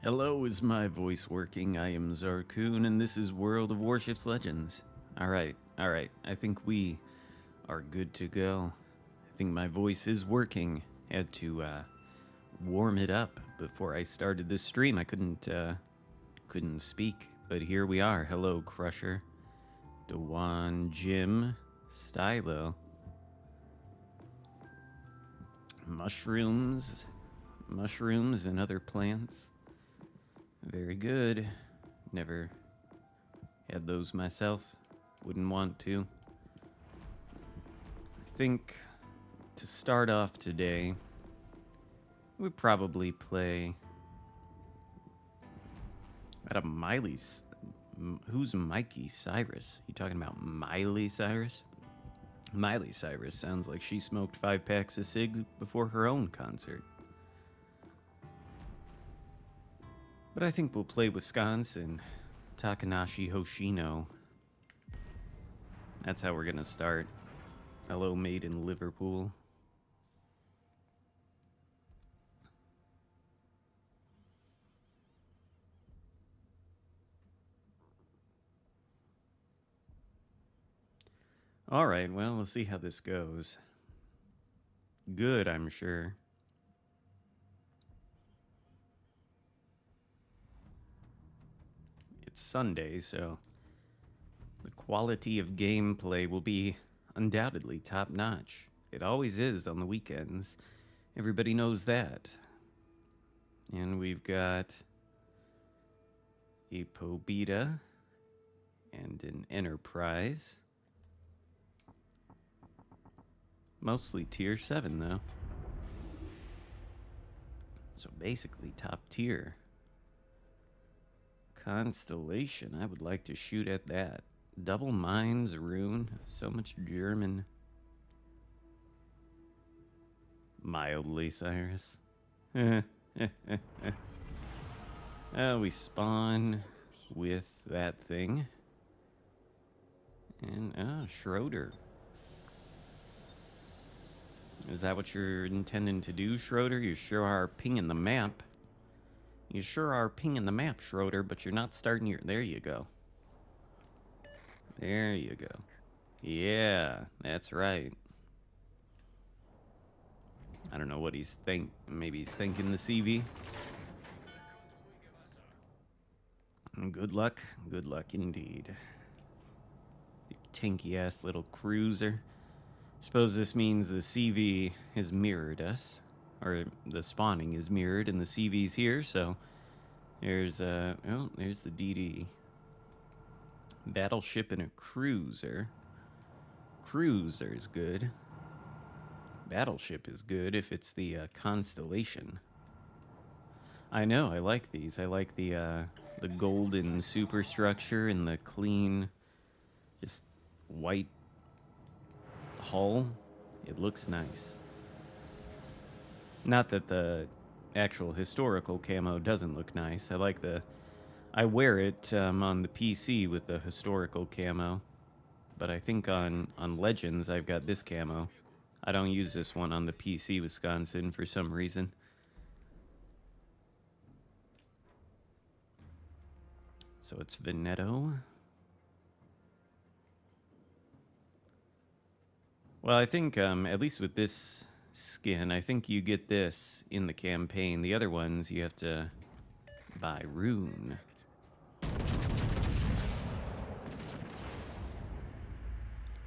Hello, is my voice working? I am Xarkun, and this is World of Warships Legends. Alright. I think we are good to go. I think my voice is working. Had to warm it up before I started this stream. I couldn't speak, but here we are. Hello, Crusher, Dewan, Jim, Stylo, mushrooms and other plants. Very good. Never had those myself. Wouldn't want to. I think to start off today, we'd probably play at a Miley's. Who's Mikey Cyrus? You talking about Miley Cyrus? Miley Cyrus sounds like she smoked 5 packs of cig before her own concert. But I think we'll play Wisconsin, Takanashi Hoshino. That's how we're gonna start. Hello, made in Liverpool. Alright, well, we'll see how this goes. Good, I'm sure. It's Sunday, so the quality of gameplay will be undoubtedly top-notch. It always is on the weekends. Everybody knows that. And we've got a Pobita and an Enterprise. Mostly tier 7, though. So basically top tier. Constellation, I would like to shoot at that. Double Mines, Rune, so much German. Mildly, Cyrus. We spawn with that thing. And, Schroeder. Is that what you're intending to do, Schroeder? You sure are pinging the map. You sure are pinging the map, Schroeder, but you're not starting your... There you go. There you go. Yeah, that's right. I don't know what he's Maybe he's thinking the CV. Good luck. Good luck indeed. Tanky-ass little cruiser. Suppose this means the CV has mirrored us. Or the spawning is mirrored and the CV's here, so there's there's the DD. Battleship and a cruiser. Cruiser is good. Battleship is good if it's the Constellation. I know, I like these. I like the golden superstructure and the clean, just white hull. It looks nice. Not that the actual historical camo doesn't look nice. I wear it on the PC with the historical camo, but I think on Legends I've got this camo. I don't use this one on the PC Wisconsin for some reason. So it's Veneto. Well, I think at least with this skin, I think you get this in the campaign. The other ones you have to buy Rune. I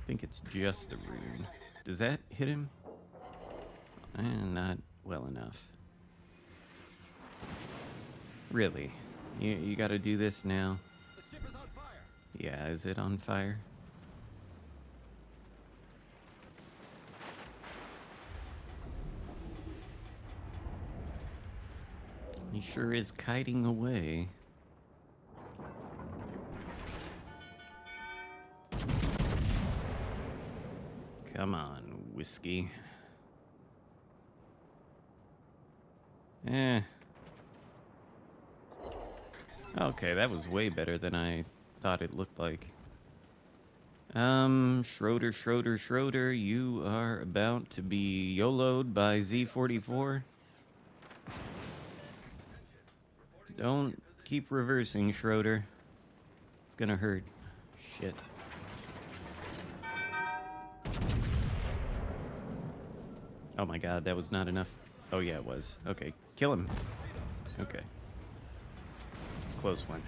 think it's just the Rune. Does that hit him? Not well enough. Really? You gotta do this now? The ship is on fire. Yeah, is it on fire? He sure is kiting away. Come on, whiskey. Okay, that was way better than I thought it looked like. Schroeder, you are about to be YOLO'd by Z44. Don't keep reversing, Schroeder. It's gonna hurt. Shit. Oh my god, that was not enough. Oh yeah, it was. Okay, kill him. Okay. Close one.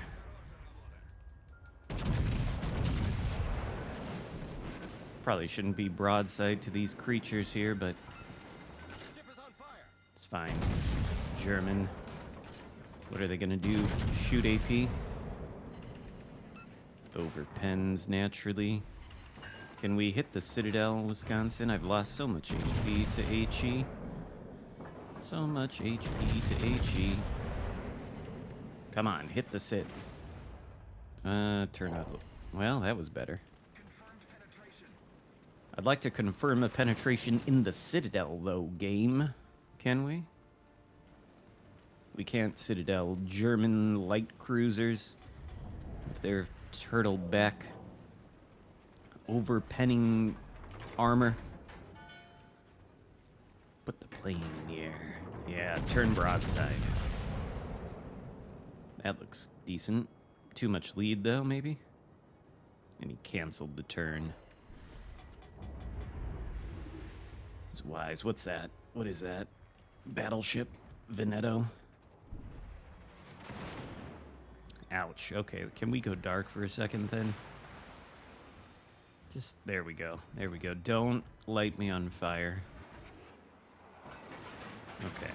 Probably shouldn't be broadside to these creatures here, but it's fine. German. What are they gonna do? Shoot AP? Over pens, naturally. Can we hit the Citadel, Wisconsin? I've lost so much HP to HE. So much HP to HE. Come on, hit the Cit. Turn up. Well, that was better. I'd like to confirm a penetration in the Citadel, though, game. Can we? We can't Citadel German light cruisers with their turtleback overpenning armor. Put the plane in the air. Yeah, turn broadside. That looks decent. Too much lead, though, maybe? And he canceled the turn. It's wise. What's that? What is that? Battleship? Veneto? Ouch. Okay, can we go dark for a second, then? Just, there we go. There we go. Don't light me on fire. Okay.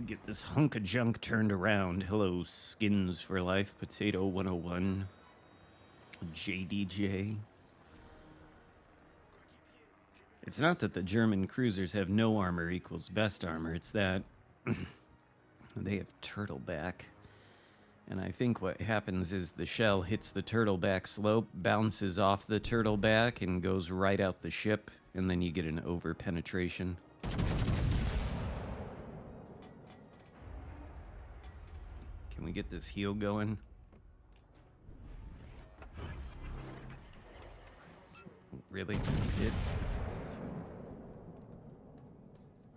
Get this hunk of junk turned around. Hello, Skins for Life, Potato 101, JDJ. It's not that the German cruisers have no armor equals best armor. It's that they have turtleback. And I think what happens is the shell hits the turtleback slope, bounces off the turtleback, and goes right out the ship, and then you get an over-penetration. Can we get this heal going? Really? That's it?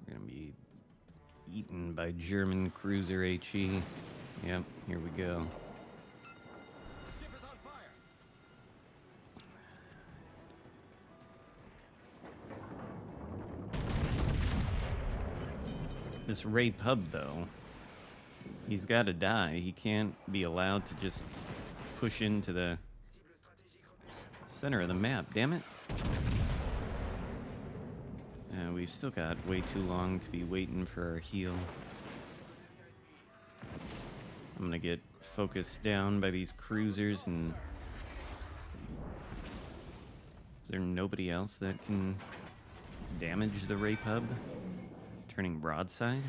We're gonna be eaten by German cruiser HE. Yep, here we go. Ship is on fire. This Ray Pub, though, he's got to die. He can't be allowed to just push into the center of the map. Damn it. We've still got way too long to be waiting for our heal. I'm gonna get focused down by these cruisers, and is there nobody else that can damage the Ray Pub? Turning broadside?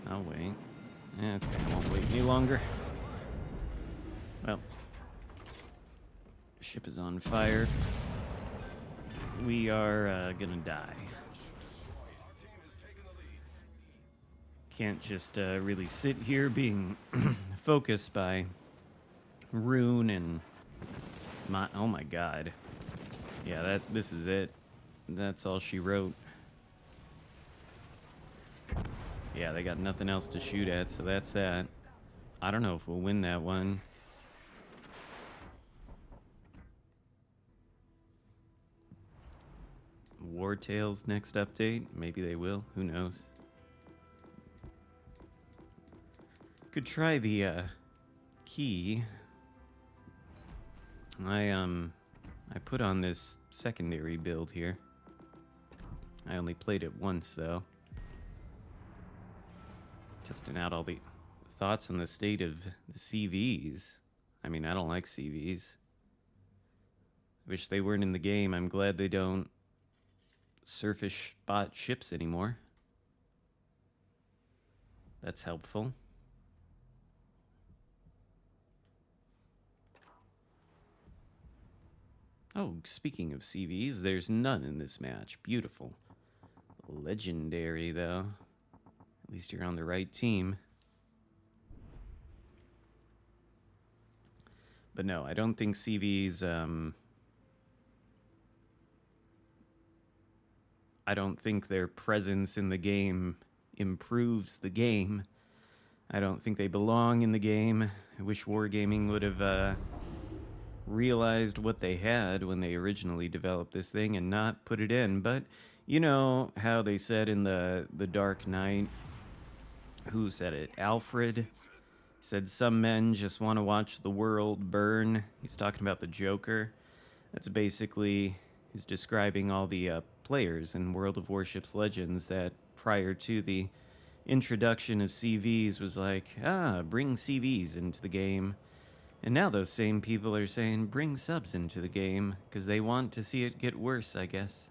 I'll wait. Okay, I won't wait any longer. Well, ship is on fire. We are gonna die. Can't just really sit here being focused by Rune and oh my god. Yeah, this is it. That's all she wrote. Yeah, they got nothing else to shoot at, so that's that. I don't know if we'll win that one. War Tales next update. Maybe they will. Who knows? Could try the key. I put on this secondary build here. I only played it once though. Testing out all the thoughts on the state of the CVs. I mean, I don't like CVs. Wish they weren't in the game. I'm glad they don't surface spot ships anymore. That's helpful. Oh, speaking of CVs, there's none in this match. Beautiful. Legendary, though. At least you're on the right team. But no, I don't think CVs, I don't think their presence in the game improves the game. I don't think they belong in the game. I wish Wargaming would have realized what they had when they originally developed this thing and not put it in. But you know how they said in the Dark Knight, who said it? Alfred said some men just want to watch the world burn. He's talking about the Joker. That's basically, he's describing all the players in World of Warships Legends that prior to the introduction of CVs was like, bring CVs into the game. And now those same people are saying, bring subs into the game, because they want to see it get worse, I guess.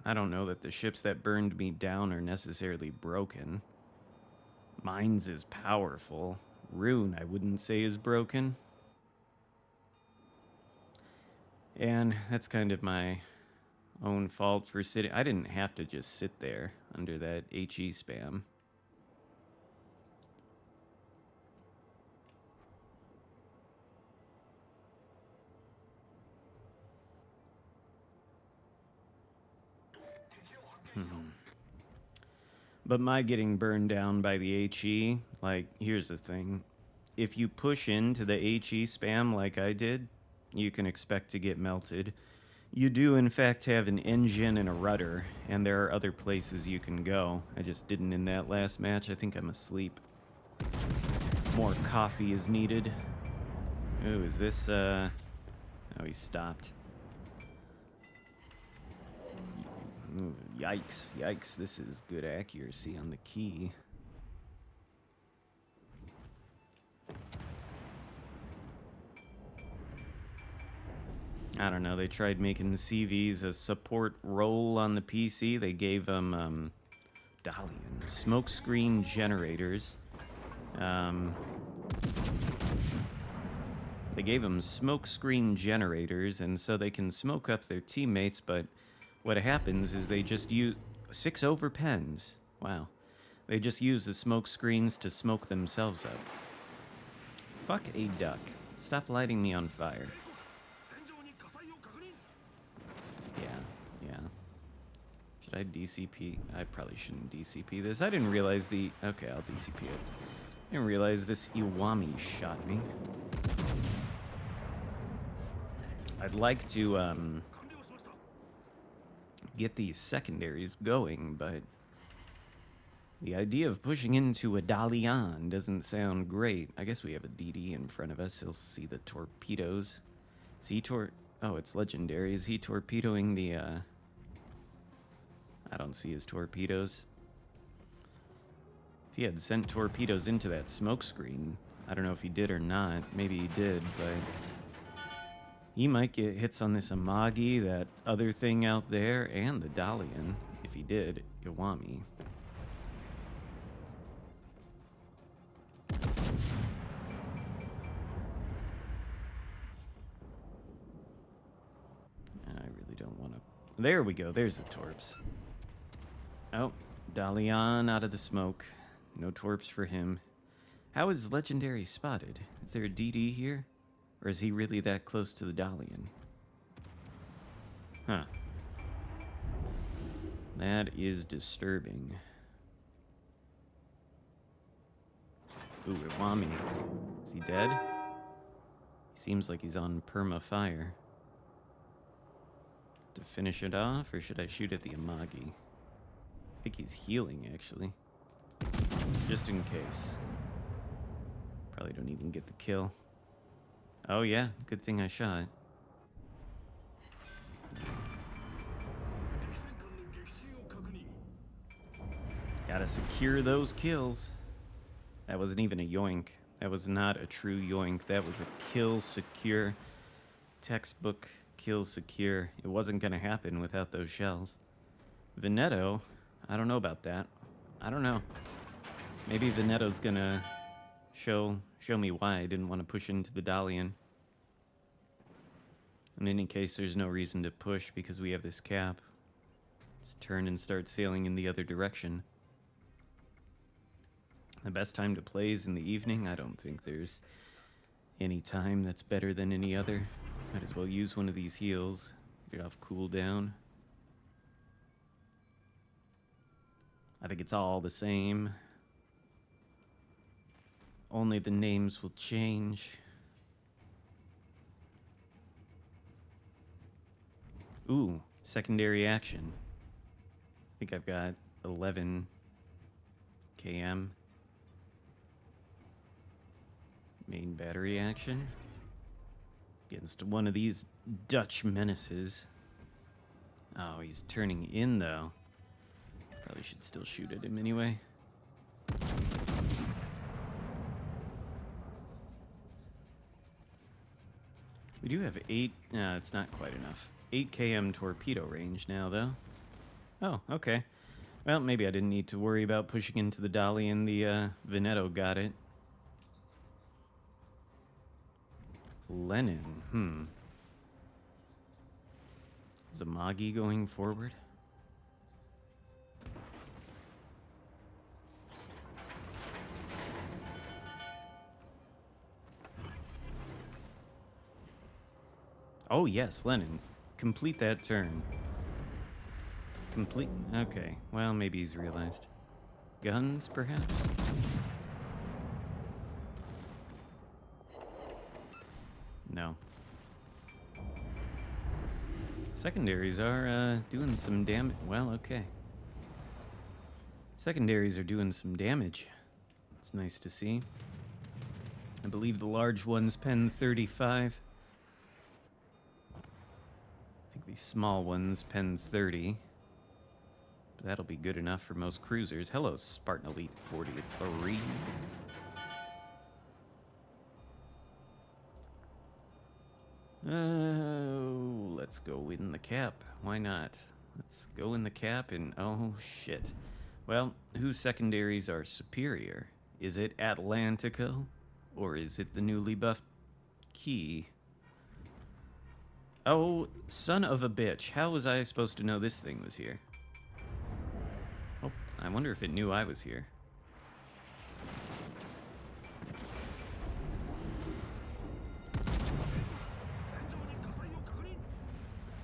I don't know that the ships that burned me down are necessarily broken. Mine's is powerful. Rune, I wouldn't say is broken. And that's kind of my own fault for sitting. I didn't have to just sit there under that HE spam. But my getting burned down by the HE, like, here's the thing. If you push into the HE spam like I did, you can expect to get melted. You do, in fact, have an engine and a rudder, and there are other places you can go. I just didn't in that last match. I think I'm asleep. More coffee is needed. Ooh, is this, Oh, he stopped. Ooh, yikes, yikes. This is good accuracy on the key. I don't know, they tried making the CVs a support role on the PC. They gave them, Dalian, smokescreen generators. They gave them smokescreen generators, and so they can smoke up their teammates, but what happens is they just use 6 over pens. Wow. They just use the smoke screens to smoke themselves up. Fuck a duck. Stop lighting me on fire. Yeah. Should I DCP? I probably shouldn't DCP this. I didn't realize the... Okay, I'll DCP it. I didn't realize this Iwami shot me. I'd like to, get these secondaries going, but the idea of pushing into a Dalian doesn't sound great. I guess we have a DD in front of us. He'll see the torpedoes. Is he Oh, it's legendary. Is he torpedoing the, I don't see his torpedoes. If he had sent torpedoes into that smoke screen, I don't know if he did or not. Maybe he did, but he might get hits on this Amagi, that other thing out there, and the Dalian. If he did, Iwami. I really don't want to... There we go. There's the torps. Oh, Dalian out of the smoke. No torps for him. How is Legendary spotted? Is there a DD here? Or is he really that close to the Dalian? Huh. That is disturbing. Ooh, Iwami. Is he dead? He seems like he's on perma-fire. To finish it off, or should I shoot at the Amagi? I think he's healing, actually. Just in case. Probably don't even get the kill. Oh yeah, good thing I shot. Gotta secure those kills. That wasn't even a yoink. That was not a true yoink. That was a kill secure. Textbook kill secure. It wasn't gonna happen without those shells. Veneto, I don't know about that. I don't know. Maybe Veneto's gonna show me why I didn't want to push into the Dalian. In any case, there's no reason to push because we have this cap. Just turn and start sailing in the other direction. The best time to play is in the evening. I don't think there's any time that's better than any other. Might as well use one of these heals. Get off cooldown. I think it's all the same. Only the names will change. Ooh, secondary action. I think I've got 11 km. Main battery action. Against one of these Dutch menaces. Oh, he's turning in though. Probably should still shoot at him anyway. We do have 8, no, it's not quite enough. 8 km torpedo range now though. Oh, okay. Well, maybe I didn't need to worry about pushing into the Dolly and the Veneto got it. Lenin, Zamagi going forward? Oh yes, Lenin. Complete that turn. Complete. Okay, well, maybe he's realized. Guns, perhaps? No. Secondaries are doing some damage. Well, okay. Secondaries are doing some damage. It's nice to see. I believe the large one's pen 35. I think the small one's pen 30. But that'll be good enough for most cruisers. Hello, Spartan Elite 43. Let's go in the cap. Why not? Let's go in the cap and... oh, shit. Well, whose secondaries are superior? Is it Atlantico? Or is it the newly buffed Key? Oh, son of a bitch. How was I supposed to know this thing was here? Oh, I wonder if it knew I was here.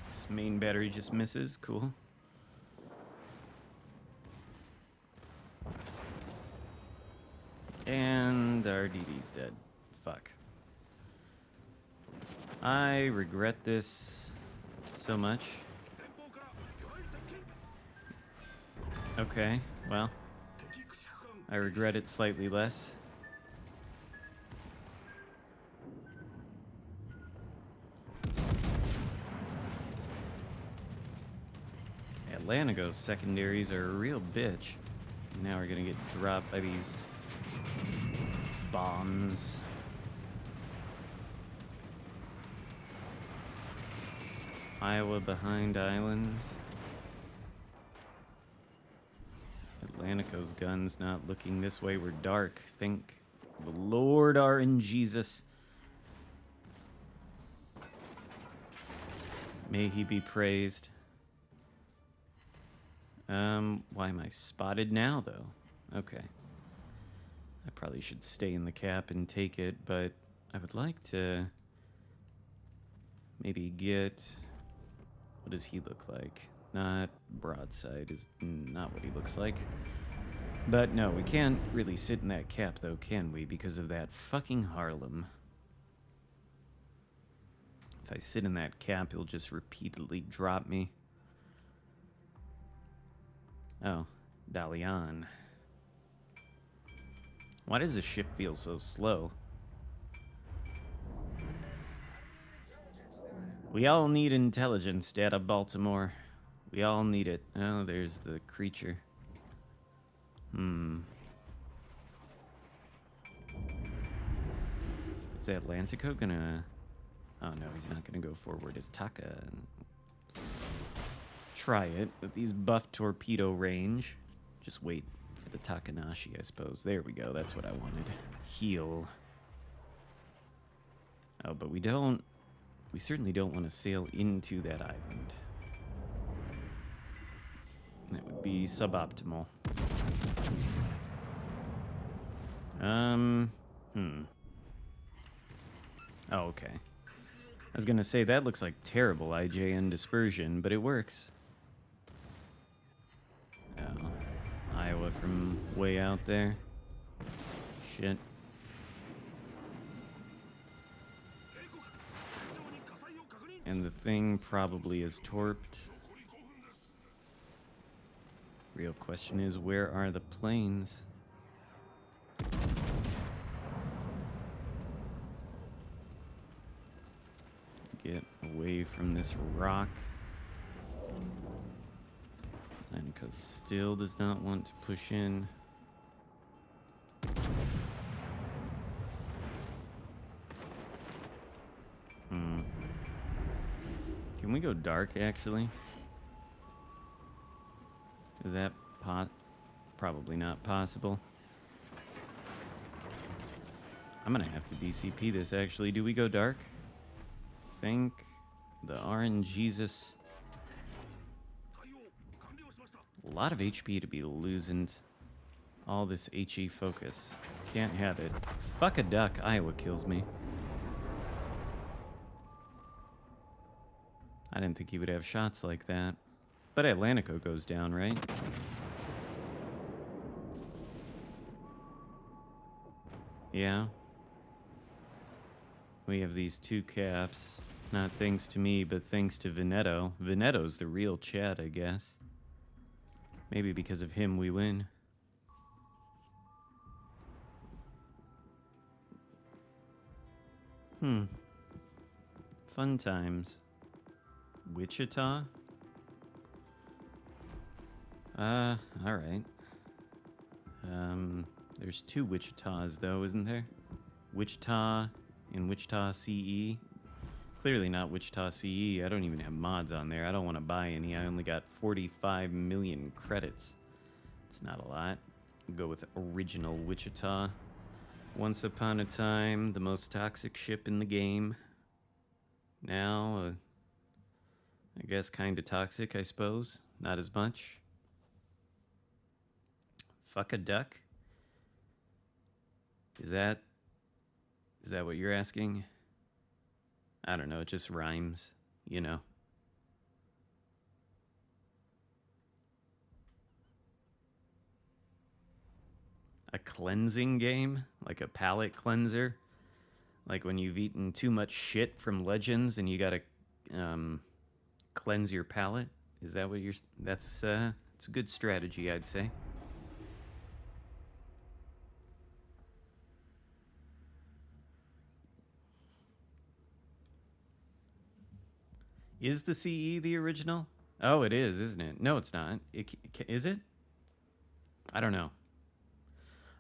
This main battery just misses. Cool. And our DD's dead. Fuck. I regret this so much. Okay, well, I regret it slightly less. Atlantico's secondaries are a real bitch. Now we're gonna get dropped by these bombs. Aoba behind island. Atlantico's guns not looking this way. We're dark. Thank the Lord Jesus. May he be praised. Why am I spotted now, though? Okay. I probably should stay in the cap and take it, but I would like to maybe get... what does he look like? Not broadside is not what he looks like. But no, we can't really sit in that cap, though, can we? Because of that fucking Harlem. If I sit in that cap, he'll just repeatedly drop me. Oh, Dalian. Why does the ship feel so slow? We all need intelligence data, Baltimore. We all need it. Oh, there's the creature. Is Atlantico gonna... oh no, he's not gonna go forward as Taka. Try it with these buff torpedo range. Just wait for the Takanashi, I suppose. There we go, that's what I wanted. Heal. Oh, but we don't... we certainly don't want to sail into that island. That would be suboptimal. Oh, okay. I was gonna say, that looks like terrible IJN dispersion, but it works. Oh, Iowa from way out there. Shit. And the thing probably is torped. Real question is, where are the planes? Get away from this rock. And because still does not want to push in. Can we go dark, actually? Is that probably not possible? I'm gonna have to DCP this, actually. Do we go dark? Think the RNGesus. A lot of HP to be losing. All this HE focus. Can't have it. Fuck a duck. Iowa kills me. I didn't think he would have shots like that. But Atlantico goes down, right? Yeah. We have these two caps. Not thanks to me, but thanks to Veneto. Veneto's the real Chad, I guess. Maybe because of him we win. Fun times. Wichita? Alright. There's two Wichitas, though, isn't there? Wichita and Wichita CE. Clearly not Wichita CE. I don't even have mods on there. I don't want to buy any. I only got 45 million credits. It's not a lot. I'll go with original Wichita. Once upon a time, the most toxic ship in the game. Now, I guess kind of toxic, I suppose. Not as much. Fuck a duck? Is that what you're asking? I don't know, it just rhymes, you know. A cleansing game? Like a palate cleanser? Like when you've eaten too much shit from Legends and you gotta cleanse your palate? Is that what you're... It's a good strategy, I'd say. Is the CE the original? Oh, it is, isn't it? No, it's not. Is it? I don't know.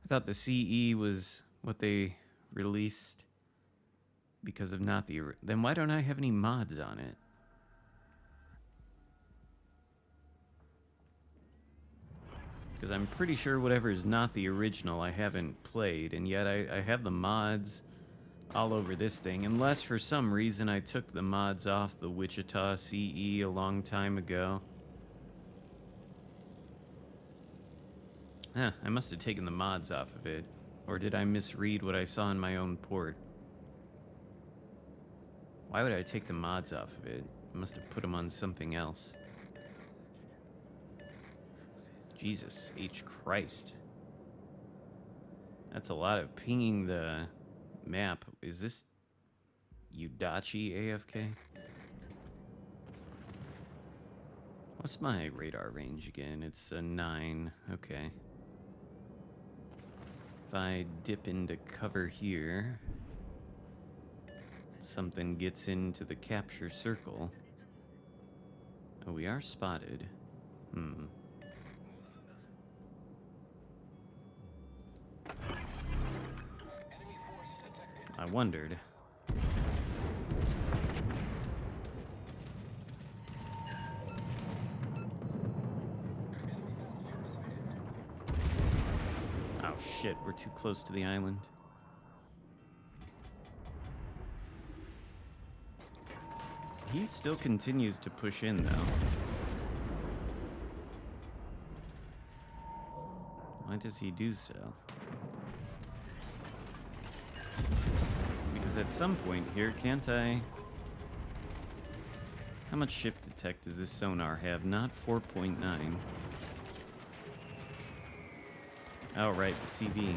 I thought the CE was what they released because of not the... Then why don't I have any mods on it? Because I'm pretty sure whatever is not the original I haven't played, and yet I have the mods all over this thing, unless for some reason I took the mods off the Wichita CE a long time ago. Huh, I must have taken the mods off of it. Or did I misread what I saw in my own port? Why would I take the mods off of it? I must have put them on something else. Jesus H. Christ. That's a lot of pinging the map. Is this Udachi AFK? What's my radar range again? It's a 9. Okay. If I dip into cover here, something gets into the capture circle. Oh, we are spotted. I wondered. Oh shit, we're too close to the island. He still continues to push in, though. Why does he do so? Because at some point here, can't I How much ship detect does this sonar have? Not 4.9. Oh, right, the CV. Torpedoes,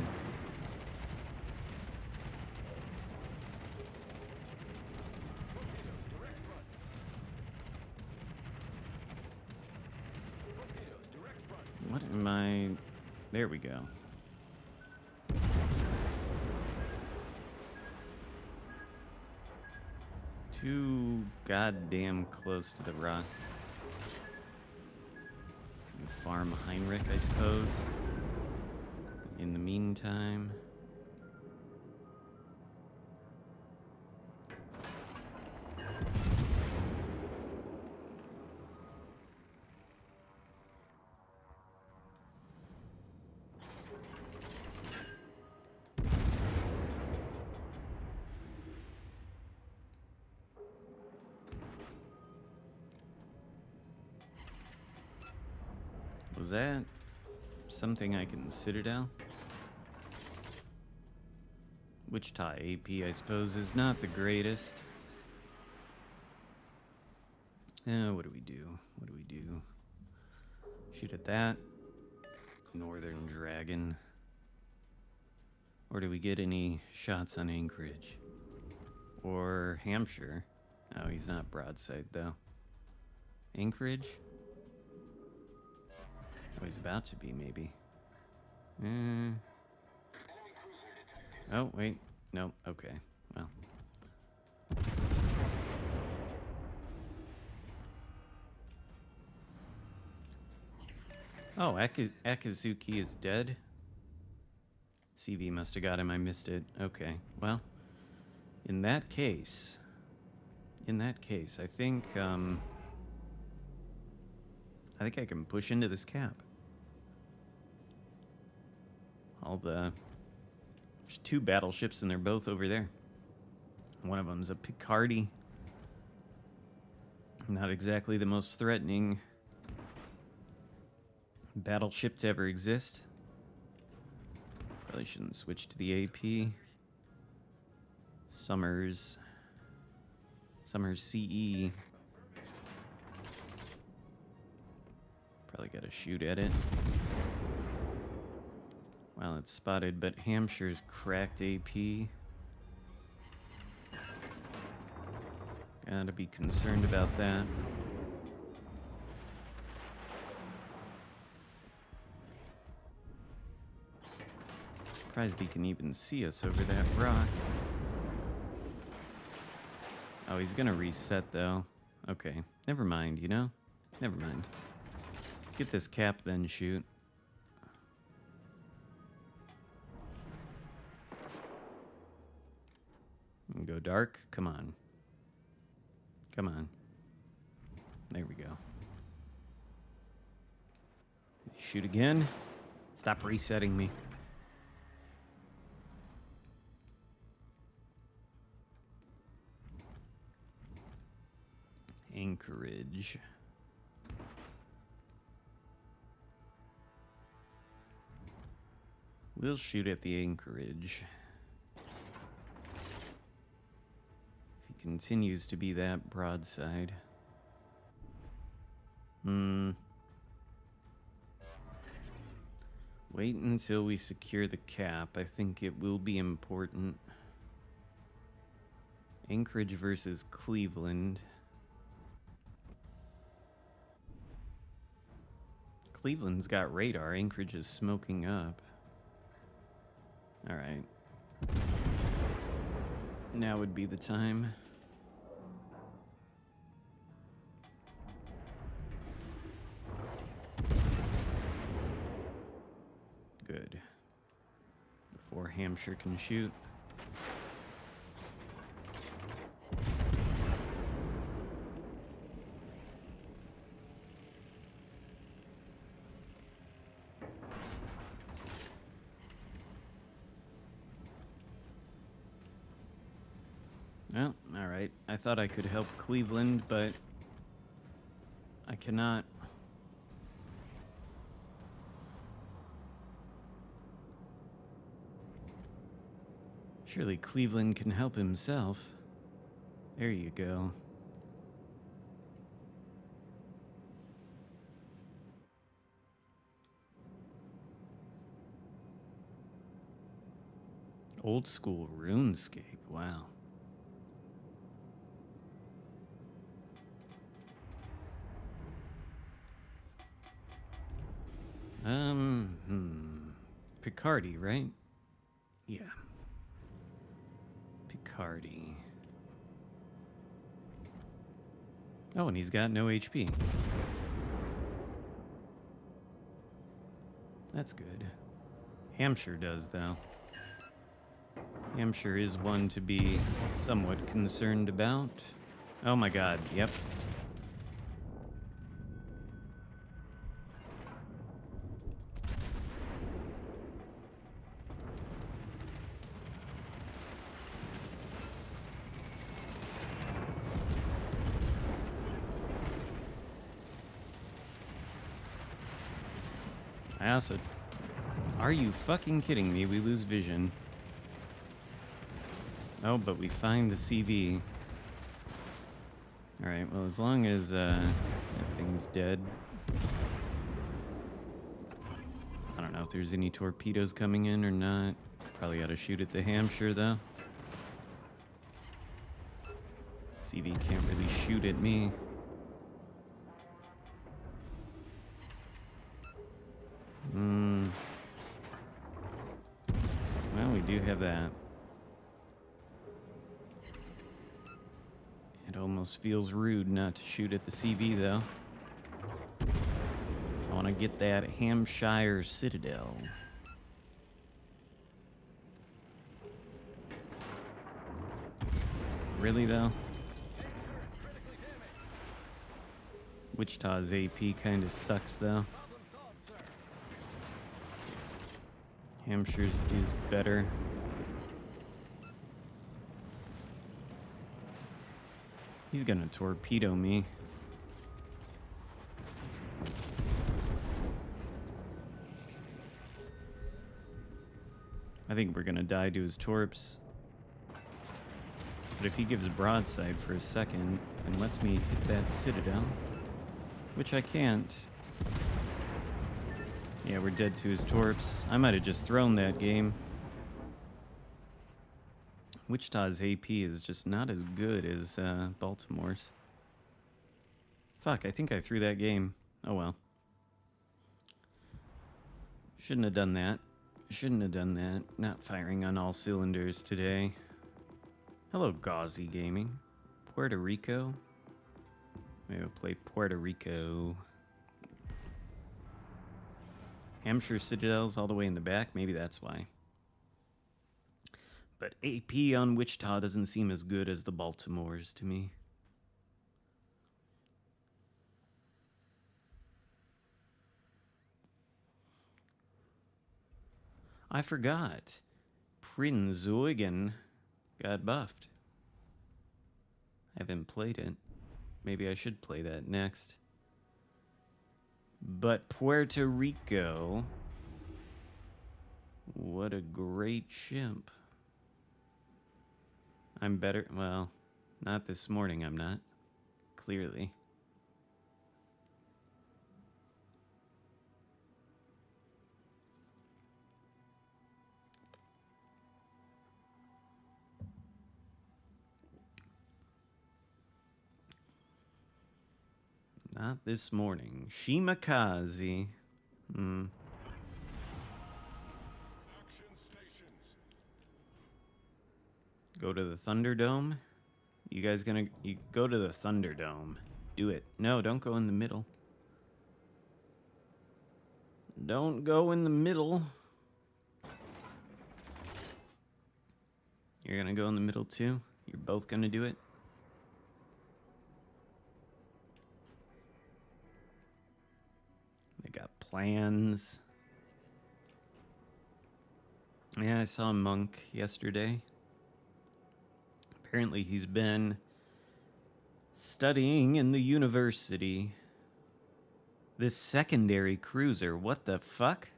direct front. Torpedoes, direct front. What am I... There we go. Too goddamn close to the rock. Farm Heinrich, I suppose. In the meantime... Was that something I can Citadel? Wichita AP, I suppose, is not the greatest. What do we do? What do we do? Shoot at that. Northern Dragon. Or do we get any shots on Anchorage? Or Hampshire? Oh, he's not broadside, though. Anchorage? Oh, he's about to be, maybe. Oh, wait. No, okay. Well. Oh, Akazuki is dead? CV must have got him. I missed it. Okay. Well, in that case, I think I can push into this cap. There's two battleships and they're both over there. One of them's a Picardy. Not exactly the most threatening battleship to ever exist. Probably shouldn't switch to the AP. Summers CE. Probably gotta shoot at it. Well, it's spotted, but Hampshire's cracked AP. Gotta be concerned about that. Surprised he can even see us over that rock. Oh, he's gonna reset, though. Okay, never mind, you know? Never mind. Get this cap, then shoot. And go dark? Come on. Come on. There we go. Shoot again. Stop resetting me. Anchorage. We'll shoot at the Anchorage. If he continues to be that broadside. Wait until we secure the cap. I think it will be important. Anchorage versus Cleveland. Cleveland's got radar. Anchorage is smoking up. All right. Now would be the time. Good. Before Hampshire can shoot. Well, all right. I thought I could help Cleveland, but I cannot. Surely Cleveland can help himself. There you go. Old school RuneScape. Wow. Picardy, right? Yeah. Picardy. Oh, and he's got no HP. That's good. Hampshire does, though. Hampshire is one to be somewhat concerned about. Oh my god, yep. Acid. Are you fucking kidding me? We lose vision. Oh, but we find the CV. Alright, well, as long as that thing's dead. I don't know if there's any torpedoes coming in or not. Probably ought to shoot at the Hampshire, though. CV can't really shoot at me. Well, we do have that. It almost feels rude not to shoot at the CV, though. I want to get that Hampshire Citadel. Really, though? Wichita's AP kind of sucks, though. Hampshire's is better. He's gonna torpedo me. I think we're gonna die to his torps. But if he gives broadside for a second and lets me hit that citadel, which I can't. Yeah, we're dead to his torps. I might have just thrown that game. Wichita's AP is just not as good as Baltimore's. Fuck, I think I threw that game. Oh well. Shouldn't have done that. Shouldn't have done that. Not firing on all cylinders today. Hello, Gauzy Gaming. Puerto Rico. Maybe we'll play Puerto Rico. Hampshire Citadel's all the way in the back. Maybe that's why. But AP on Wichita doesn't seem as good as the Baltimore's to me. I forgot. Prinz Eugen got buffed. I haven't played it. Maybe I should play that next. But Puerto Rico, what a great ship. I'm better, well, not this morning I'm not, clearly. Not this morning. Shimakaze. Action stations. Go to the Thunderdome? You guys gonna... You go to the Thunderdome. Do it. No, don't go in the middle. Don't go in the middle. You're gonna go in the middle too? You're both gonna do it? They got plans. Yeah, I saw Monk yesterday. Apparently he's been studying in the university. This secondary cruiser, what the fuck?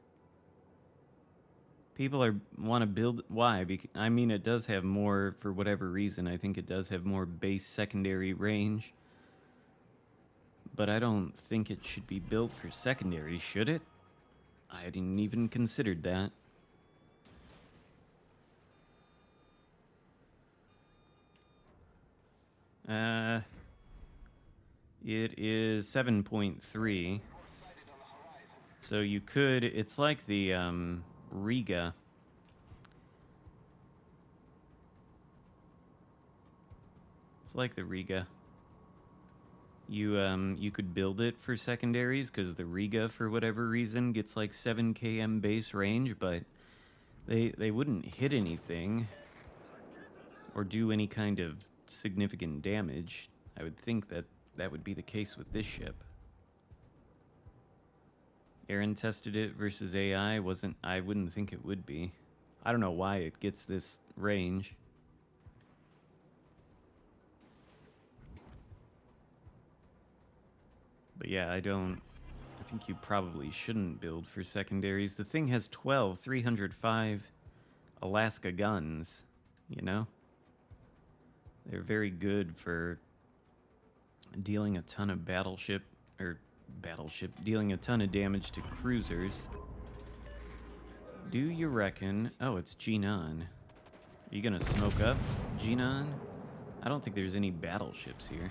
People want to build, why? I mean, it does have more, for whatever reason, I think it does have more base secondary range. But I don't think it should be built for secondary, should it? I hadn't even considered that. It is 7.3. So you could, it's like the Riga. It's like the Riga. You could build it for secondaries because the Riga, for whatever reason, gets like 7 km base range, but they wouldn't hit anything or do any kind of significant damage. I would think that that would be the case with this ship. Aaron tested it versus AI. I wouldn't think it would be. I don't know why it gets this range. But yeah, I think you probably shouldn't build for secondaries. The thing has 12 305 Alaska guns, you know? They're very good for dealing a ton of dealing a ton of damage to cruisers. Do you reckon... Oh, it's Genon. Are you gonna smoke up, Genon? I don't think there's any battleships here.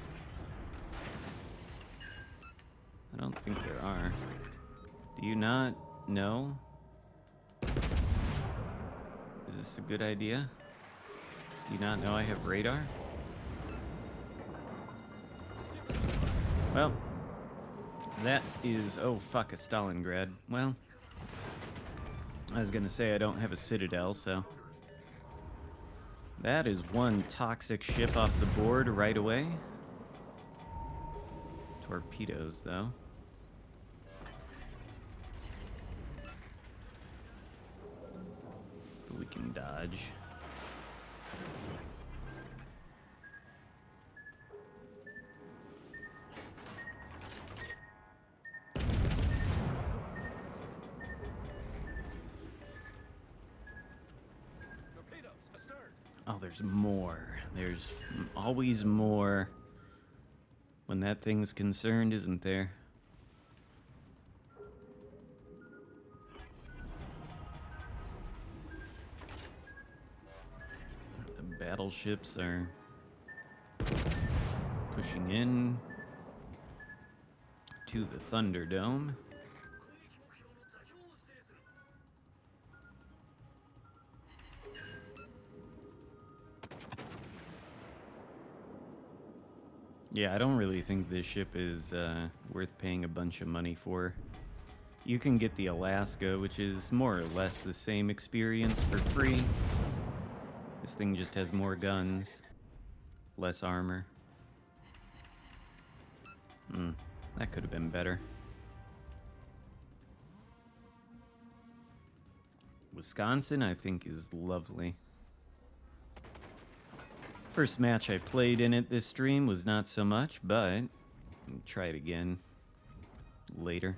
I don't think there are. Do you not know? Is this a good idea? Do you not know I have radar? Well, that is... Oh, fuck, a Stalingrad. Well, I was gonna say I don't have a Citadel, so... That is one toxic ship off the board right away. Torpedoes, though. But we can dodge. Oh, there's more. There's always more when that thing's concerned, isn't there? The battleships are pushing in to the Thunderdome. Yeah, I don't really think this ship is worth paying a bunch of money for. You can get the Alaska, which is more or less the same experience for free. This thing just has more guns, less armor. That could have been better. Wisconsin, I think, is lovely. First match I played in it this stream was not so much, but I'll try it again later.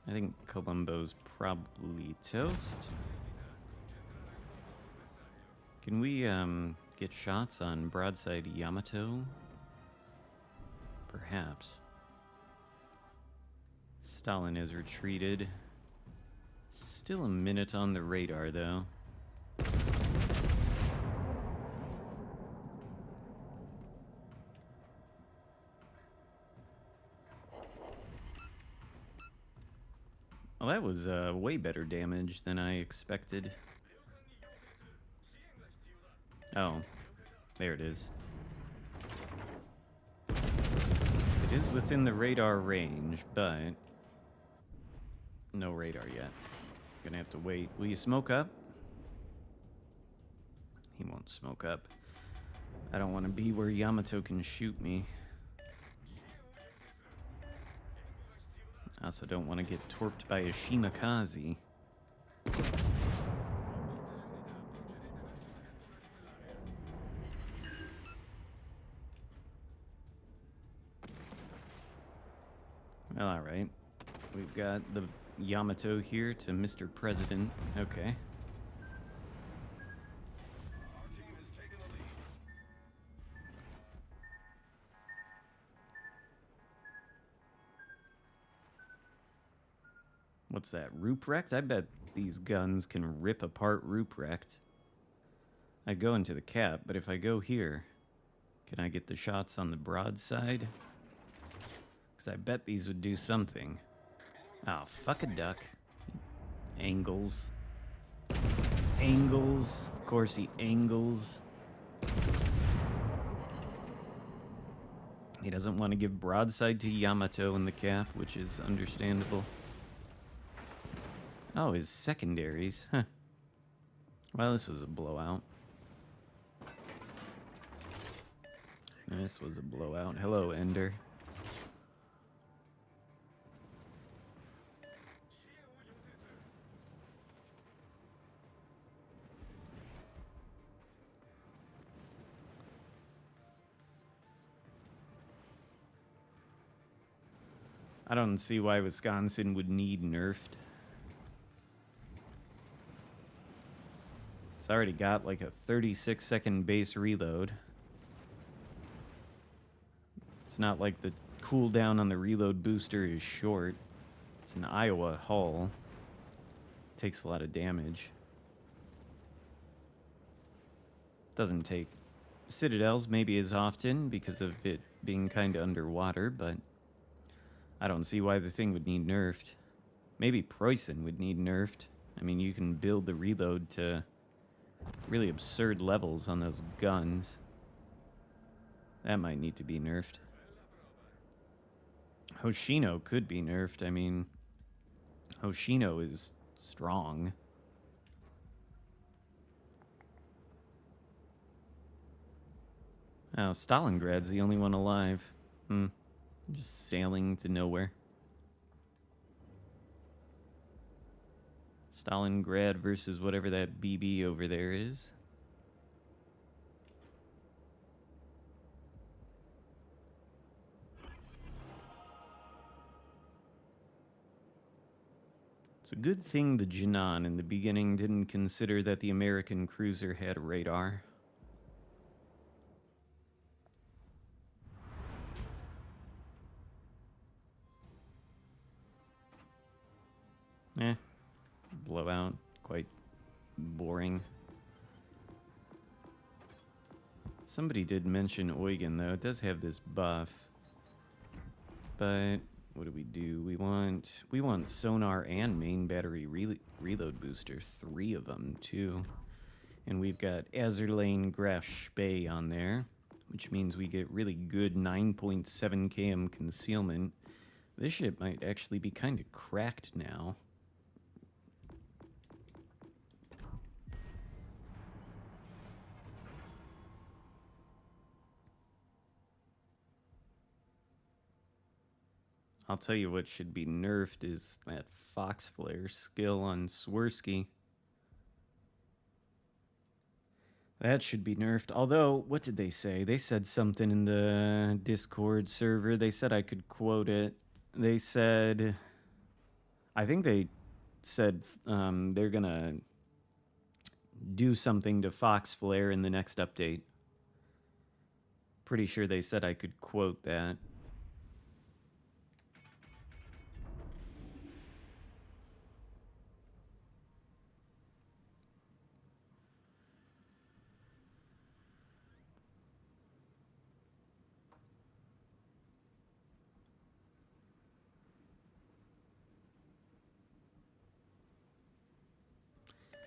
I think Columbo's probably toast. Can we get shots on broadside Yamato? Perhaps. Stalin has retreated. Still a minute on the radar, though. Well, that was way better damage than I expected. Oh, there it is. It is within the radar range, but no radar yet. Gonna have to wait. Will you smoke up? He won't smoke up. I don't want to be where Yamato can shoot me. I also don't want to get torped by a Shimakaze. Well, alright. We've got the Yamato here to Mr. President. Okay. What's that, Ruprecht? I bet these guns can rip apart Ruprecht. I go into the cap, but if I go here, can I get the shots on the broadside? Because I bet these would do something. Oh, fuck a duck. Angles. Angles. Of course he angles. He doesn't want to give broadside to Yamato in the cap, which is understandable. Oh, his secondaries. Huh. Well, this was a blowout. This was a blowout. Hello, Ender. I don't see why Wisconsin would need nerfed. It's already got like a 36-second base reload. It's not like the cooldown on the reload booster is short. It's an Iowa hull. Takes a lot of damage. Doesn't take Citadels maybe as often because of it being kind of underwater, but I don't see why the thing would need nerfed. Maybe Preußen would need nerfed. I mean, you can build the reload to really absurd levels on those guns. That might need to be nerfed. Hoshino could be nerfed. I mean, Hoshino is strong. Oh, Stalingrad's the only one alive. Just sailing to nowhere. Stalingrad versus whatever that BB over there is. It's a good thing the Jinan in the beginning didn't consider that the American cruiser had radar. Blowout. Quite boring. Somebody did mention Eugen, though. It does have this buff. But what do? We want sonar and main battery reload booster. 3 of them, too. And we've got Azerlane Graf Spee on there, which means we get really good 9.7 km concealment. This ship might actually be kind of cracked now. I'll tell you what should be nerfed is that Fox Flare skill on Swirsky. That should be nerfed. Although, what did they say? They said something in the Discord server. They said I could quote it. They said... I think they said they're gonna do something to Fox Flare in the next update. Pretty sure they said I could quote that.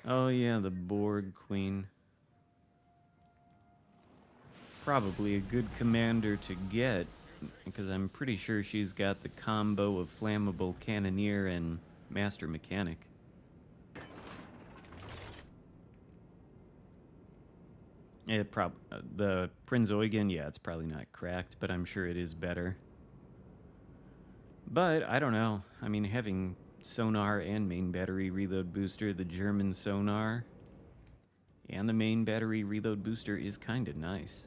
Oh yeah, the Borg Queen. Probably a good commander to get, because I'm pretty sure she's got the combo of flammable cannoneer and master mechanic. The Prinz Eugen, yeah, it's probably not cracked, but I'm sure it is better. But I don't know. I mean, having sonar and main battery reload booster, the German sonar and the main battery reload booster is kind of nice.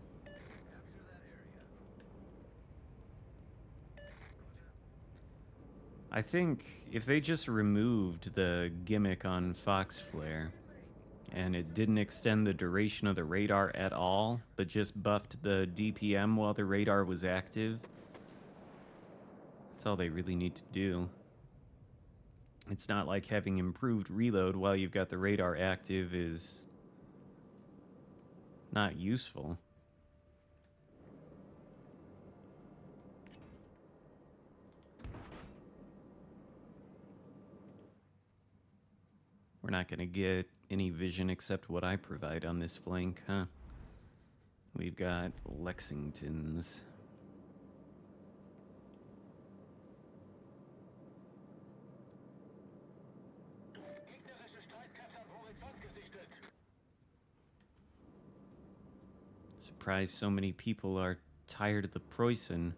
I think if they just removed the gimmick on Fox Flare and it didn't extend the duration of the radar at all, but just buffed the DPM while the radar was active, that's all they really need to do. It's not like having improved reload while you've got the radar active is not useful. We're not going to get any vision except what I provide on this flank, huh? We've got Lexingtons. Surprised so many people are tired of the Preußen.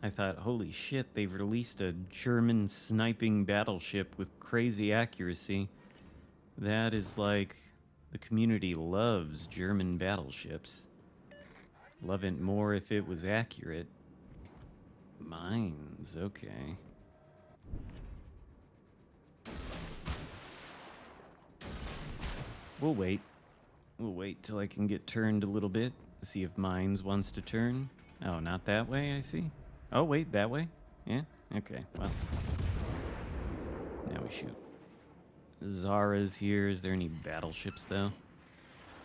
I thought, holy shit, they've released a German sniping battleship with crazy accuracy. That is like, the community loves German battleships. Love it more if it was accurate. Mines, okay. We'll wait. We'll wait till I can get turned a little bit. See if Mines wants to turn. Oh, not that way, I see. Oh, wait, that way? Yeah? Okay, well. Now we shoot. Zara's here. Is there any battleships, though?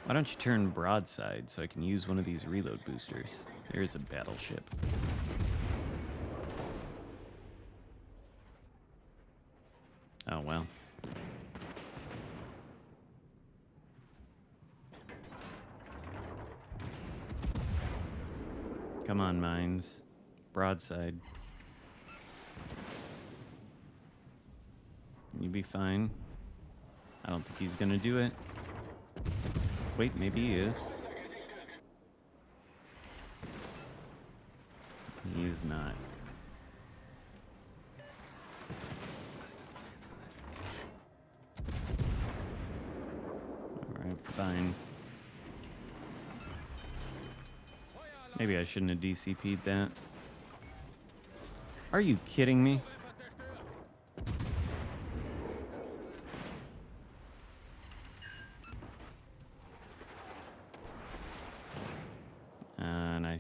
Why don't you turn broadside so I can use one of these reload boosters? There's a battleship. Oh, well. Come on, Mines. Broadside. You'll be fine. I don't think he's gonna do it. Wait, maybe he is. He is not. Alright, fine. Maybe I shouldn't have DCP'd that. Are you kidding me? And I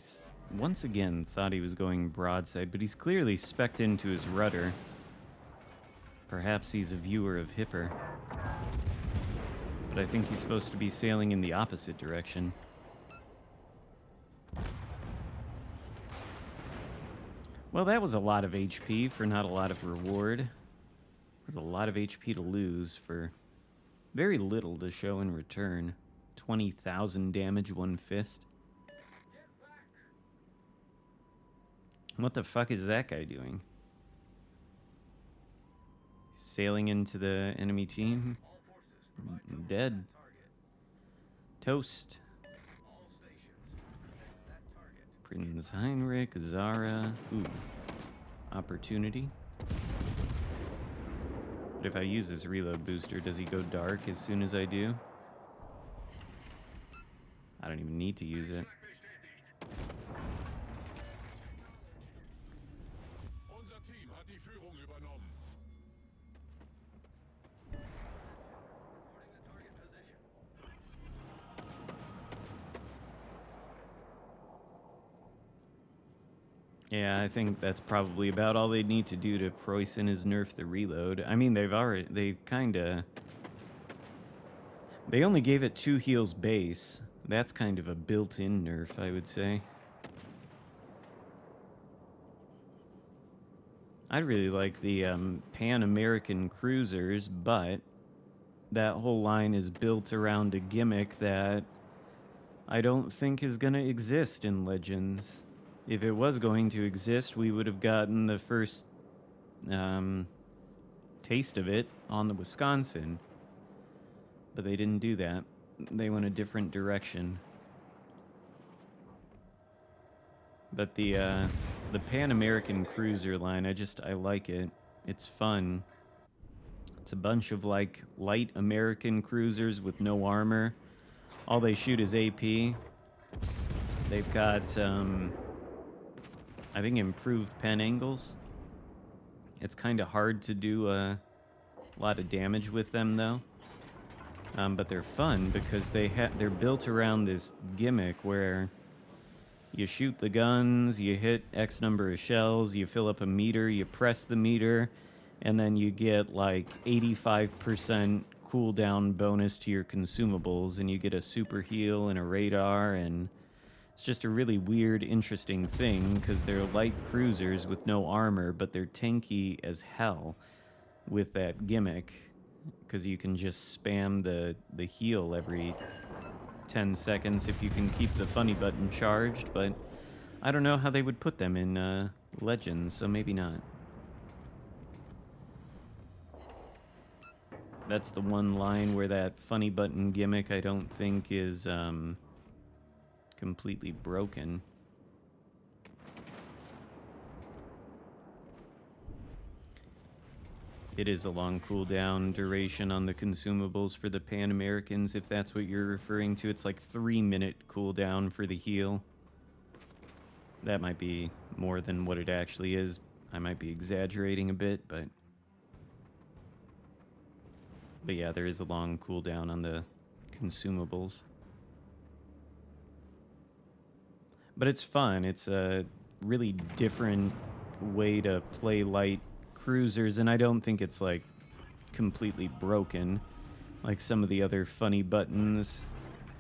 once again thought he was going broadside, but he's clearly spec'd into his rudder. Perhaps he's a viewer of Hipper. But I think he's supposed to be sailing in the opposite direction. Well, that was a lot of HP for not a lot of reward. There's a lot of HP to lose for very little to show in return. 20,000 damage, one fist. What the fuck is that guy doing? Sailing into the enemy team? Dead. Toast. Prince Heinrich, Zara. Ooh. Opportunity. But if I use this reload booster, does he go dark as soon as I do? I don't even need to use it. Yeah, I think that's probably about all they need to do to Preußen is nerf the reload. I mean, they only gave it 2 heals base. That's kind of a built-in nerf, I would say. I really like the Pan-American cruisers, but that whole line is built around a gimmick that I don't think is going to exist in Legends. If it was going to exist, we would have gotten the first taste of it on the Wisconsin. But they didn't do that. They went a different direction. But the Pan-American cruiser line, I like it. It's fun. It's a bunch of like light American cruisers with no armor. All they shoot is AP. They've got I think improved pen angles. It's kind of hard to do a lot of damage with them though. But they're fun because they're built around this gimmick where you shoot the guns, you hit X number of shells, you fill up a meter, you press the meter, and then you get like 85% cooldown bonus to your consumables, and you get a super heal and a radar, and it's just a really weird, interesting thing, because they're light cruisers with no armor, but they're tanky as hell with that gimmick, because you can just spam the heal every 10 seconds if you can keep the funny button charged, but I don't know how they would put them in Legends, so maybe not. That's the one line where that funny button gimmick I don't think is completely broken. It is a long cooldown duration on the consumables for the Pan Americans, if that's what you're referring to. It's like 3-minute cooldown for the heal. That might be more than what it actually is. I might be exaggerating a bit, but yeah, there is a long cooldown on the consumables. But it's fun. It's a really different way to play light cruisers, and I don't think it's like completely broken like some of the other funny buttons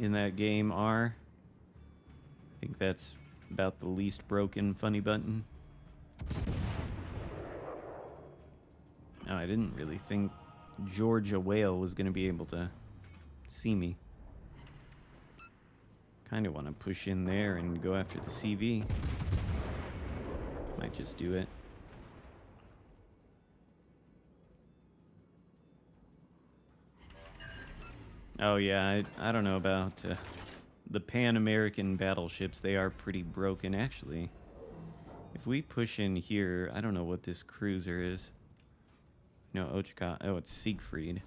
in that game are. I think that's about the least broken funny button. Oh, I didn't really think Georgia Whale was going to be able to see me. Kind of want to push in there and go after the CV. Might just do it. Oh yeah, I don't know about the Pan American battleships. They are pretty broken, actually. If we push in here, I don't know what this cruiser is. No, Ochika. Oh, it's Siegfried.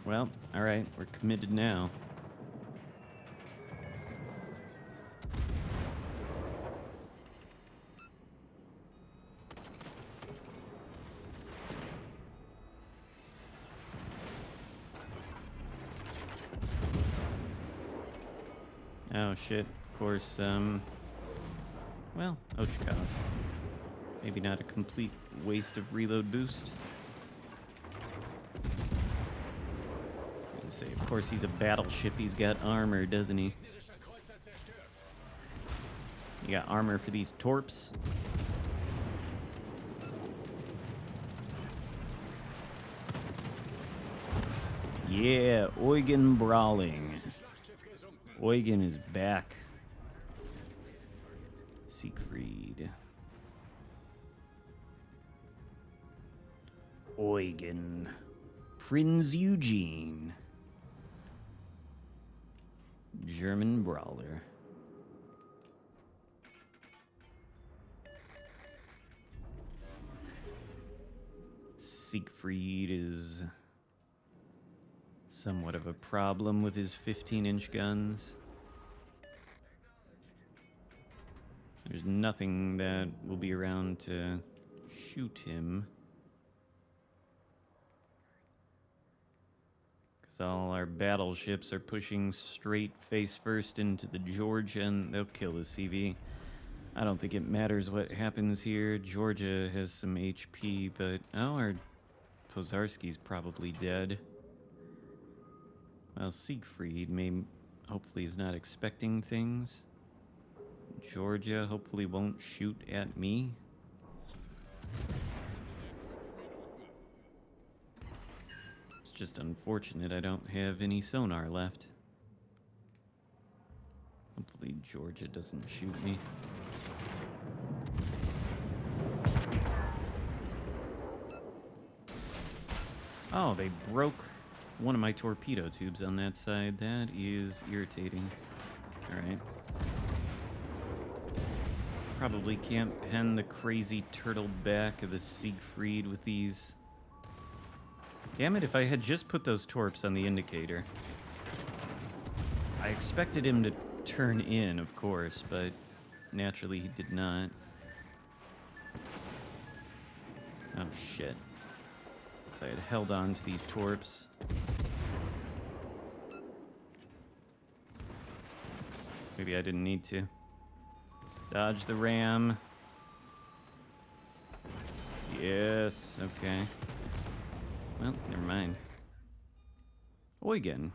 Well, alright, we're committed now. Oh shit, of course, well, Ochikov. Maybe not a complete waste of reload boost. I was gonna say, of course he's a battleship, he's got armor, doesn't he? You got armor for these torps? Yeah, Eugen brawling. Eugen is back. Siegfried. Eugen. Prince Eugene. German brawler. Siegfried is somewhat of a problem with his 15-inch guns. There's nothing that will be around to shoot him, because all our battleships are pushing straight face first into the Georgia, and they'll kill the CV. I don't think it matters what happens here. Georgia has some HP, but oh, our Pozarski's probably dead. Well, Siegfried hopefully is not expecting things. Georgia hopefully won't shoot at me. It's just unfortunate I don't have any sonar left. Hopefully Georgia doesn't shoot me. Oh, they broke one of my torpedo tubes on that side. That is irritating. Alright. Probably can't pen the crazy turtle back of the Siegfried with these. Damn it, if I had just put those torps on the indicator. I expected him to turn in, of course, but naturally he did not. Oh shit. If I had held on to these torps. Maybe I didn't need to. Dodge the ram. Yes, okay. Well, never mind. Eugen.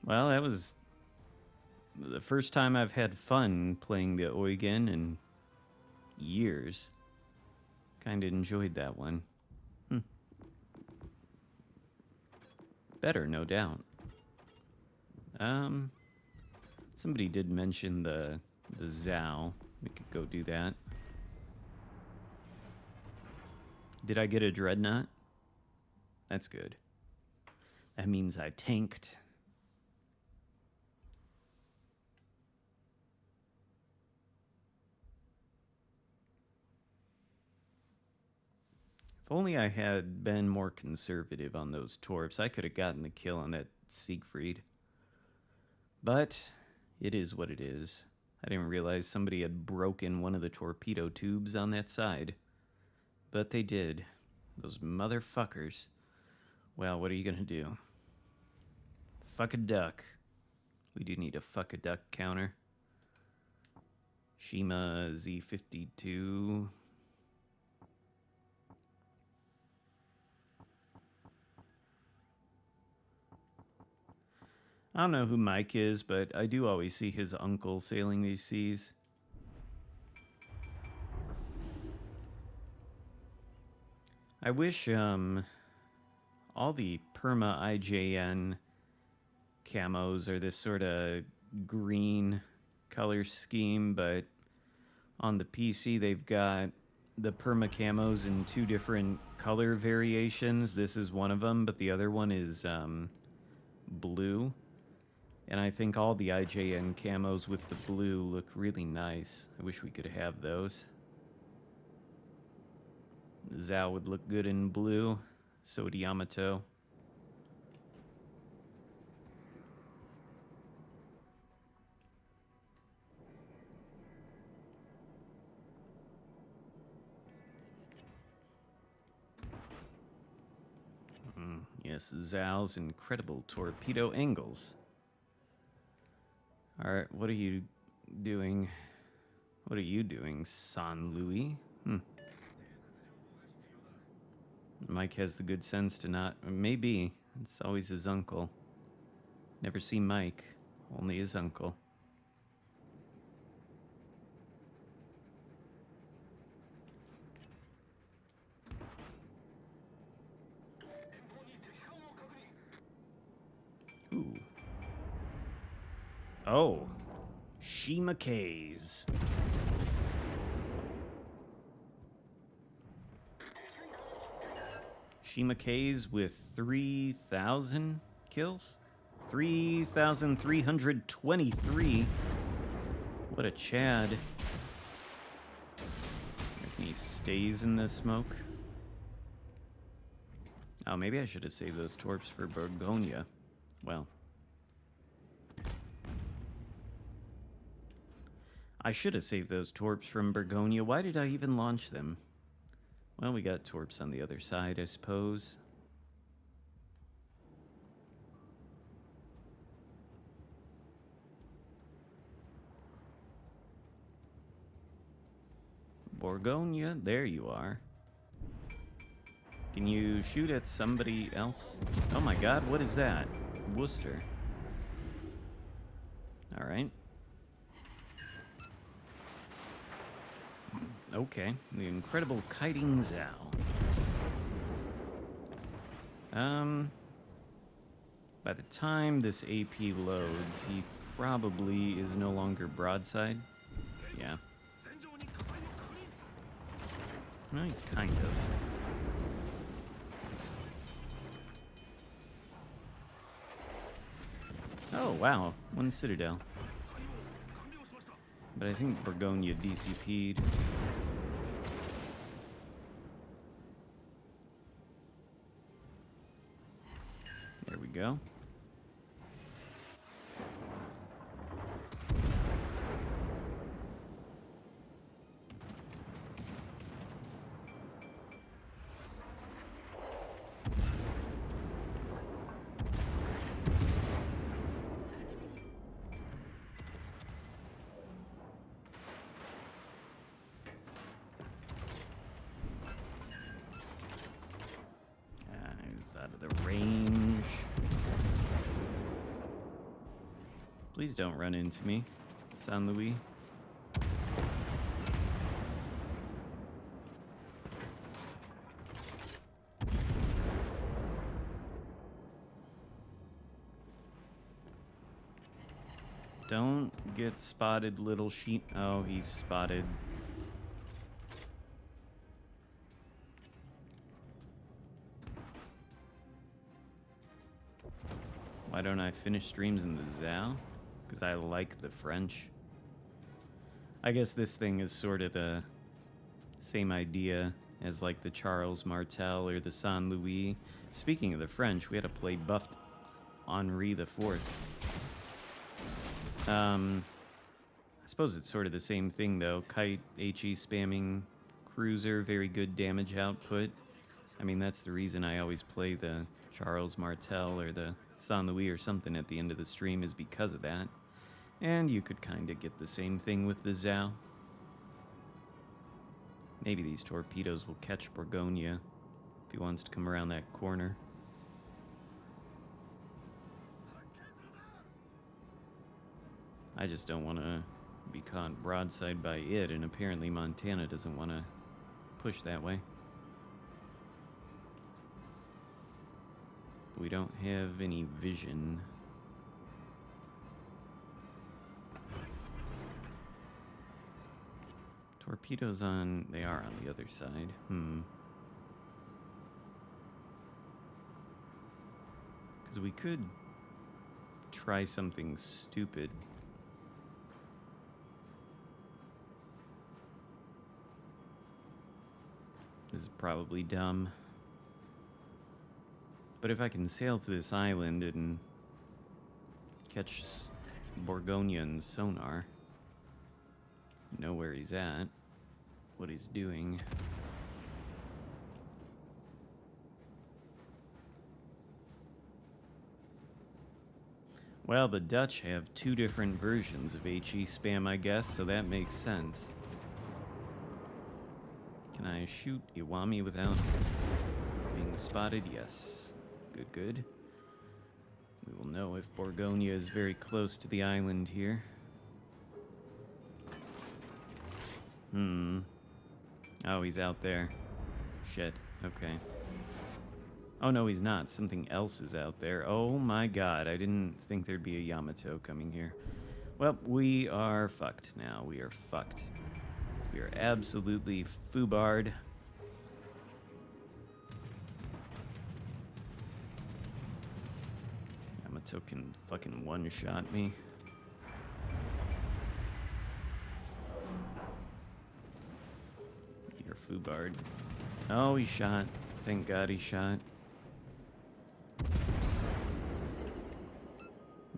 Well, that was the first time I've had fun playing the Eugen in years. Kinda enjoyed that one. Better, no doubt. Somebody did mention the Zao. We could go do that. Did I get a dreadnought? That's good. That means I tanked. If only I had been more conservative on those torps, I could have gotten the kill on that Siegfried. But it is what it is. I didn't realize somebody had broken one of the torpedo tubes on that side. But they did. Those motherfuckers. Well, what are you gonna do? Fuck a duck. We do need a fuck a duck counter. Shima Z52. I don't know who Mike is, but I do always see his uncle sailing these seas. I wish all the perma IJN camos are this sort of green color scheme, but on the PC they've got the perma camos in two different color variations. This is one of them, but the other one is blue. And I think all the IJN camos with the blue look really nice. I wish we could have those. Zao would look good in blue. So would Yamato. Yes, Zao's incredible torpedo angles. Alright, what are you doing? What are you doing, San Louis? Mike has the good sense to not... Maybe. It's always his uncle. Never see Mike. Only his uncle. Ooh. Oh. Shima K's. Shima K's with 3,000 kills? 3,323. What a Chad. If he stays in the smoke. Oh, maybe I should have saved those torps for Borgonia. Well. I should have saved those torps from Borgonia. Why did I even launch them? Well, we got torps on the other side, I suppose. Borgonia, there you are. Can you shoot at somebody else? Oh my god, what is that? Worcester. Alright. Okay, the incredible kiting Zao. By the time this AP loads, he probably is no longer broadside. Yeah. Well, he's kind of. Oh, wow. One Citadel. But I think Borgonia DCP'd. There we go. out of the range. Please don't run into me, San Luis. Don't get spotted, little sheep. Oh, he's spotted. Why don't I finish streams in the Zao? Because I like the French. I guess this thing is sort of the same idea as like the Charles Martel or the Saint Louis. Speaking of the French, we had to play buffed Henri IV. I suppose it's sort of the same thing though. Kite, HE spamming, cruiser, very good damage output. I mean, that's the reason I always play the Charles Martel or the Saint Louis or something at the end of the stream, is because of that. And you could kind of get the same thing with the Zao. Maybe these torpedoes will catch Borgonia if he wants to come around that corner. I just don't want to be caught broadside by it, and apparently Montana doesn't want to push that way. We don't have any vision. Torpedoes on... They are on the other side. Because we could try something stupid. This is probably dumb. But if I can sail to this island and catch Borgonian sonar, know where he's at, what he's doing. Well, the Dutch have two different versions of HE spam, I guess, so that makes sense. Can I shoot Iwami without being spotted? Yes. Good, good. We will know if Borgonia is very close to the island here. Oh, he's out there. Shit. Okay. Oh, no, he's not. Something else is out there. Oh, my God. I didn't think there'd be a Yamato coming here. Well, we are fucked now. We are fucked. We are absolutely foobarred. Yamato can fucking one-shot me. You're foobarred. Oh, he shot. Thank God he shot.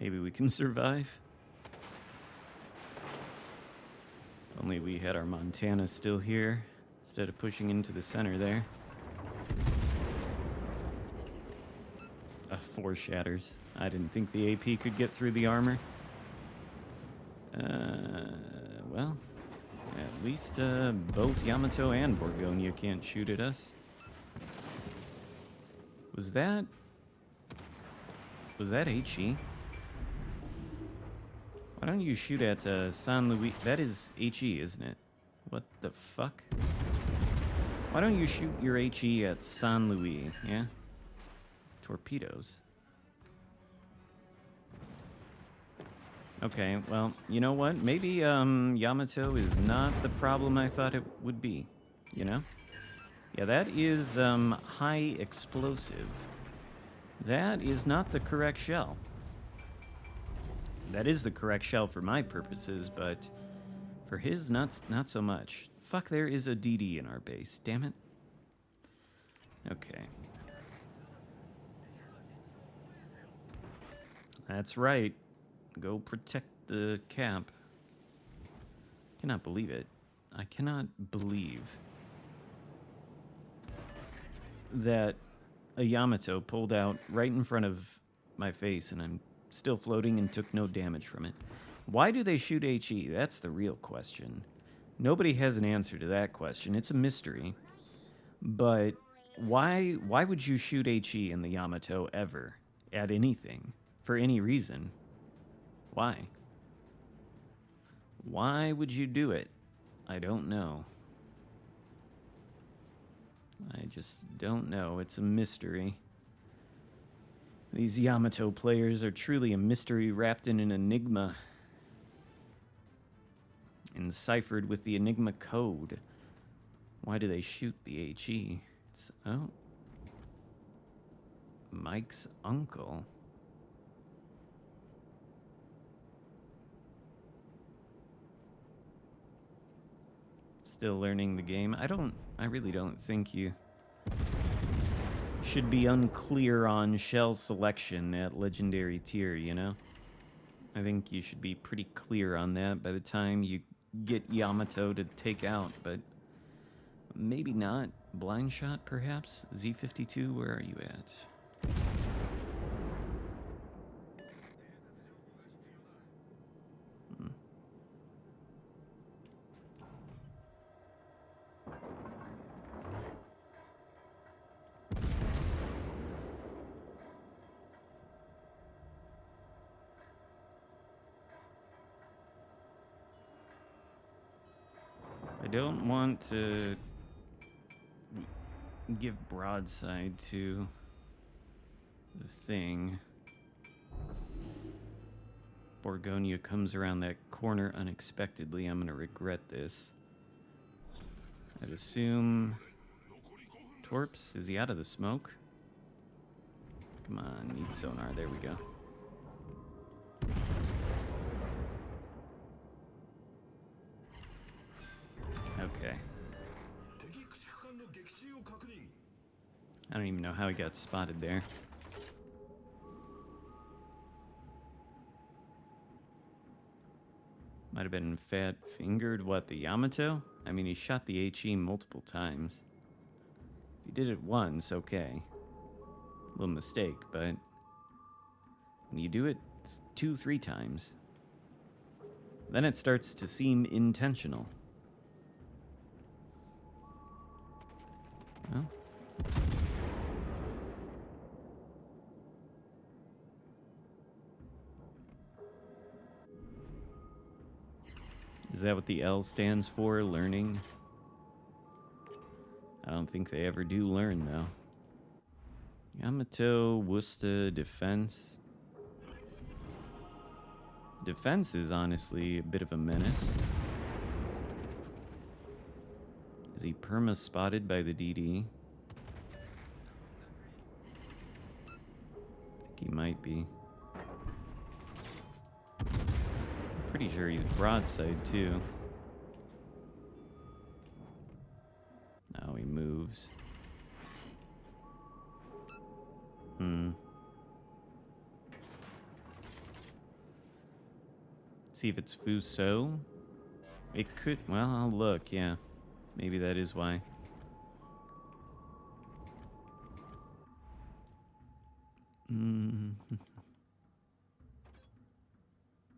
Maybe we can survive. Only we had our Montana still here, instead of pushing into the center there. 4 shatters. I didn't think the AP could get through the armor. Well, at least both Yamato and Borgonia can't shoot at us. Was that HE? Why don't you shoot at San Luis? That is HE, isn't it? What the fuck? Why don't you shoot your HE at San Luis, yeah? Torpedoes. Okay, well, you know what? Maybe Yamato is not the problem I thought it would be, you know? Yeah, that is high explosive. That is not the correct shell. That is the correct shell for my purposes, but for his, not so much. Fuck, there is a DD in our base. Damn it. Okay. That's right. Go protect the camp. Cannot believe it. I cannot believe that a Yamato pulled out right in front of my face and I'm still floating and took no damage from it. Why do they shoot HE? That's the real question. Nobody has an answer to that question. It's a mystery. But Why would you shoot HE in the Yamato ever? At anything? For any reason? Why? Why would you do it? I don't know. I just don't know. It's a mystery. These Yamato players are truly a mystery wrapped in an enigma. Enciphered with the Enigma code. Why do they shoot the HE? Oh. Mike's uncle. Still learning the game. I really don't think you should be unclear on shell selection at legendary tier, you know? I think you should be pretty clear on that by the time you get Yamato to take out, but maybe not. Blind shot, perhaps? Z52, where are you at? I don't want to give broadside to the thing. Borgonia comes around that corner unexpectedly. I'm gonna regret this. I'd assume... Torps? Is he out of the smoke? Come on, need sonar. There we go. Okay. I don't even know how he got spotted there. Might have been fat-fingered. What, the Yamato? I mean, he shot the HE multiple times. If he did it once, okay. A little mistake, but when you do it 2-3 times, then it starts to seem intentional. Well. Is that what the L stands for? Learning? I don't think they ever do learn, though. Yamato, Worcester, defense. Defense is honestly a bit of a menace. Is he perma-spotted by the DD? I think he might be. Pretty sure he's broadside, too. Now he moves. See if it's Fuso. It could... Well, I'll look, yeah. Maybe that is why.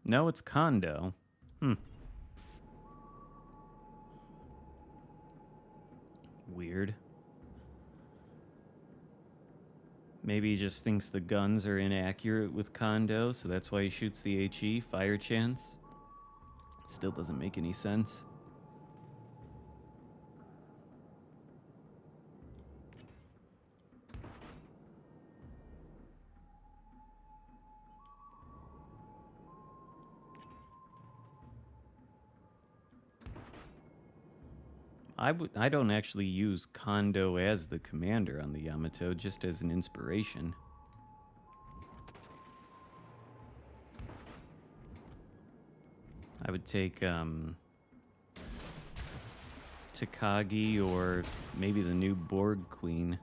No, it's Kondo. Weird. Maybe he just thinks the guns are inaccurate with Kondo, so that's why he shoots the HE. Fire chance. Still doesn't make any sense. I don't actually use Kondo as the commander on the Yamato, just as an inspiration. I would take Takagi or maybe the new Borg Queen.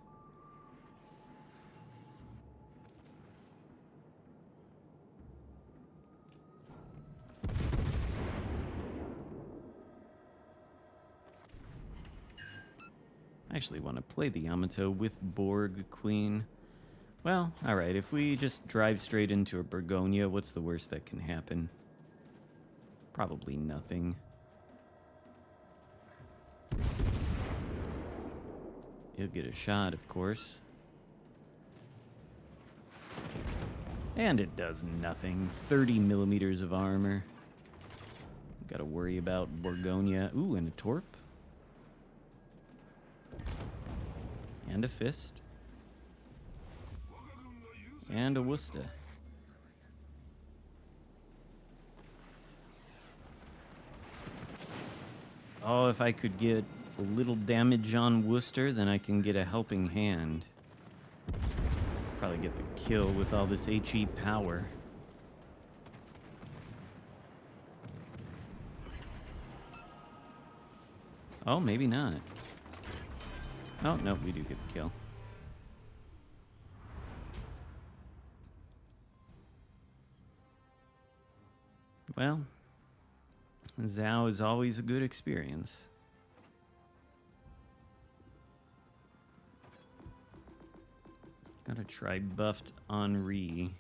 I actually want to play the Yamato with Borg Queen. Well, alright, if we just drive straight into a Burgonia, what's the worst that can happen? Probably nothing. He'll get a shot, of course. And it does nothing. 30 millimeters of armor. Gotta worry about Borgonia. Ooh, and a torp. And a fist. And a Worcester. Oh, if I could get a little damage on Worcester, then I can get a helping hand. Probably get the kill with all this HE power. Oh, maybe not. Oh, no, we do get the kill. Well, Zhao is always a good experience. Gotta try buffed Henri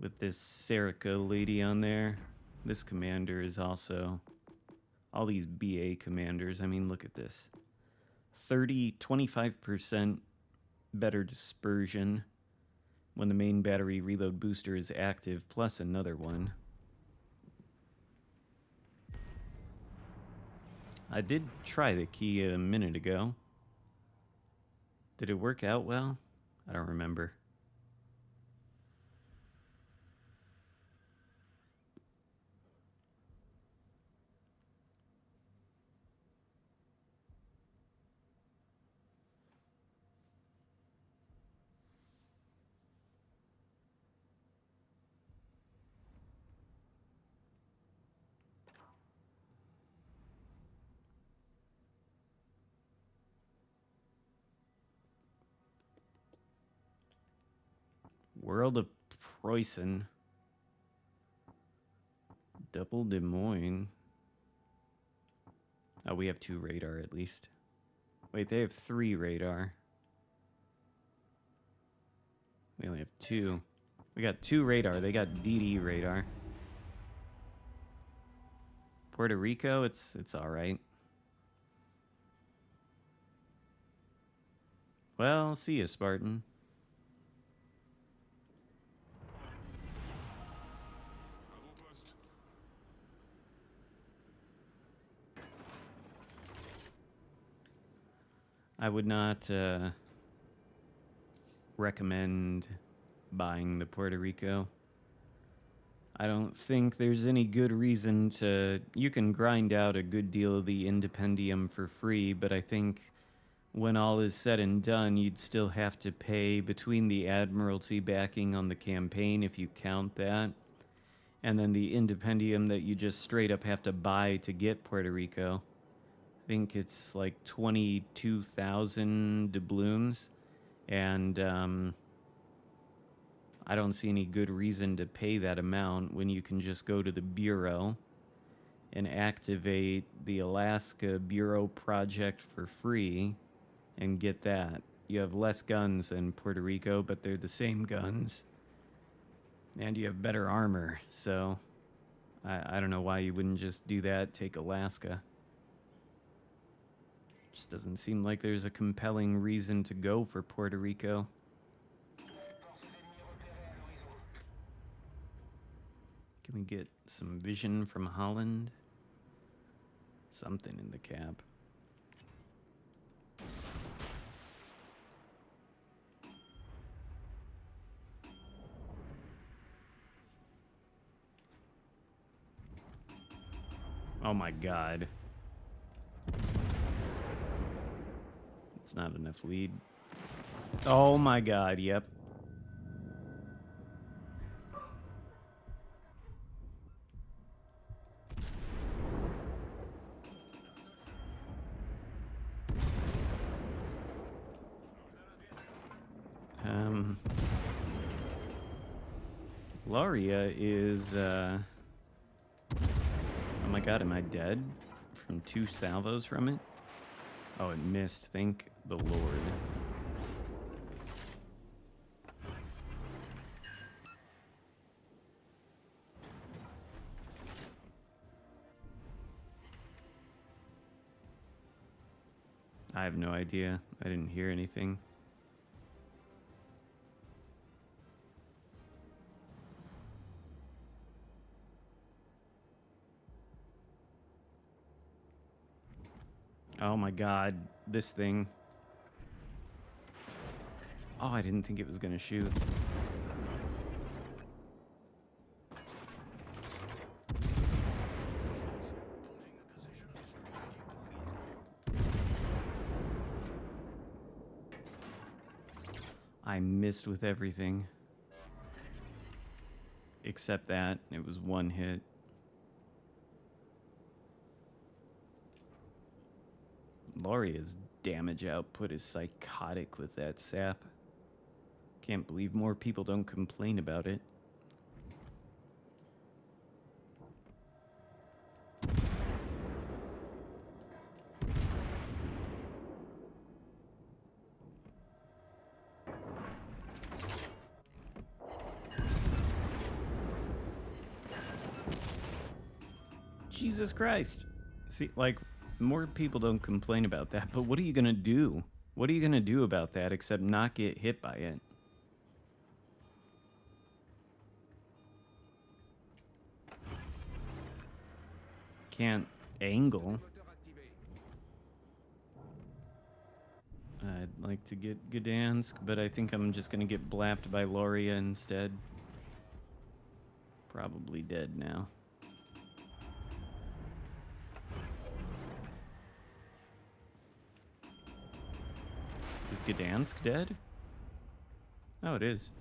with this Xarkun lady on there. This commander is also... all these BA commanders, I mean, look at this. 25% better dispersion when the main battery reload booster is active, plus another one. I did try the key a minute ago. Did it work out well? I don't remember. World of Preußen. Double Des Moines. Oh, we have 2 radar at least. Wait, they have 3 radar. We only have 2. We got 2 radar. They got DD radar. Puerto Rico, it's all right. Well, see you, Spartan. I would not recommend buying the Puerto Rico. I don't think there's any good reason to... You can grind out a good deal of the Independium for free, but I think when all is said and done, you'd still have to pay between the Admiralty backing on the campaign, if you count that, and then the Independium that you just straight up have to buy to get Puerto Rico. I think it's like 22,000 doubloons, and I don't see any good reason to pay that amount when you can just go to the Bureau and activate the Alaska Bureau project for free and get that. You have less guns than Puerto Rico, but they're the same guns, and you have better armor, so I don't know why you wouldn't just do that, take Alaska. Just doesn't seem like there's a compelling reason to go for Puerto Rico. Can we get some vision from Holland? Something in the cap. Oh my god. It's not enough lead. Oh my god, yep. Laria is, oh my god, am I dead? From 2 salvos from it? Oh, it missed, thank the Lord. I have no idea. I didn't hear anything. Oh my god, this thing. Oh, I didn't think it was gonna shoot. I missed with everything. Except that. It was one hit. Lauria's damage output is psychotic with that sap. Can't believe more people don't complain about it. Jesus Christ. See, like, more people don't complain about that, but what are you gonna do? What are you gonna do about that except not get hit by it? Can't angle. I'd like to get Gdansk, but I think I'm just gonna get blapped by Lauria instead. Probably dead now. Is Gdansk dead? Oh, it is.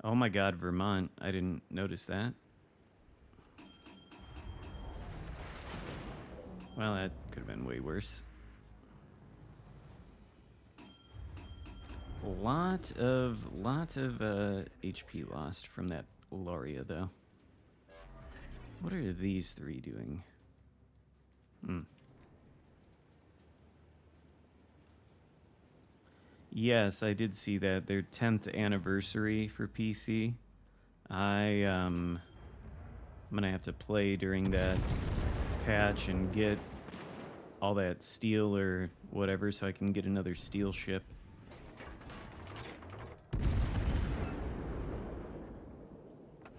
Oh my god, Vermont. I didn't notice that. Well, that could have been way worse. Lot of HP lost from that Lauria, though. What are these three doing? Yes, I did see that. Their 10th anniversary for PC. I'm gonna have to play during that patch and get all that steel or whatever so I can get another steel ship.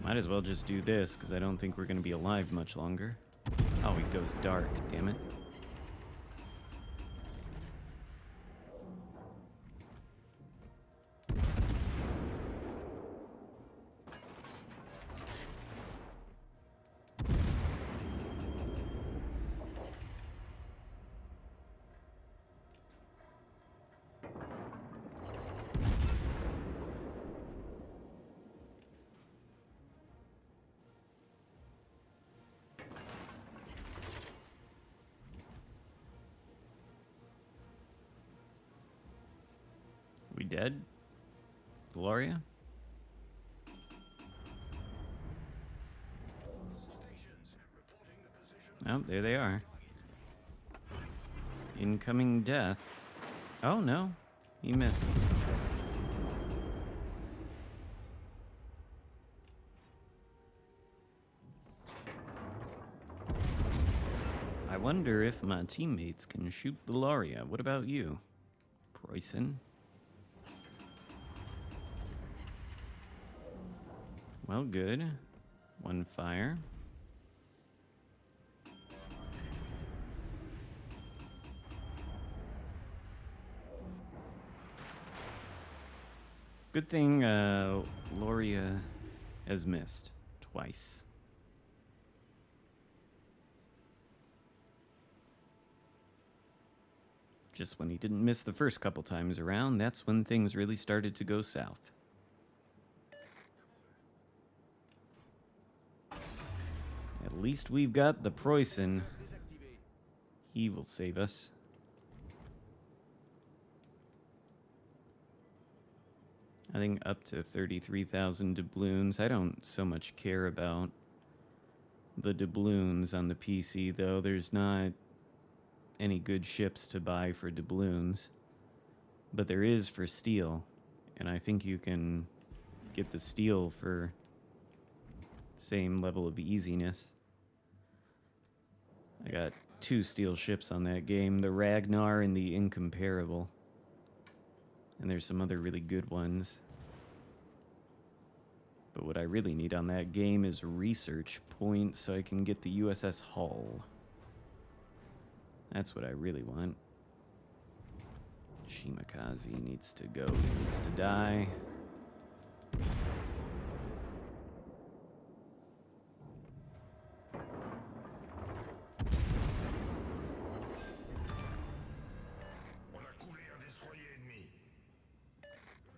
Might as well just do this, because I don't think we're going to be alive much longer. Oh, he goes dark, damn it. We dead? Gloria? Oh, there they are. Incoming death. Oh, no. He missed. I wonder if my teammates can shoot the Lauria. What about you, Preussen? Well, good. One fire. Good thing Lauria has missed twice. Just when he didn't miss the first couple times around, that's when things really started to go south. At least we've got the Preussen. He will save us. I think up to 33,000 doubloons. I don't so much care about the doubloons on the PC, though. There's not any good ships to buy for doubloons. But there is for steel. And I think you can get the steel for same level of easiness. I got two steel ships on that game, the Ragnar and the Incomparable. And there's some other really good ones. But what I really need on that game is research points so I can get the USS Hull. That's what I really want. Shimakaze needs to go, he needs to die.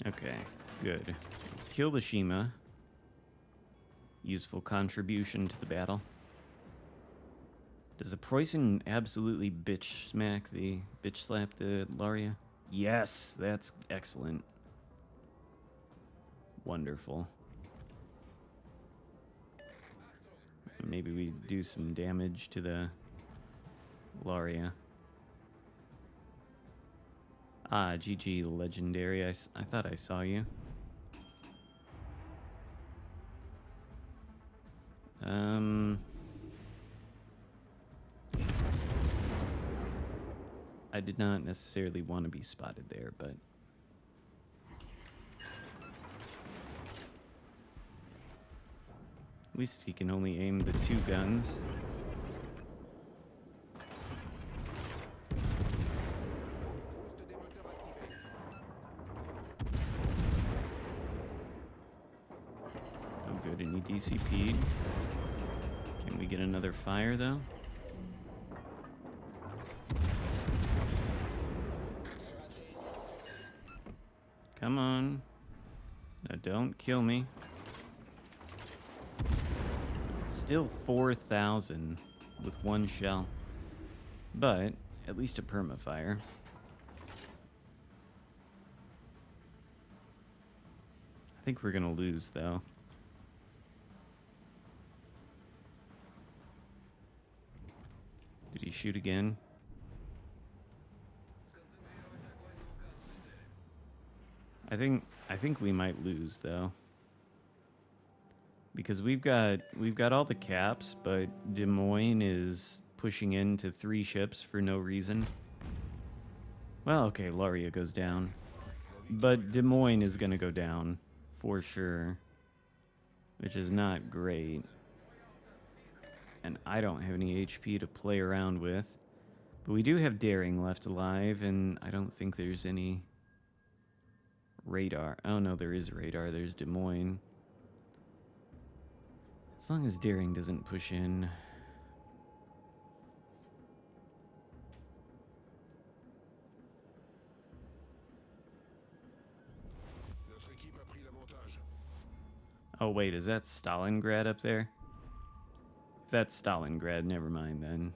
Okay, good. Kill the Shima. Useful contribution to the battle. Does the Preußen absolutely bitch slap the Laria? Yes, that's excellent. Wonderful. Maybe we do some damage to the Laria. Ah, GG Legendary. I thought I saw you. I did not necessarily want to be spotted there, but... At least he can only aim the two guns. Oh good, and he DCP'd. Can we get another fire though? Come on. No, don't kill me. Still 4,000 with one shell. But at least a permafire. I think we're gonna lose though. Did he shoot again? I think we might lose though. Because we've got all the caps, but Des Moines is pushing into 3 ships for no reason. Well, okay, Laria goes down. But Des Moines is gonna go down for sure. Which is not great. And I don't have any HP to play around with. But we do have Daring left alive, and I don't think there's any radar. Oh no, there is radar. There's Des Moines. As long as Daring doesn't push in. Oh wait, is that Stalingrad up there? If that's Stalingrad, never mind then.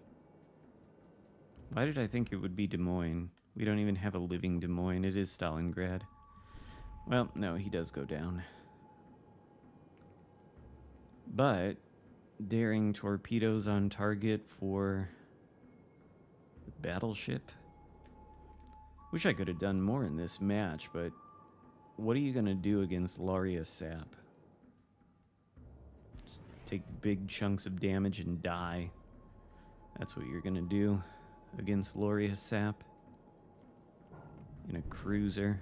Why did I think it would be Des Moines? We don't even have a living Des Moines. It is Stalingrad. Well, no, he does go down. But Daring torpedoes on target for the battleship. Wish I could have done more in this match, but what are you going to do against Laria Sap? Just take big chunks of damage and die. That's what you're going to do against Laria Sap in a cruiser.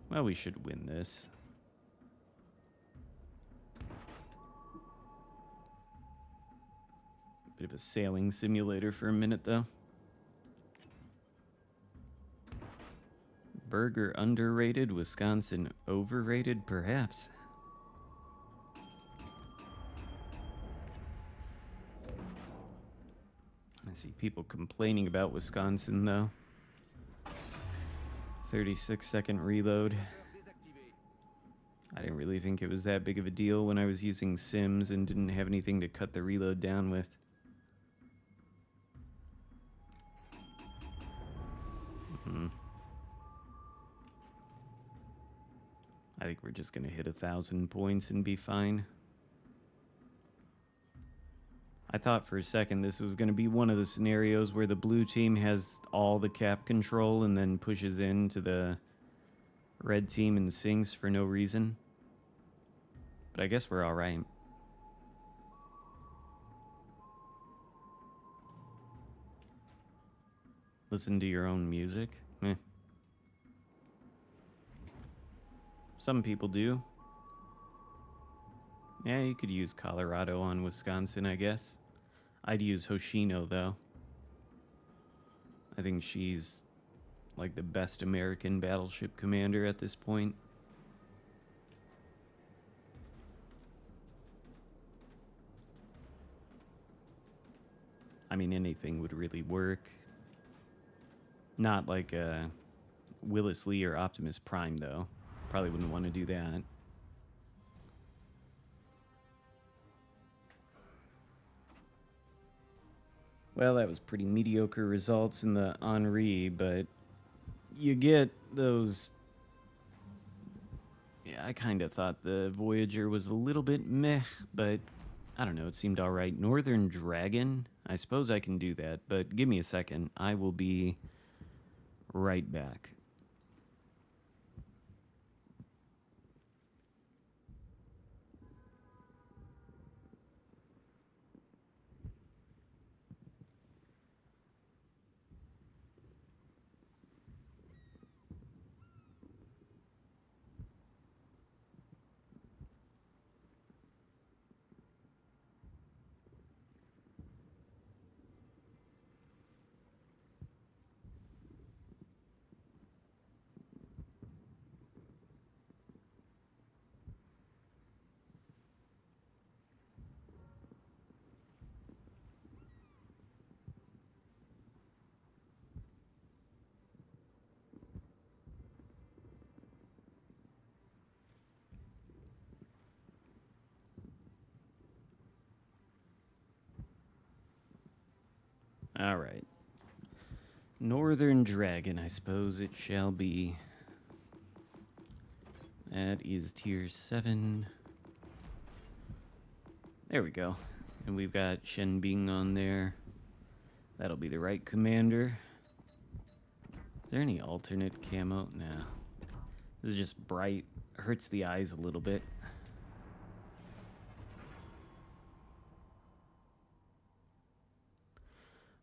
Well, we should win this. Bit of a sailing simulator for a minute, though. Burger underrated, Wisconsin overrated, perhaps. I see people complaining about Wisconsin, though. 36-second reload. I didn't really think it was that big of a deal when I was using Sims and didn't have anything to cut the reload down with. I think we're just gonna hit 1,000 points and be fine. I thought for a second this was going to be one of the scenarios where the blue team has all the cap control and then pushes into the red team and sinks for no reason. But I guess we're all right. Listen to your own music? Eh. Some people do. Yeah, you could use Colorado on Wisconsin, I guess. I'd use Hoshino, though. I think she's like the best American battleship commander at this point. I mean, anything would really work. Not like Willis Lee or Optimus Prime, though. Probably wouldn't want to do that. Well, that was pretty mediocre results in the Henri, but you get those... Yeah, I kind of thought the Voyager was a little bit meh, but I don't know, it seemed alright. Northern Dragon? I suppose I can do that, but give me a second. I will be right back. All right. Northern Dragon, I suppose it shall be. That is tier 7. There we go. And we've got Shen Bing on there. That'll be the right commander. Is there any alternate camo? No. This is just bright. Hurts the eyes a little bit.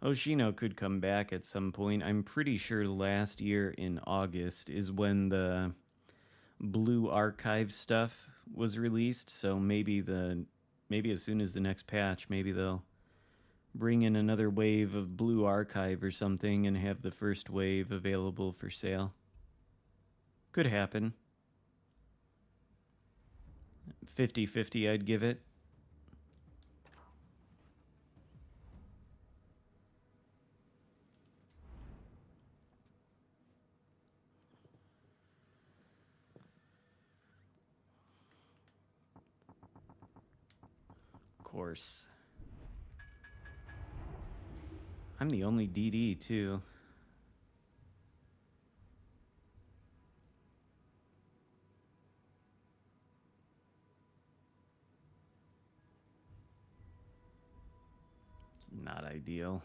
Oshino could come back at some point. I'm pretty sure last year in August is when the Blue Archive stuff was released, so maybe as soon as the next patch, maybe they'll bring in another wave of Blue Archive or something and have the first wave available for sale. Could happen. 50-50 I'd give it. Course. I'm the only DD too. It's not ideal.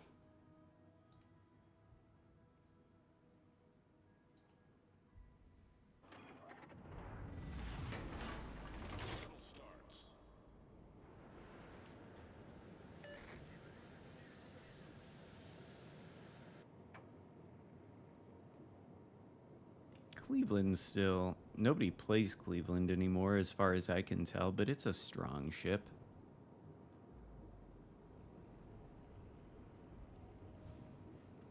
Cleveland's still... Nobody plays Cleveland anymore as far as I can tell, but it's a strong ship.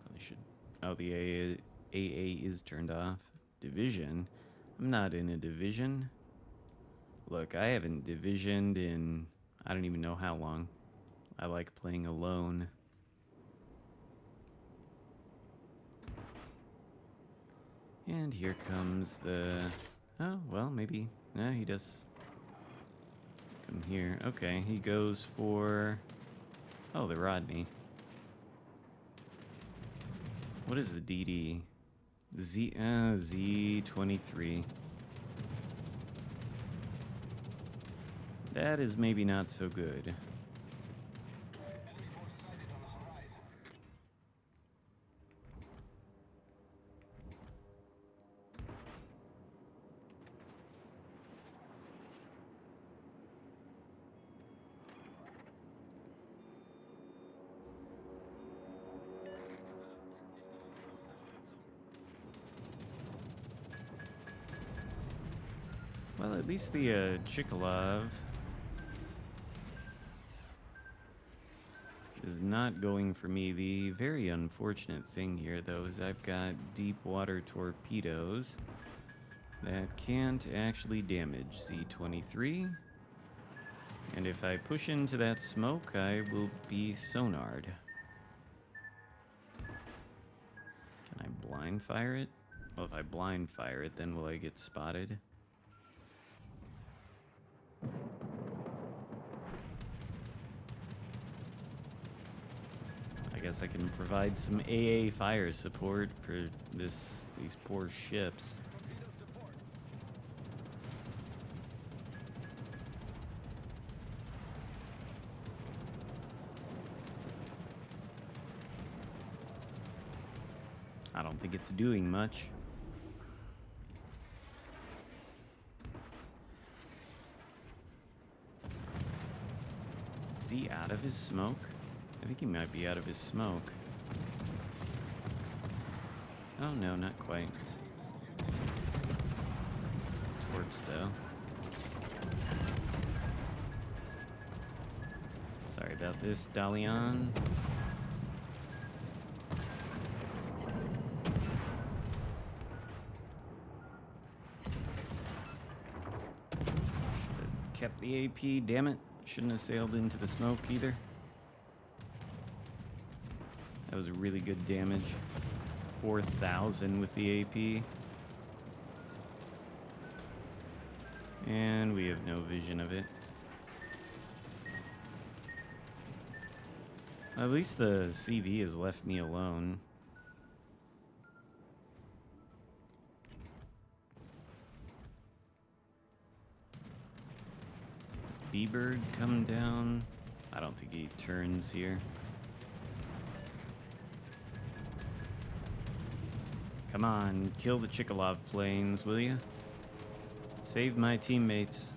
Probably should... Oh, the AA is turned off. Division? I'm not in a division. Look, I haven't divisioned in... I don't even know how long. I like playing alone. And here comes the... Oh, well, maybe... Nah, he does... Come here. Okay, he goes for... Oh, the Rodney. What is the DD? Z23. That is maybe not so good. Well, at least the Chikolov is not going for me. The very unfortunate thing here, though, is I've got deep water torpedoes that can't actually damage Z-23. And if I push into that smoke, I will be sonarred. Can I blind fire it? Well, if I blind fire it, then will I get spotted? I guess I can provide some AA fire support for these poor ships. I don't think it's doing much. Is he out of his smoke? I think he might be out of his smoke. Oh no, not quite. Torps though. Sorry about this, Dalian. Kept the AP, damn it. Shouldn't have sailed into the smoke either. That was really good damage. 4,000 with the AP. And we have no vision of it. At least the CV has left me alone. B-Bird come down? I don't think he turns here. Come on, kill the Chikolov planes, will you? Save my teammates.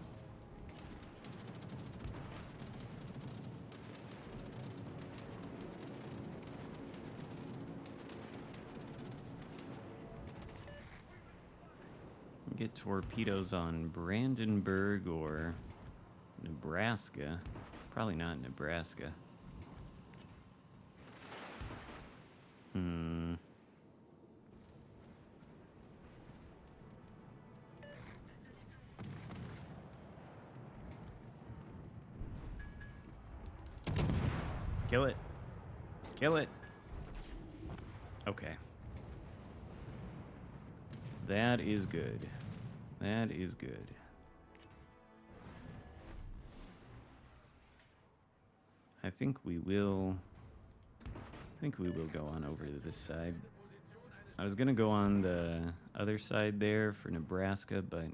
Get torpedoes on Brandenburg or Nebraska. Probably not Nebraska. Kill it. Kill it. Okay. That is good. That is good. I think we will go on over to this side. I was gonna go on the other side there for Nebraska, but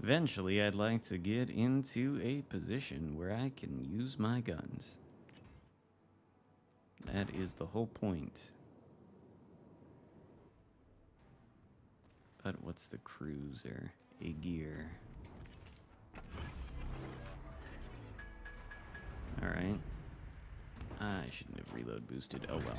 eventually, I'd like to get into a position where I can use my guns. That is the whole point. But what's the cruiser? A gear. Alright. I shouldn't have reload boosted. Oh well.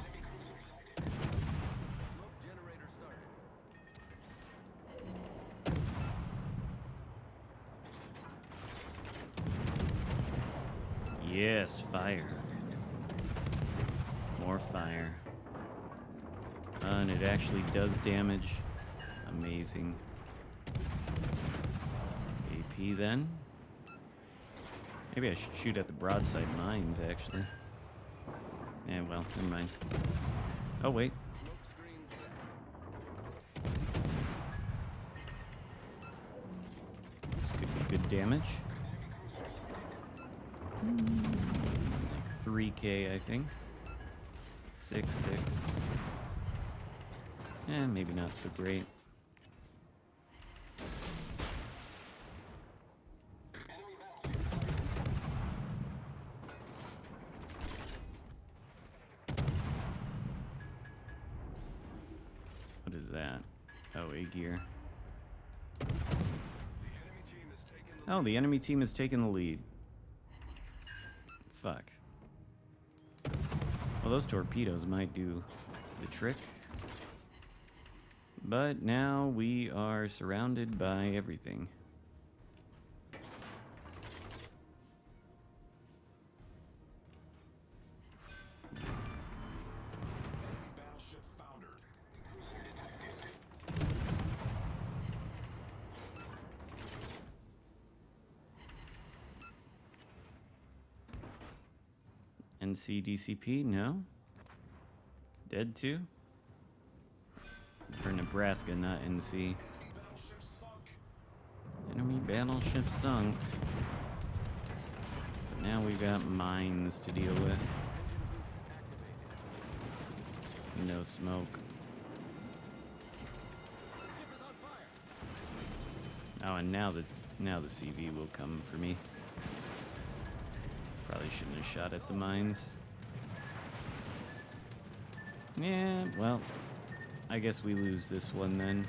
Yes, fire. More fire. And it actually does damage. Amazing. AP then. Maybe I should shoot at the broadside mines, actually. Yeah, well, never mind. Oh, wait. This could be good damage. Like 3K, I think. 6. Maybe not so great. Oh, A gear. The enemy team has taken the Oh, the enemy team has taken the lead. Fuck. Well, those torpedoes might do the trick. But now we are surrounded by everything. battleship foundered. NCDCP, no. Dead too? For Nebraska, not NC. Battleship sunk. Enemy battleship sunk. But now we've got mines to deal with. No smoke. Oh, and now the CV will come for me. Probably shouldn't have shot at the mines. Yeah, well, I guess we lose this one then.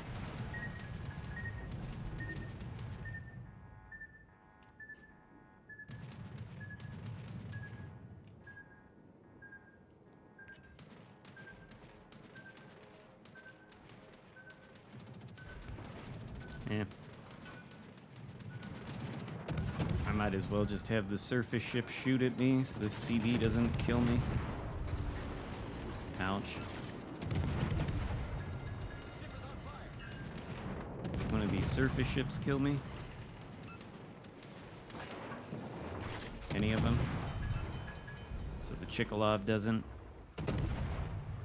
Yeah. I might as well just have the surface ship shoot at me so the CV doesn't kill me. Ouch. One of these surface ships kill me? Any of them? So the Chikhalov doesn't.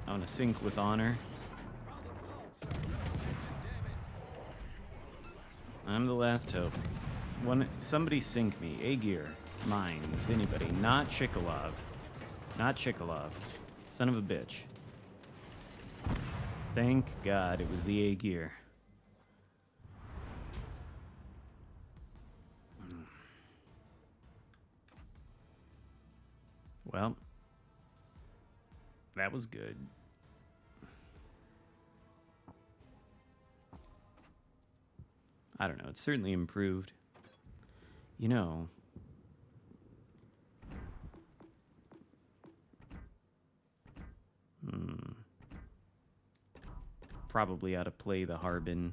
I want to sink with honor. I'm the last hope. Somebody sink me. A gear. Mines. Anybody. Not Chikhalov. Not Chikhalov. Son of a bitch. Thank God it was the A gear. Well, that was good. I don't know. It's certainly improved. You know, probably ought to play the Harbin.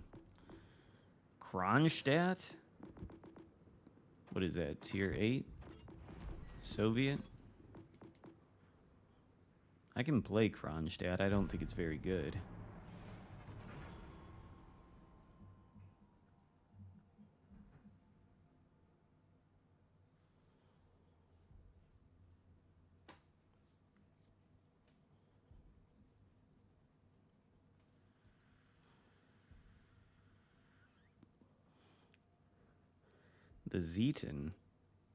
Kronstadt? What is that? Tier 8? Soviet? I can play Kronstadt. I don't think it's very good. The Zeton.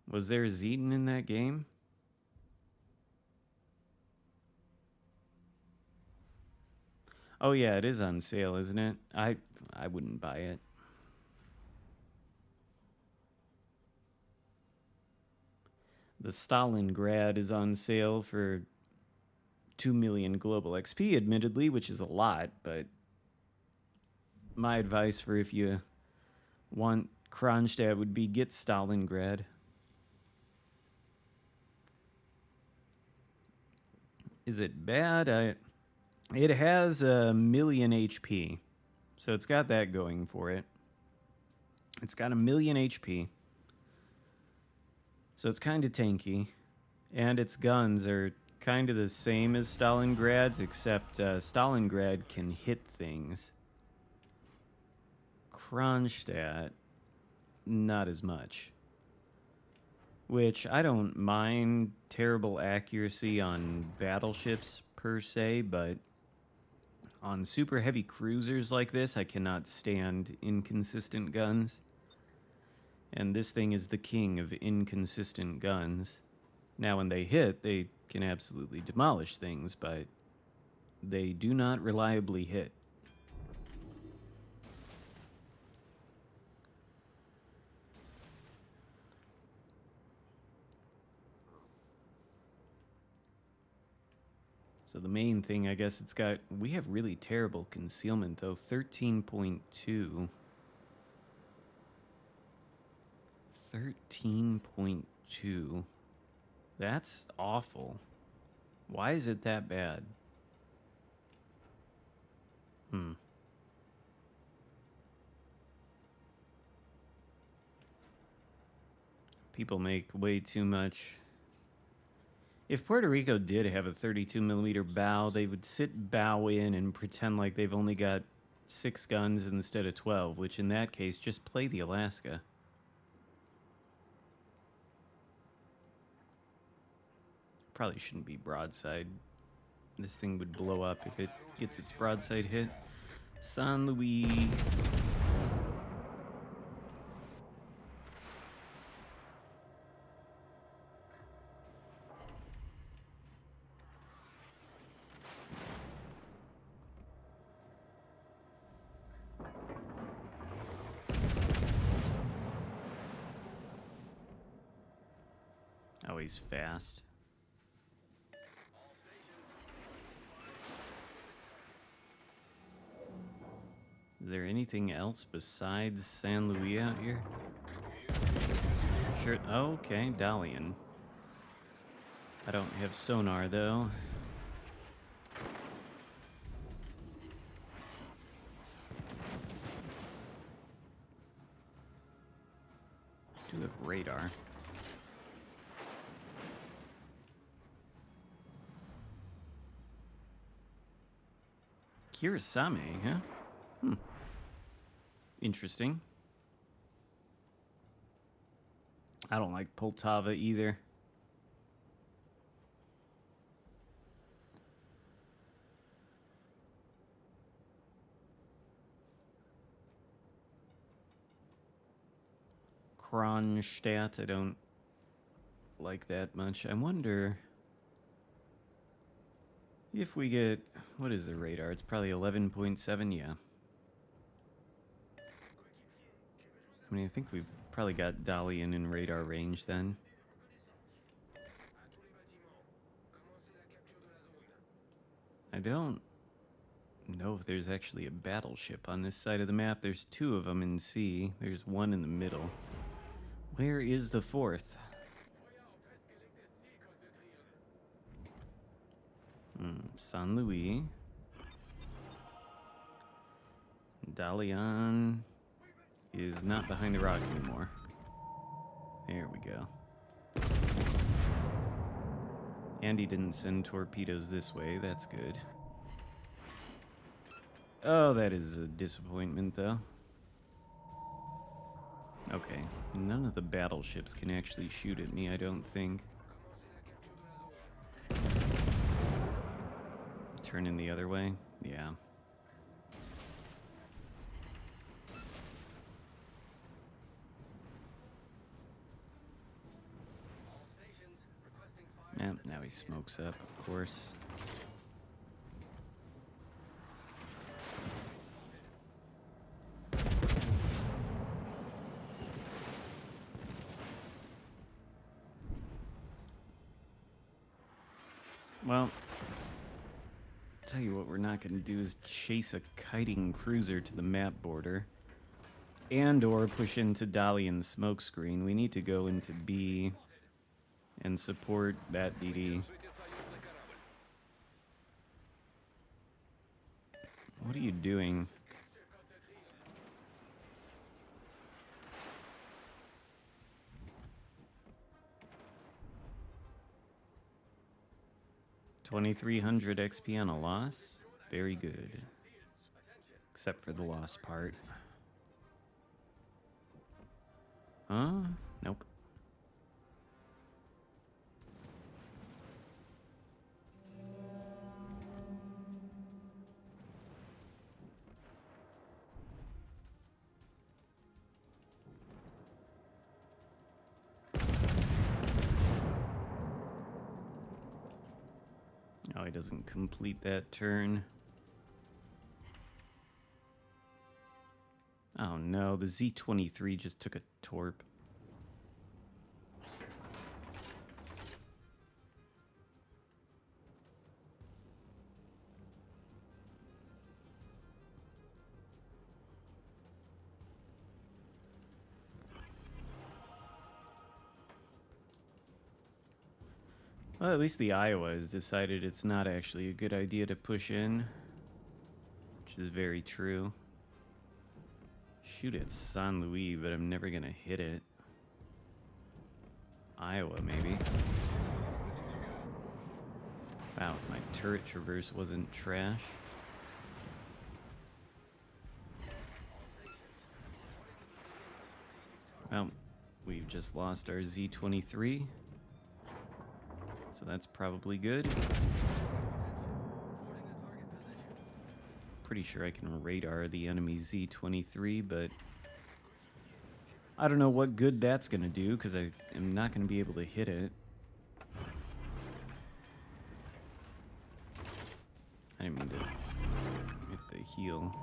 Was there a Zeton in that game? Oh yeah, it is on sale, isn't it? I wouldn't buy it. The Stalingrad is on sale for 2 million global XP, admittedly, which is a lot, but my advice for if you want Kronstadt would be get Stalingrad. Is it bad? It has 1,000,000 HP, so it's got that going for it. It's got 1,000,000 HP, so it's kind of tanky, and its guns are kind of the same as Stalingrad's, except Stalingrad can hit things. Kronstadt, not as much. Which I don't mind terrible accuracy on battleships per se, but on super heavy cruisers like this, I cannot stand inconsistent guns. And this thing is the king of inconsistent guns. Now, when they hit, they can absolutely demolish things, but they do not reliably hit. So the main thing, I guess it's got... We have really terrible concealment, though. 13.2. 13.2. That's awful. Why is it that bad? People make way too much. If Puerto Rico did have a 32mm bow, they would sit bow in and pretend like they've only got 6 guns instead of 12, which in that case, just play the Alaska. Probably shouldn't be broadside. This thing would blow up if it gets its broadside hit. San Luis. Oh, he's fast. Is there anything else besides San Luis out here? Sure. Oh, okay, Dalian. I don't have sonar, though. Do have radar. Kirasame, huh? Interesting. I don't like Poltava either. Kronstadt, I don't like that much. I wonder if we get... What is the radar? It's probably 11.7, yeah. I mean, I think we've probably got Dalian in radar range then. I don't know if there's actually a battleship on this side of the map. There's 2 of them in sea. There's 1 in the middle. Where is the 4th? San Luis. Dalian is not behind the rock anymore. There we go. And he didn't send torpedoes this way. That's good. Oh, that is a disappointment, though. Okay. None of the battleships can actually shoot at me, I don't think. Turn in the other way? Yeah. Yeah, now he smokes up, of course. Well, tell you what we're not going to do is chase a kiting cruiser to the map border and or push into Dalian's smoke screen. We need to go into B and support that DD. What are you doing? $2,300 XP on a loss? Very good. Except for the loss part. Huh? Nope. Oh, he doesn't complete that turn. Oh no, the Z-23 just took a torp. Well, at least the Iowa has decided it's not actually a good idea to push in, which is very true. Shoot at San Luis, but I'm never gonna hit it. Iowa, maybe. Wow, if my turret traverse wasn't trash. Well, we've just lost our Z-23. So that's probably good. Pretty sure I can radar the enemy Z-23, but I don't know what good that's gonna do, because I am not gonna be able to hit it. I didn't mean to hit the heel.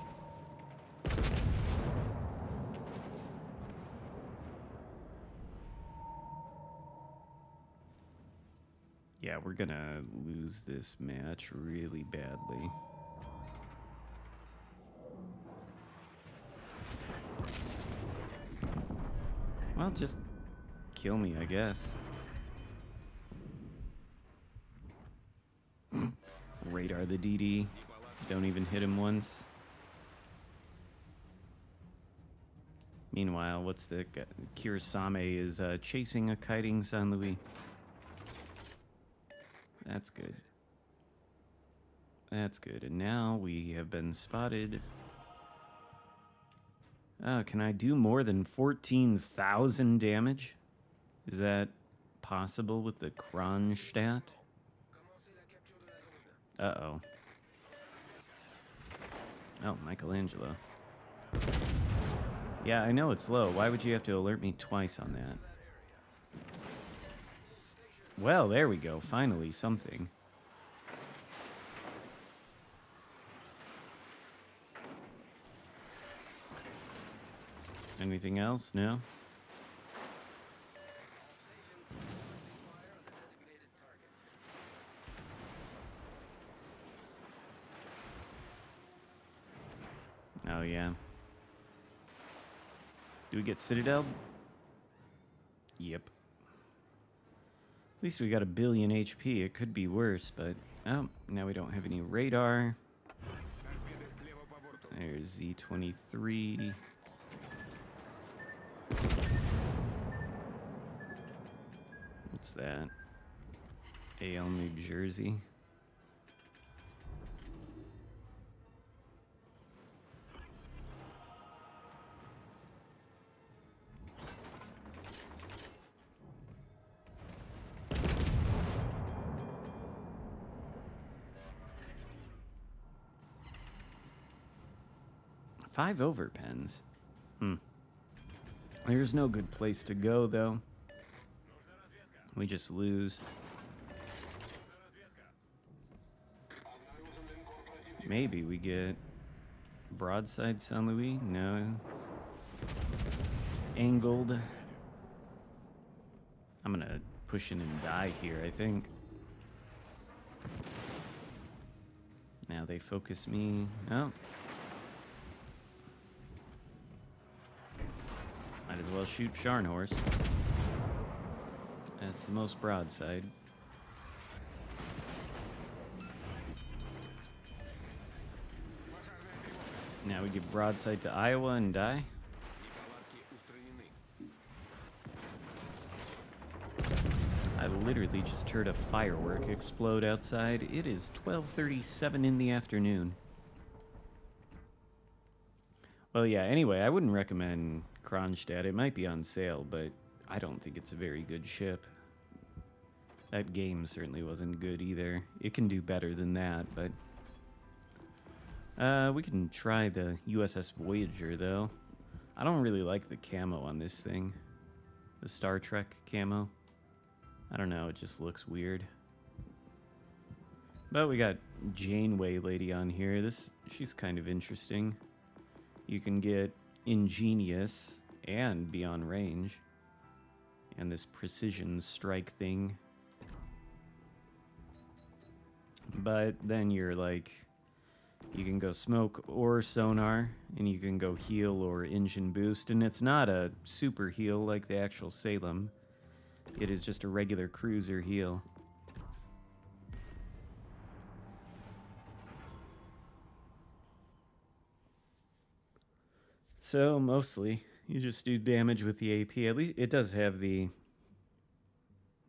Yeah, we're gonna lose this match really badly. Well, just kill me, I guess. Radar the DD. Don't even hit him once. Meanwhile, what's the... Kirasame is chasing a kiting San Luis. That's good. That's good. And now we have been spotted. Can I do more than 14,000 damage? Is that possible with the Kronstadt? Uh-oh. Oh, Michelangelo. Yeah, I know it's low. Why would you have to alert me twice on that? Well, there we go. Finally, something. Anything else? No? Oh, yeah. Do we get Citadel? Yep. At least we got 1 billion HP. It could be worse, but... Oh, now we don't have any radar. There's Z-23. What's that? AL New Jersey. Five overpens. There's no good place to go, though. We just lose. Maybe we get broadside San Luis? No. It's angled. I'm gonna push in and die here, I think. Now they focus me. Oh. Might as well shoot Scharnhorst. That's the most broadside. Now we give broadside to Iowa and die. I literally just heard a firework explode outside. It is 12:37 in the afternoon. Well, yeah, anyway, I wouldn't recommend Kronstadt. It might be on sale, but I don't think it's a very good ship. That game certainly wasn't good either. It can do better than that, but... we can try the USS Voyager, though. I don't really like the camo on this thing. The Star Trek camo. I don't know, it just looks weird. But we got Janeway Lady on here. She's kind of interesting. You can get Ingenious and Beyond Range. And this precision strike thing. But then you're like... You can go smoke or sonar, and you can go heal or engine boost, and it's not a super heal like the actual Salem. It is just a regular cruiser heal. So mostly, you just do damage with the AP. At least it does have the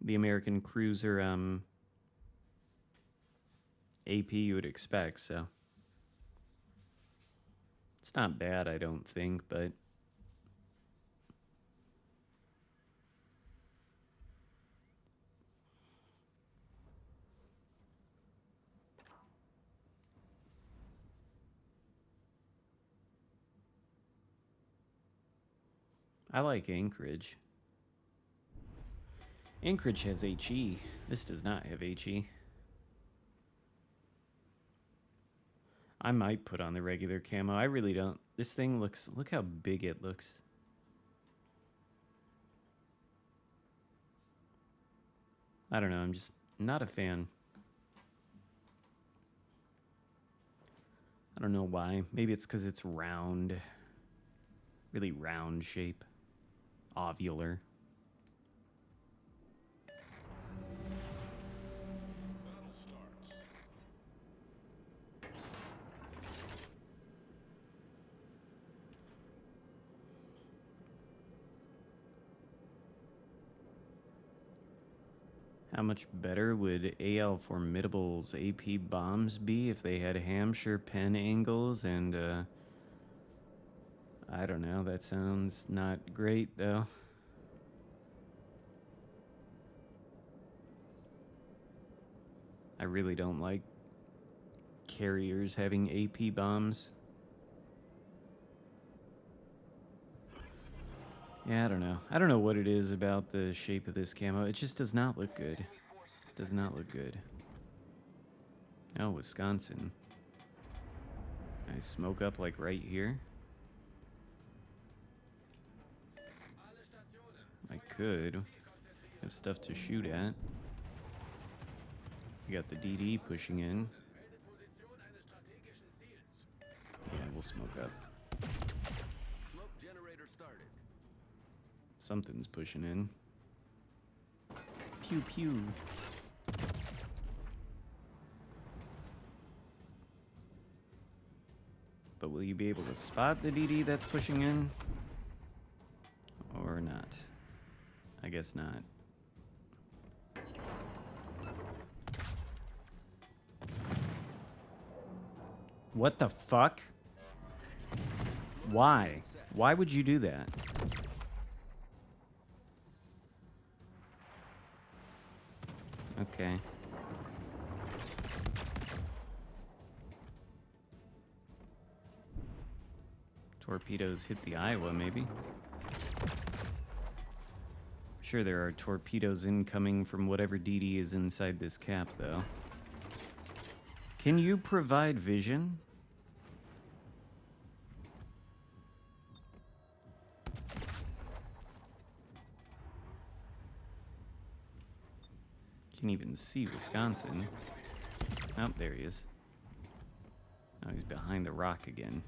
American cruiser AP you would expect, so it's not bad, I don't think, but I like Anchorage. Anchorage has HE. This does not have HE. I might put on the regular camo. I really don't. This thing looks... Look how big it looks. I don't know. I'm just not a fan. I don't know why. Maybe it's because it's round. Really round shape. Ovular. Battle starts. How much better would AL Formidable's AP bombs be if they had Hampshire pen angles and, I don't know, that sounds not great, though. I really don't like carriers having AP bombs. Yeah, I don't know. I don't know what it is about the shape of this camo. It just does not look good. It does not look good. Oh, Wisconsin. I smoke up like right here. I could have stuff to shoot at. We got the DD pushing in. Yeah, we'll smoke up. Smoke generator started. Something's pushing in. Pew pew. But will you be able to spot the DD that's pushing in? Or not? I guess not. What the fuck? Why? Why would you do that? Okay. Torpedoes hit the Iowa, maybe. Sure, there are torpedoes incoming from whatever DD is inside this cap, though. Can you provide vision? Can't even see Wisconsin. Oh, there he is. Oh, he's behind the rock again.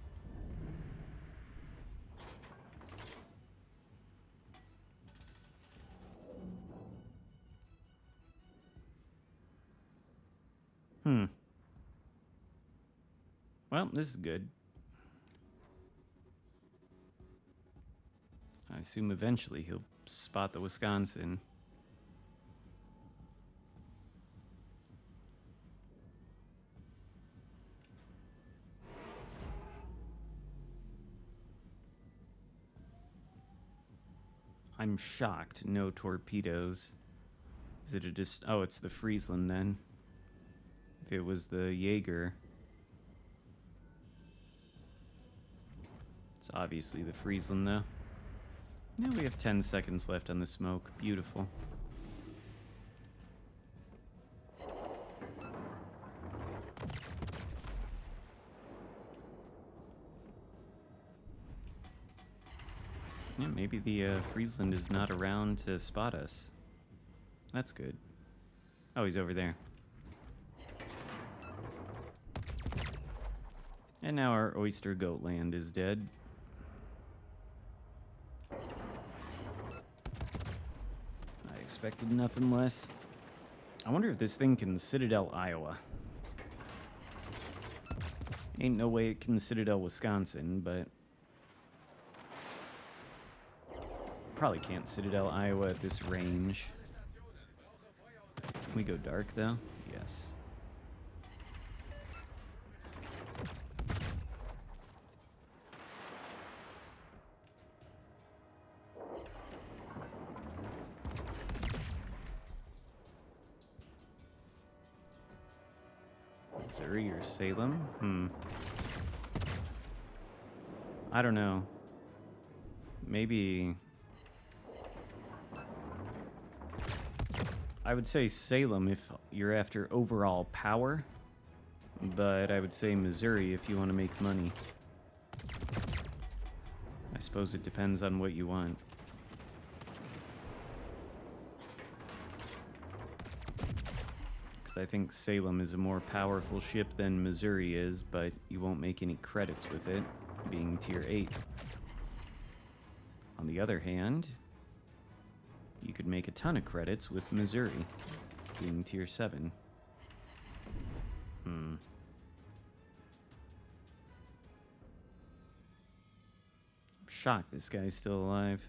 Well, this is good. I assume eventually he'll spot the Wisconsin. I'm shocked. No torpedoes. Is it a oh, it's the Friesland then. If it was the Jaeger. It's obviously the Friesland, though. Now we have 10 seconds left on the smoke. Beautiful. Yeah, maybe the Friesland is not around to spot us. That's good. Oh, he's over there. And now our oyster goat land is dead. I expected nothing less. I wonder if this thing can Citadel Iowa. Ain't no way it can Citadel Wisconsin, but probably can't Citadel Iowa at this range. Can we go dark, though? Yes. Missouri or Salem? I don't know. Maybe... I would say Salem if you're after overall power, but I would say Missouri if you want to make money. I suppose it depends on what you want. Because I think Salem is a more powerful ship than Missouri is, but you won't make any credits with it, being tier 8. On the other hand, you could make a ton of credits with Missouri, being tier 7. I'm shocked this guy's still alive.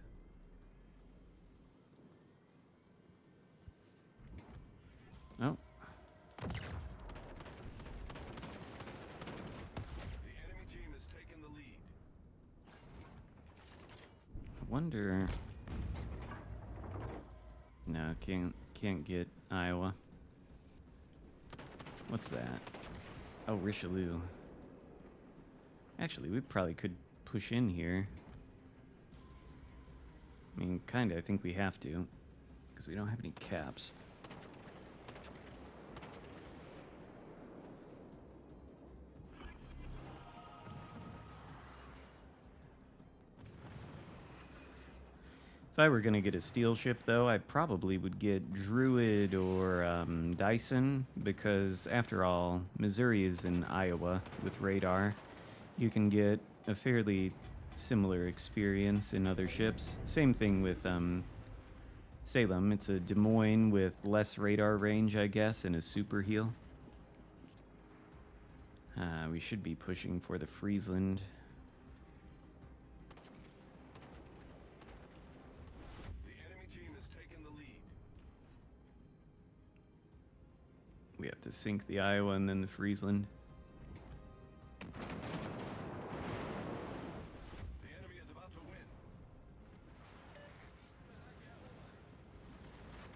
Oh. The enemy team has taken the lead. I wonder... No, can't get Iowa. What's that? Oh, Richelieu. Actually, we probably could push in here. I mean, kinda, I think we have to. Because we don't have any caps. If I were going to get a steel ship, though, I probably would get Druid or Dyson, because, after all, Missouri is in Iowa with radar. You can get a fairly similar experience in other ships. Same thing with Salem. It's a Des Moines with less radar range, I guess, and a super heal. We should be pushing for the Friesland. We have to sink the Iowa and then the Friesland. The enemy is about to win.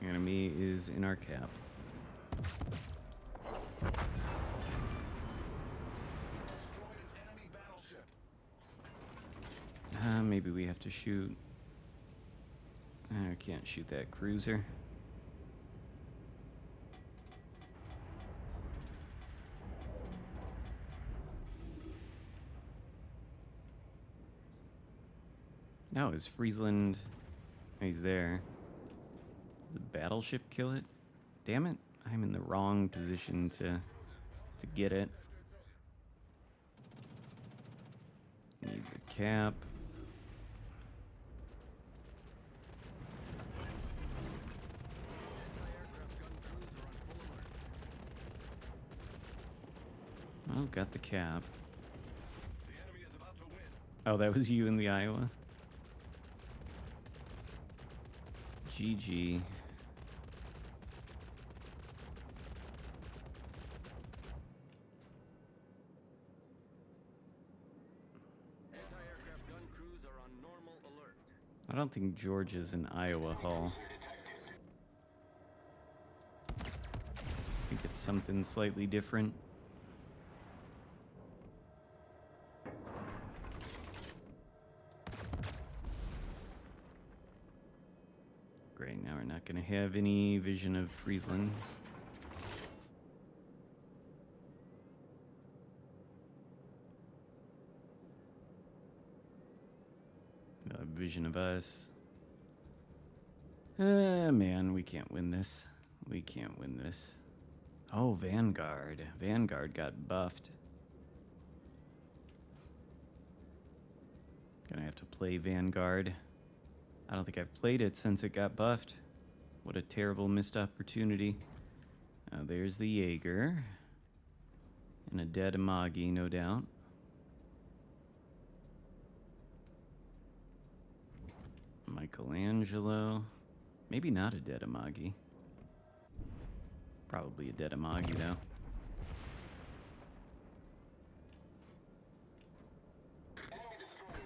The enemy is in our cap. Destroyed an enemy battleship. Maybe we have to shoot. I can't shoot that cruiser. No, is Friesland... He's there. Does the battleship kill it? Damn it. I'm in the wrong position to get it. Need the cap. Well, got the cap. The enemy is about to win. Oh, that was you in the Iowa? GG. Anti-aircraft gun crews are on normal alert. I don't think Georgia's in Iowa hull. I think it's something slightly different. Great, now we're not going to have any vision of Friesland. Vision of us. Man, we can't win this. We can't win this. Oh, Vanguard. Vanguard got buffed. Gonna have to play Vanguard. I don't think I've played it since it got buffed. What a terrible missed opportunity. There's the Jaeger. And a dead Amagi, no doubt. My Michelangelo. Maybe not a Dedamagi. Probably a Dedamagi, though. Enemy destroyer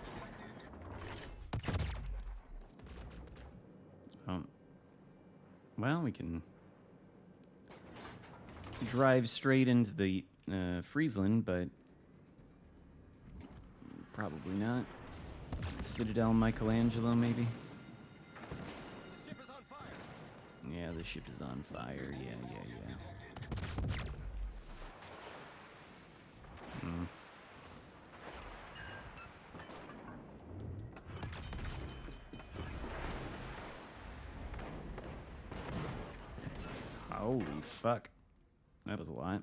detected. Well, we can drive straight into the Friesland, but probably not. Citadel Michelangelo, maybe? The ship is on fire. Yeah, the ship is on fire. Yeah. Hmm. Holy fuck. That was a lot.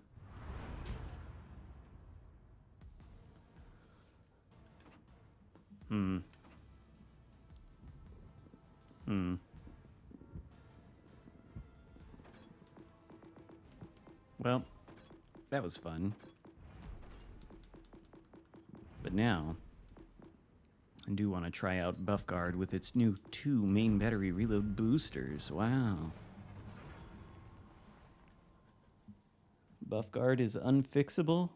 Hmm. Well, that was fun. But now, I do want to try out Buffguard with its new 2 main battery reload boosters. Wow. Buffguard is unfixable?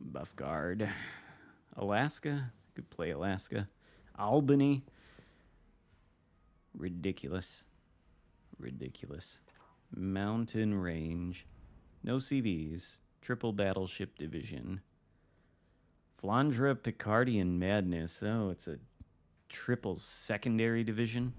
Buffguard. Alaska? Could play Alaska. Albany? Ridiculous. Mountain Range. No CVs. Triple Battleship Division. Flandre, Picardian Madness. Oh, it's a triple secondary division.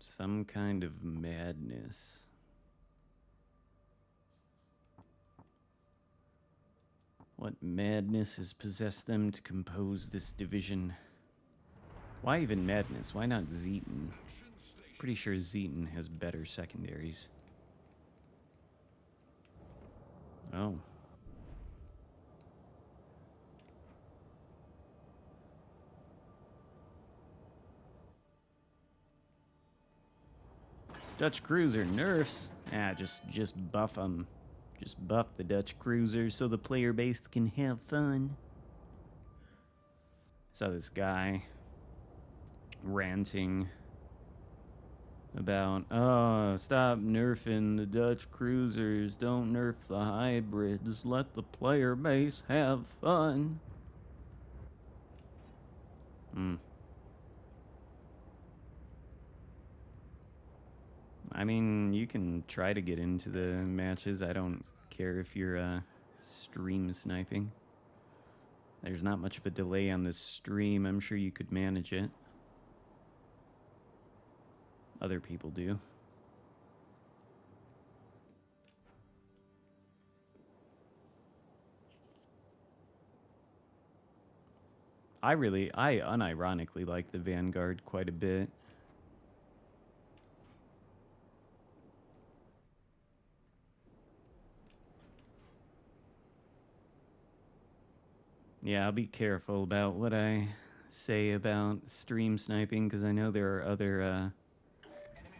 Some kind of madness. What madness has possessed them to compose this division? Why even madness? Why not Zeton? Pretty sure Zeton has better secondaries. Oh. Dutch cruiser nerfs. Just buff them. Just buff the Dutch cruiser so the player base can have fun. Saw this guy ranting about, oh, stop nerfing the Dutch cruisers. Don't nerf the hybrids. Let the player base have fun. I mean, you can try to get into the matches. I don't care if you're stream sniping. There's not much of a delay on this stream. I'm sure you could manage it. Other people do. I unironically like the Vanguard quite a bit. Yeah, I'll be careful about what I say about stream sniping, because I know there are other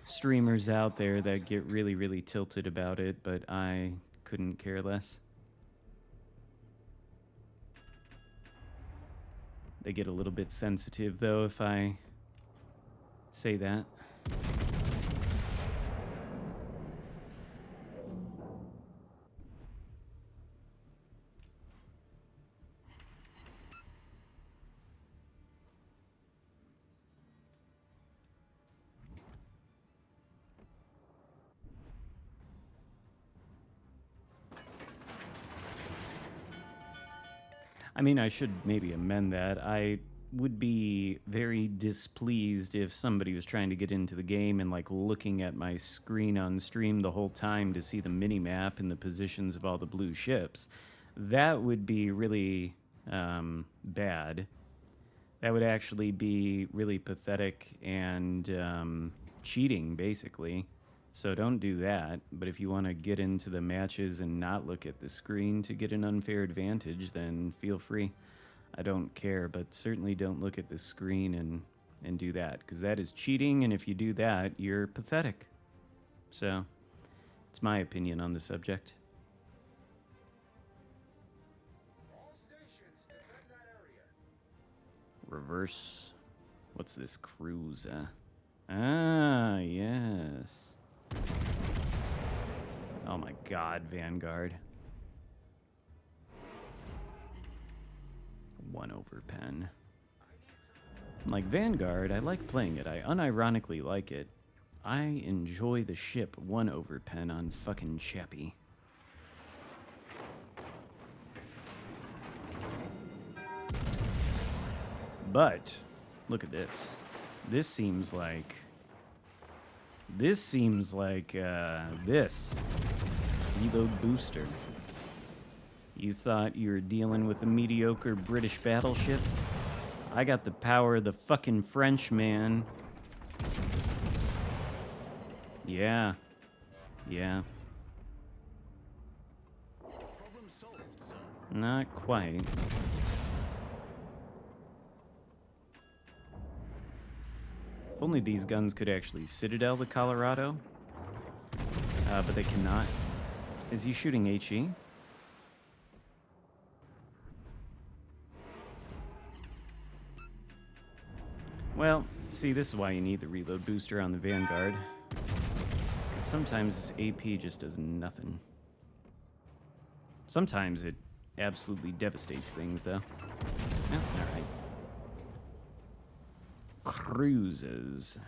streamers out there that get really, really tilted about it, but I couldn't care less. They get a little bit sensitive, though, if I say that. I mean, I should maybe amend that. I would be very displeased if somebody was trying to get into the game and like looking at my screen on stream the whole time to see the mini map and the positions of all the blue ships. That would be really bad. That would actually be really pathetic and cheating, basically. So don't do that. But if you want to get into the matches and not look at the screen to get an unfair advantage, then feel free. I don't care, but certainly don't look at the screen and do that, because that is cheating, and if you do that, you're pathetic. So, it's my opinion on the subject. All stations, defend that area. Reverse. What's this cruise? Ah, yes. Oh my god, Vanguard. 1 over pen. Like Vanguard, I like playing it. I unironically like it. I enjoy the ship 1 over pen on fucking Chappie. But look at this. This seems like this reload booster. You thought you were dealing with a mediocre British battleship? I got the power of the fucking French, man. Yeah. Yeah. Problem solved, sir. Not quite. If only these guns could actually Citadel the Colorado. But they cannot. Is he shooting HE? Well, see, this is why you need the reload booster on the Vanguard. Because sometimes this AP just does nothing. Sometimes it absolutely devastates things, though. Yeah, alright. Cruises.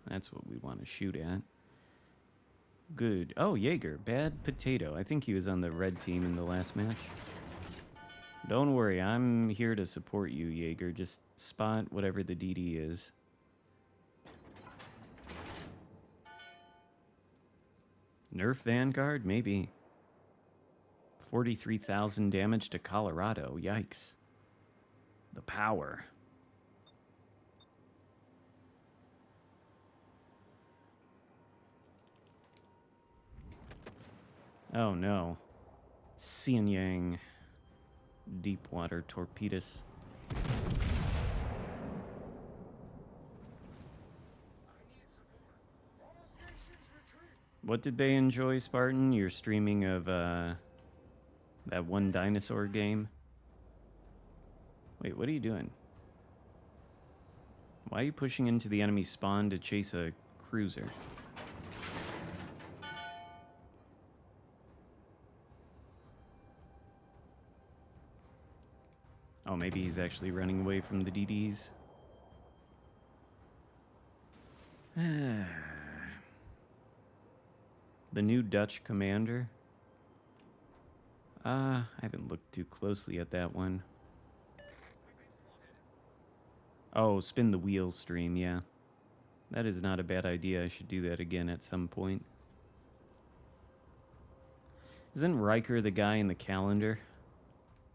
That's what we want to shoot at. Good. Oh, Jaeger. Bad potato. I think he was on the red team in the last match. Don't worry, I'm here to support you, Jaeger. Just spot whatever the DD is. Nerf Vanguard? Maybe. 43,000 damage to Colorado. Yikes. The power. Oh no. Xianyang. Deep water torpedoes. What did they enjoy, Spartan? Your streaming of that one dinosaur game? Wait, what are you doing? Why are you pushing into the enemy spawn to chase a cruiser? Oh, maybe he's actually running away from the DDs. The new Dutch commander. I haven't looked too closely at that one. Oh, spin the wheel stream, yeah. That is not a bad idea. I should do that again at some point. Isn't Riker the guy in the calendar?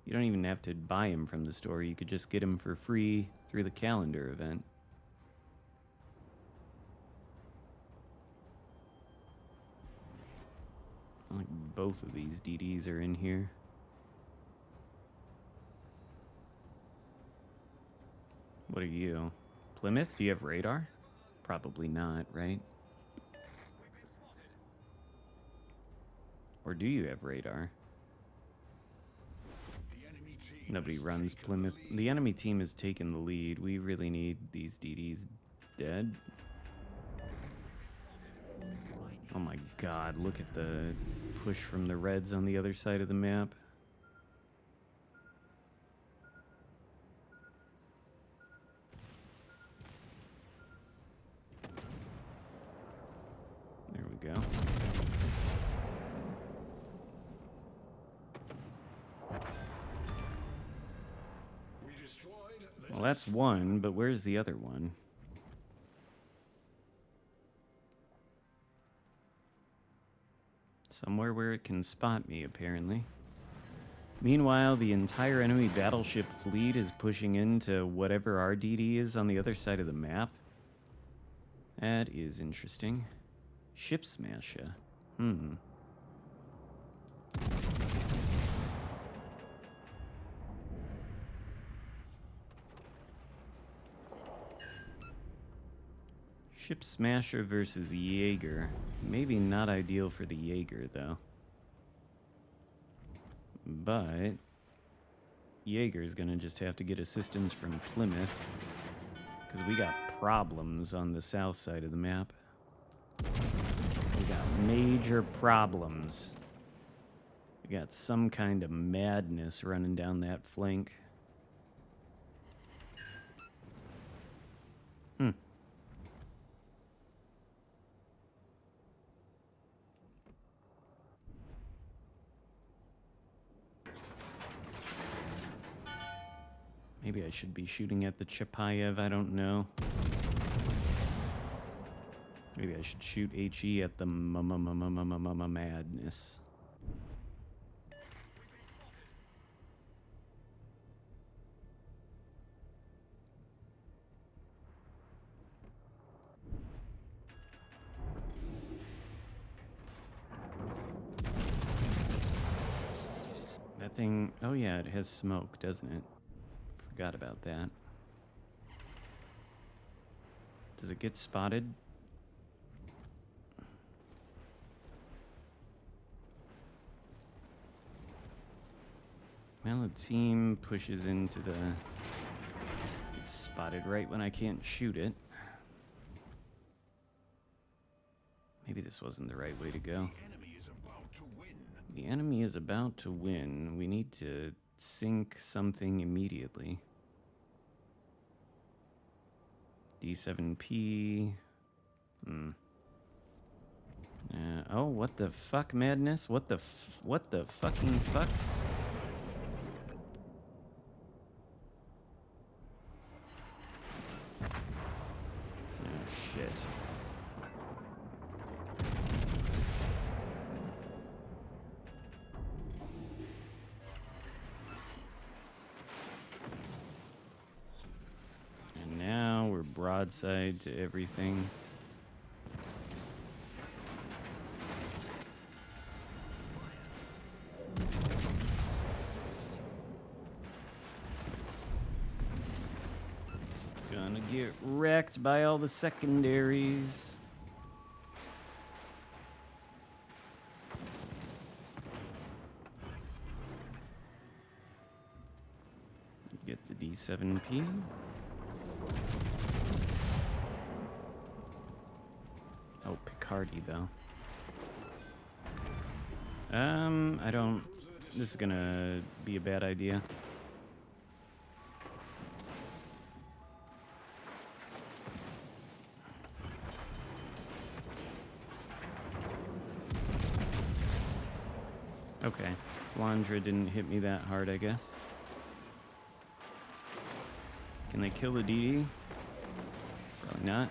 You don't even have to buy him from the store. You could just get him for free through the calendar event. Like both of these DDs are in here. What are you? Plymouth? Do you have radar? Probably not, right? Or do you have radar? Nobody runs Plymouth. The enemy team has taken the lead. We really need these DDs dead. Oh my god, look at the push from the Reds on the other side of the map. There we go. Well, that's one, but where's the other one? Somewhere where it can spot me, apparently. Meanwhile, the entire enemy battleship fleet is pushing into whatever our DD is on the other side of the map. That is interesting. Ship smasher. Ship Smasher versus Jaeger. Maybe not ideal for the Jaeger, though. But Jaeger's gonna just have to get assistance from Plymouth, because we got problems on the south side of the map. We got major problems. We got some kind of madness running down that flank. Maybe I should be shooting at the Chapayev, I don't know. Maybe I should shoot HE at the madness. That thing, oh yeah, it has smoke, doesn't it? Forgot about that. Does it get spotted? Well, the team pushes into the... It's spotted right when I can't shoot it. Maybe this wasn't the right way to go. The enemy is about to win. We need to sink something immediately. D7P. Oh, what the fuck, madness? What the fucking fuck? Oh, shit. And now we're broadside to everything. Gonna get wrecked by all the secondaries. Get the D7P. Oh, Picardy, though. I don't... This is gonna be a bad idea. Okay. Flandre didn't hit me that hard, I guess. Can they kill the DD? Probably not.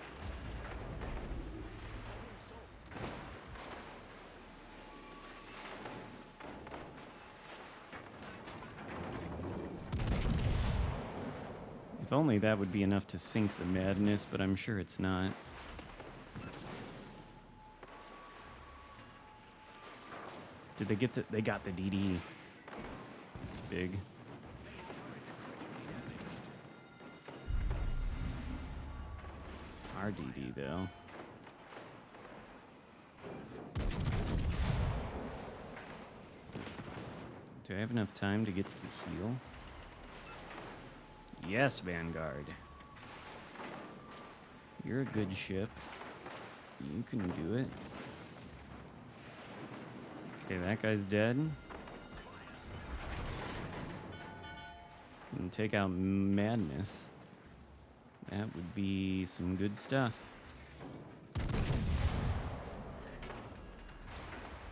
If only that would be enough to sink the madness, but I'm sure it's not. Did they get the... They got the DD. It's big. Our DD, though. Do I have enough time to get to the heal? Yes, Vanguard. You're a good ship. You can do it. Okay, that guy's dead. And take out Madness. That would be some good stuff.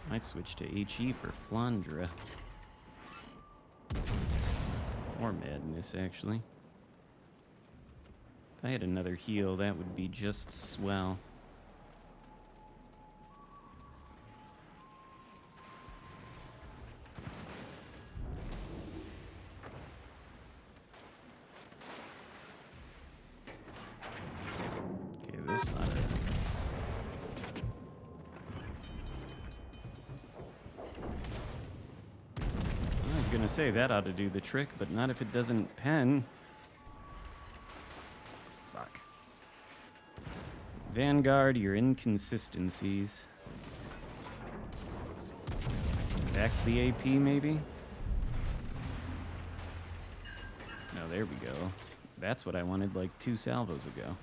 Might switch to HE for Flandre. Or Madness, actually. If I had another heal, that would be just swell. Okay, this ought to... I was gonna say that ought to do the trick, but not if it doesn't pen. Vanguard, your inconsistencies. Back to the AP, maybe? No, there we go. That's what I wanted like 2 salvos ago.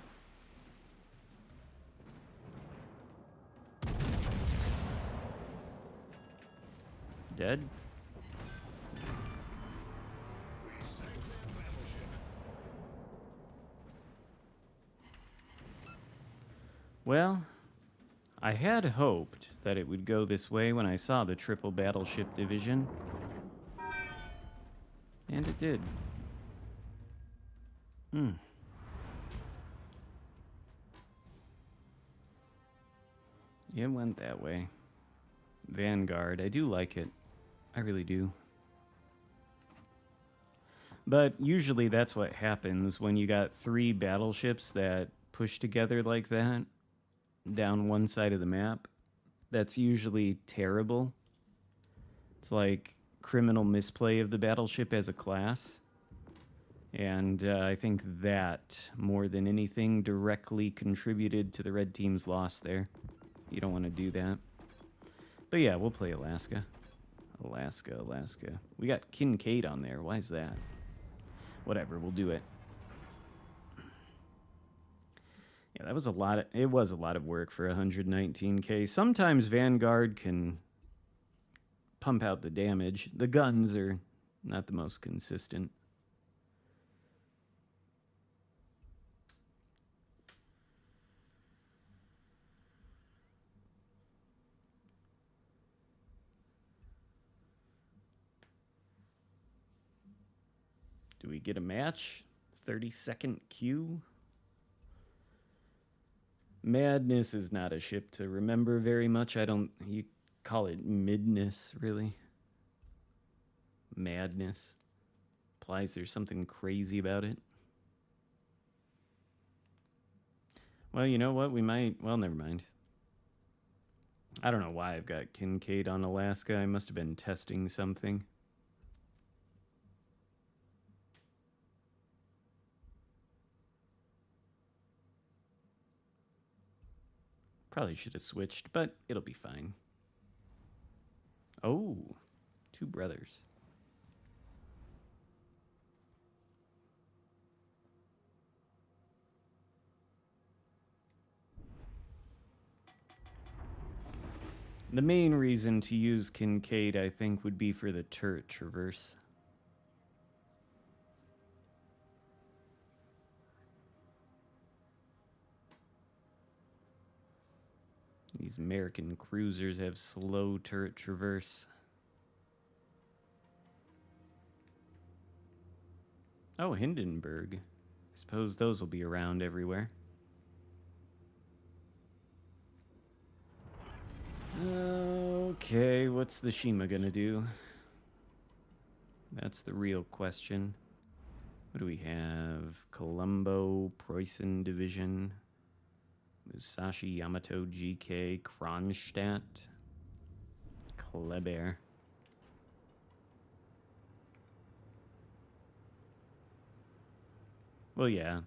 Dead? Well, I had hoped that it would go this way when I saw the triple battleship division. And it did. It went that way. Vanguard, I do like it. I really do. But usually that's what happens when you got 3 battleships that push together like that down one side of the map. That's usually terrible. It's like criminal misplay of the battleship as a class. And I think that, more than anything, directly contributed to the red team's loss there. You don't want to do that. But yeah, we'll play Alaska. Alaska. We got Kincaid on there. Why is that? Whatever, we'll do it. Yeah, that was a lot. It was a lot of work for 119k. Sometimes Vanguard can pump out the damage. The guns are not the most consistent. Do we get a match? 30-second queue? Madness is not a ship to remember very much. You call it midness, really. Madness. Implies there's something crazy about it. Well, you know what? We might, well, never mind. I don't know why I've got Kincaid on Alaska. I must have been testing something. Probably should have switched, but it'll be fine. Oh, 2 brothers. The main reason to use Kincaid, I think, would be for the turret traverse. These American cruisers have slow turret traverse. Oh, Hindenburg. I suppose those will be around everywhere. Okay, what's the Shima gonna do? That's the real question. What do we have? Colombo, Preußen Division, Musashi, Yamato, GK, Kronstadt, Kleber. Well, yeah.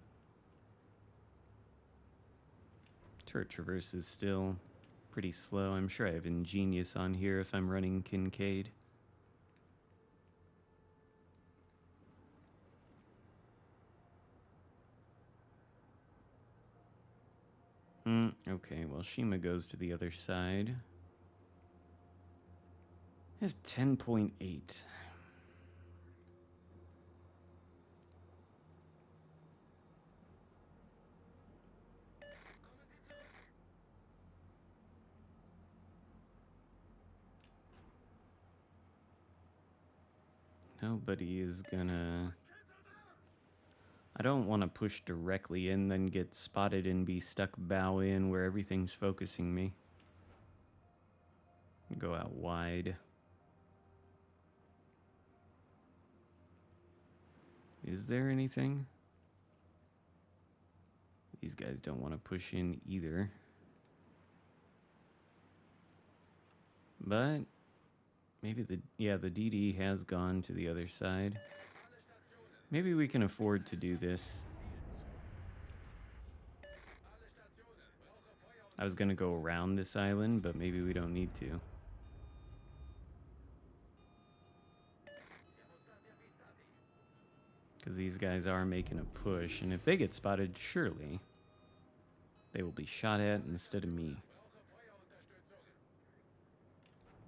Turret traverse is still pretty slow. I'm sure I have Ingenious on here if I'm running Kincaid. Okay, well, Shima goes to the other side. I have 10.8. Nobody is gonna... I don't want to push directly in, then get spotted and be stuck bow in where everything's focusing me. Go out wide. Is there anything? These guys don't want to push in either. But maybe the DD has gone to the other side. Maybe we can afford to do this. I was gonna go around this island, but maybe we don't need to. Because these guys are making a push, and if they get spotted, surely they will be shot at instead of me.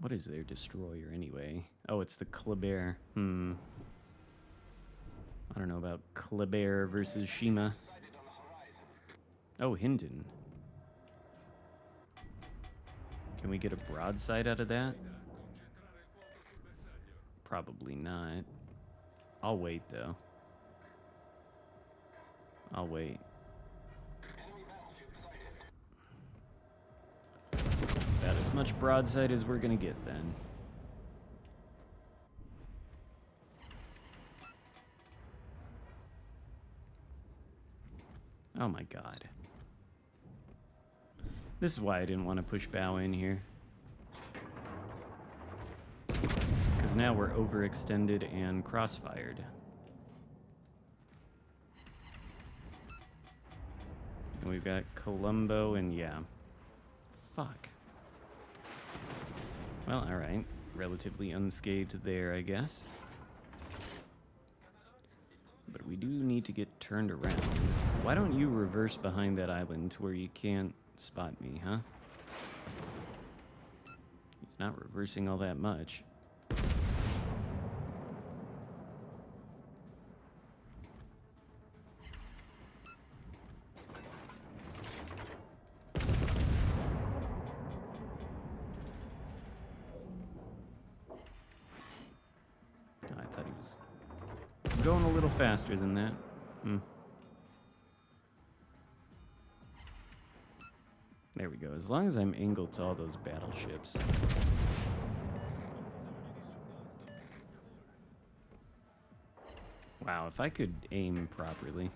What is their destroyer anyway? Oh, it's the Kleber. I don't know about Kleber versus Shima. Oh, Hinden. Can we get a broadside out of that? Probably not. I'll wait, though. I'll wait. It's about as much broadside as we're gonna get, then. Oh my god. This is why I didn't want to push bow in here. Because now we're overextended and crossfired. And we've got Colombo and yeah. Fuck. Well, alright. Relatively unscathed there, I guess. But we do need to get turned around. Why don't you reverse behind that island to where you can't spot me, huh? He's not reversing all that much. Oh, I thought he was going a little faster than that. There we go. As long as I'm angled to all those battleships. Wow, if I could aim properly.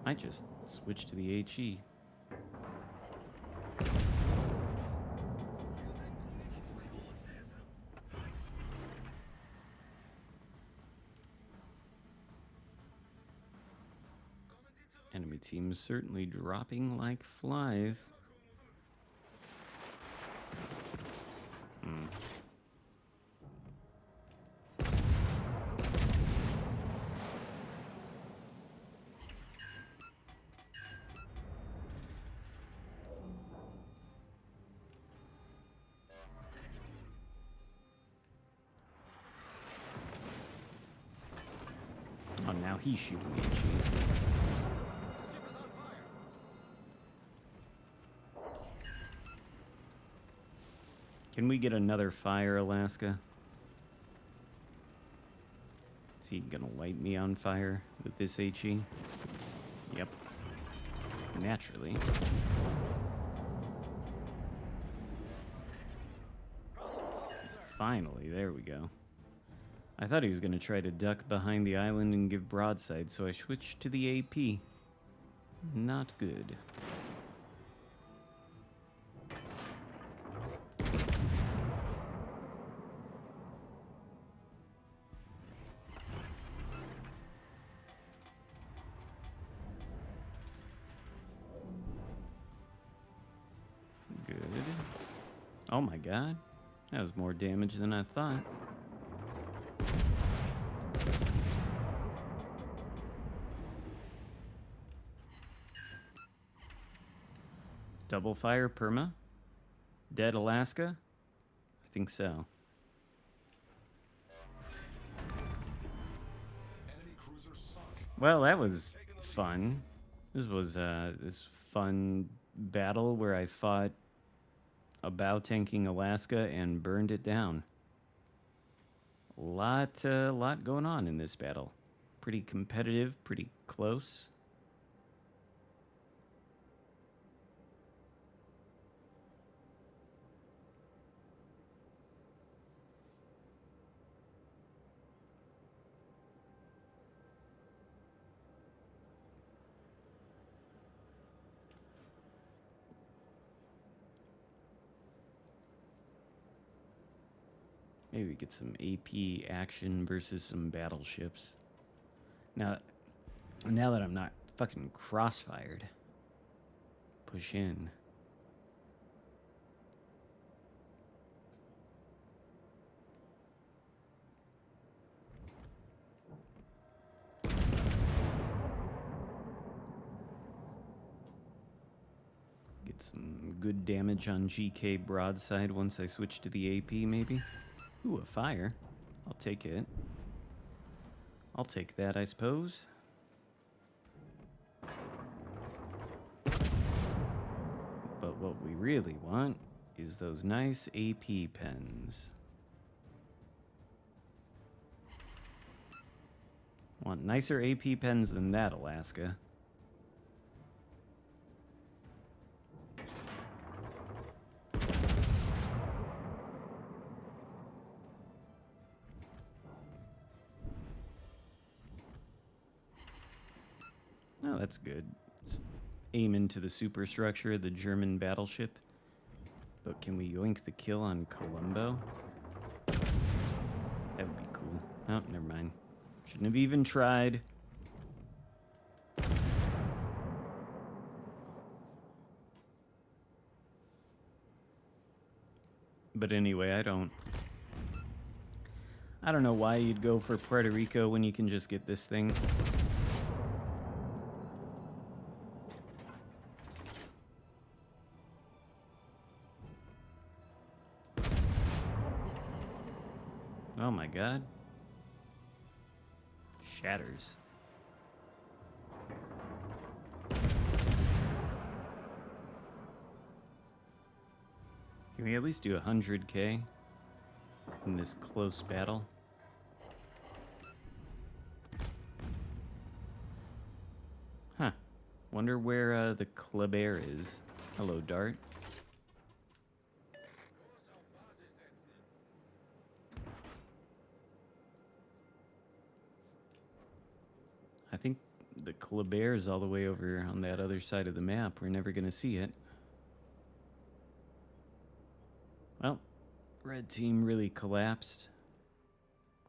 I just switched to the HE. Enemy team's certainly dropping like flies. Oh, now he's shooting me. Can we get another fire, Alaska? Is he gonna light me on fire with this HE? Yep. Naturally. Finally, there we go. I thought he was gonna try to duck behind the island and give broadside, so I switched to the AP. Not good. Good. Oh my god. That was more damage than I thought. Double fire perma? Dead Alaska? I think so. Well, that was fun. This was this fun battle where I fought a bow tanking Alaska and burned it down. Lot going on in this battle. Pretty competitive, pretty close. Maybe we get some AP action versus some battleships. Now that I'm not fucking crossfired. Push in. Get some good damage on GK broadside once I switch to the AP, maybe. Ooh, a fire. I'll take it. I'll take that, I suppose. But what we really want is those nice AP pens. Want nicer AP pens than that, Alaska. Oh, that's good. Just aim into the superstructure of the German battleship. But can we yoink the kill on Colombo? That would be cool. Oh, never mind. Shouldn't have even tried. But anyway, I don't know why you'd go for Puerto Rico when you can just get this thing. Oh my god. Shatters. Can we at least do 100k in this close battle? Huh. Wonder where the Kleber is. Hello, Dart. I think the Kleber is all the way over on that other side of the map. We're never going to see it. Well, red team really collapsed.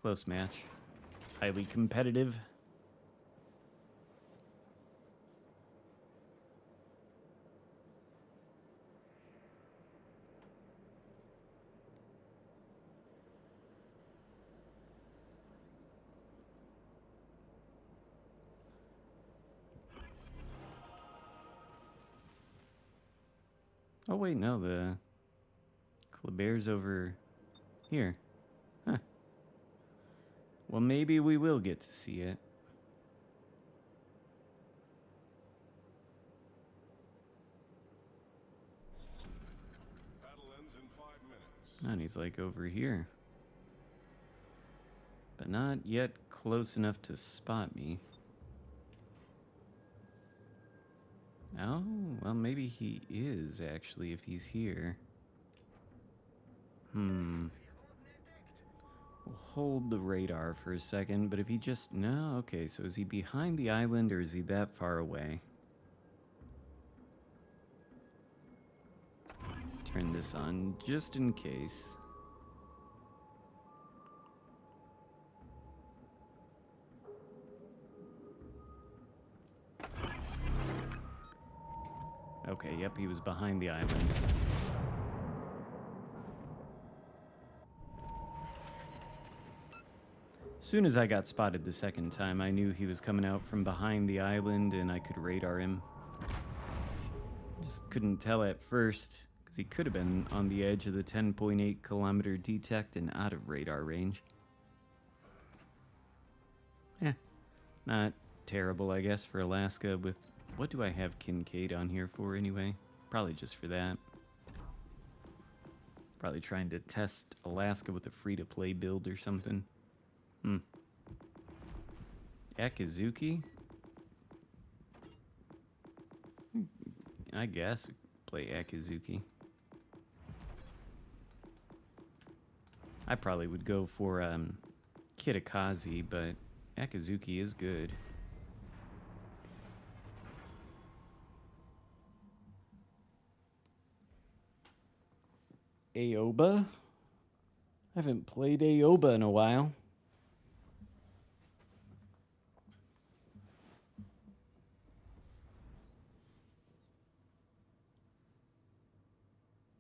Close match. Highly competitive. Oh wait, no, the Kleber's over here. Huh. Well, maybe we will get to see it. Battle ends in 5 minutes. And he's like over here. But not yet close enough to spot me. Oh, well, maybe he is, actually, if he's here. We'll hold the radar for a second, but if he just... No, okay, so is he behind the island, or is he that far away? Turn this on, just in case. Okay, yep, he was behind the island. As soon as I got spotted the second time, I knew he was coming out from behind the island and I could radar him. Just couldn't tell at first, because he could have been on the edge of the 10.8 kilometer detect and out of radar range. Not terrible, I guess, for Alaska with... What do I have Kincaid on here for anyway? Probably just for that. Probably trying to test Alaska with a free-to-play build or something. Akizuki? I guess we play Akizuki. I probably would go for Kitakazi, but Akizuki is good. Aoba? haven't played Aoba in a while.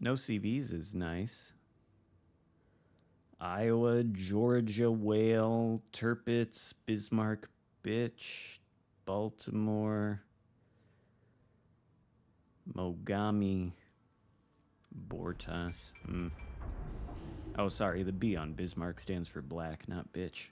No CVs is nice. Iowa, Georgia, Whale, Tirpitz, Bismarck, Bitch, Baltimore, Mogami, Bortas. Oh, sorry, the B on Bismarck stands for black, not bitch.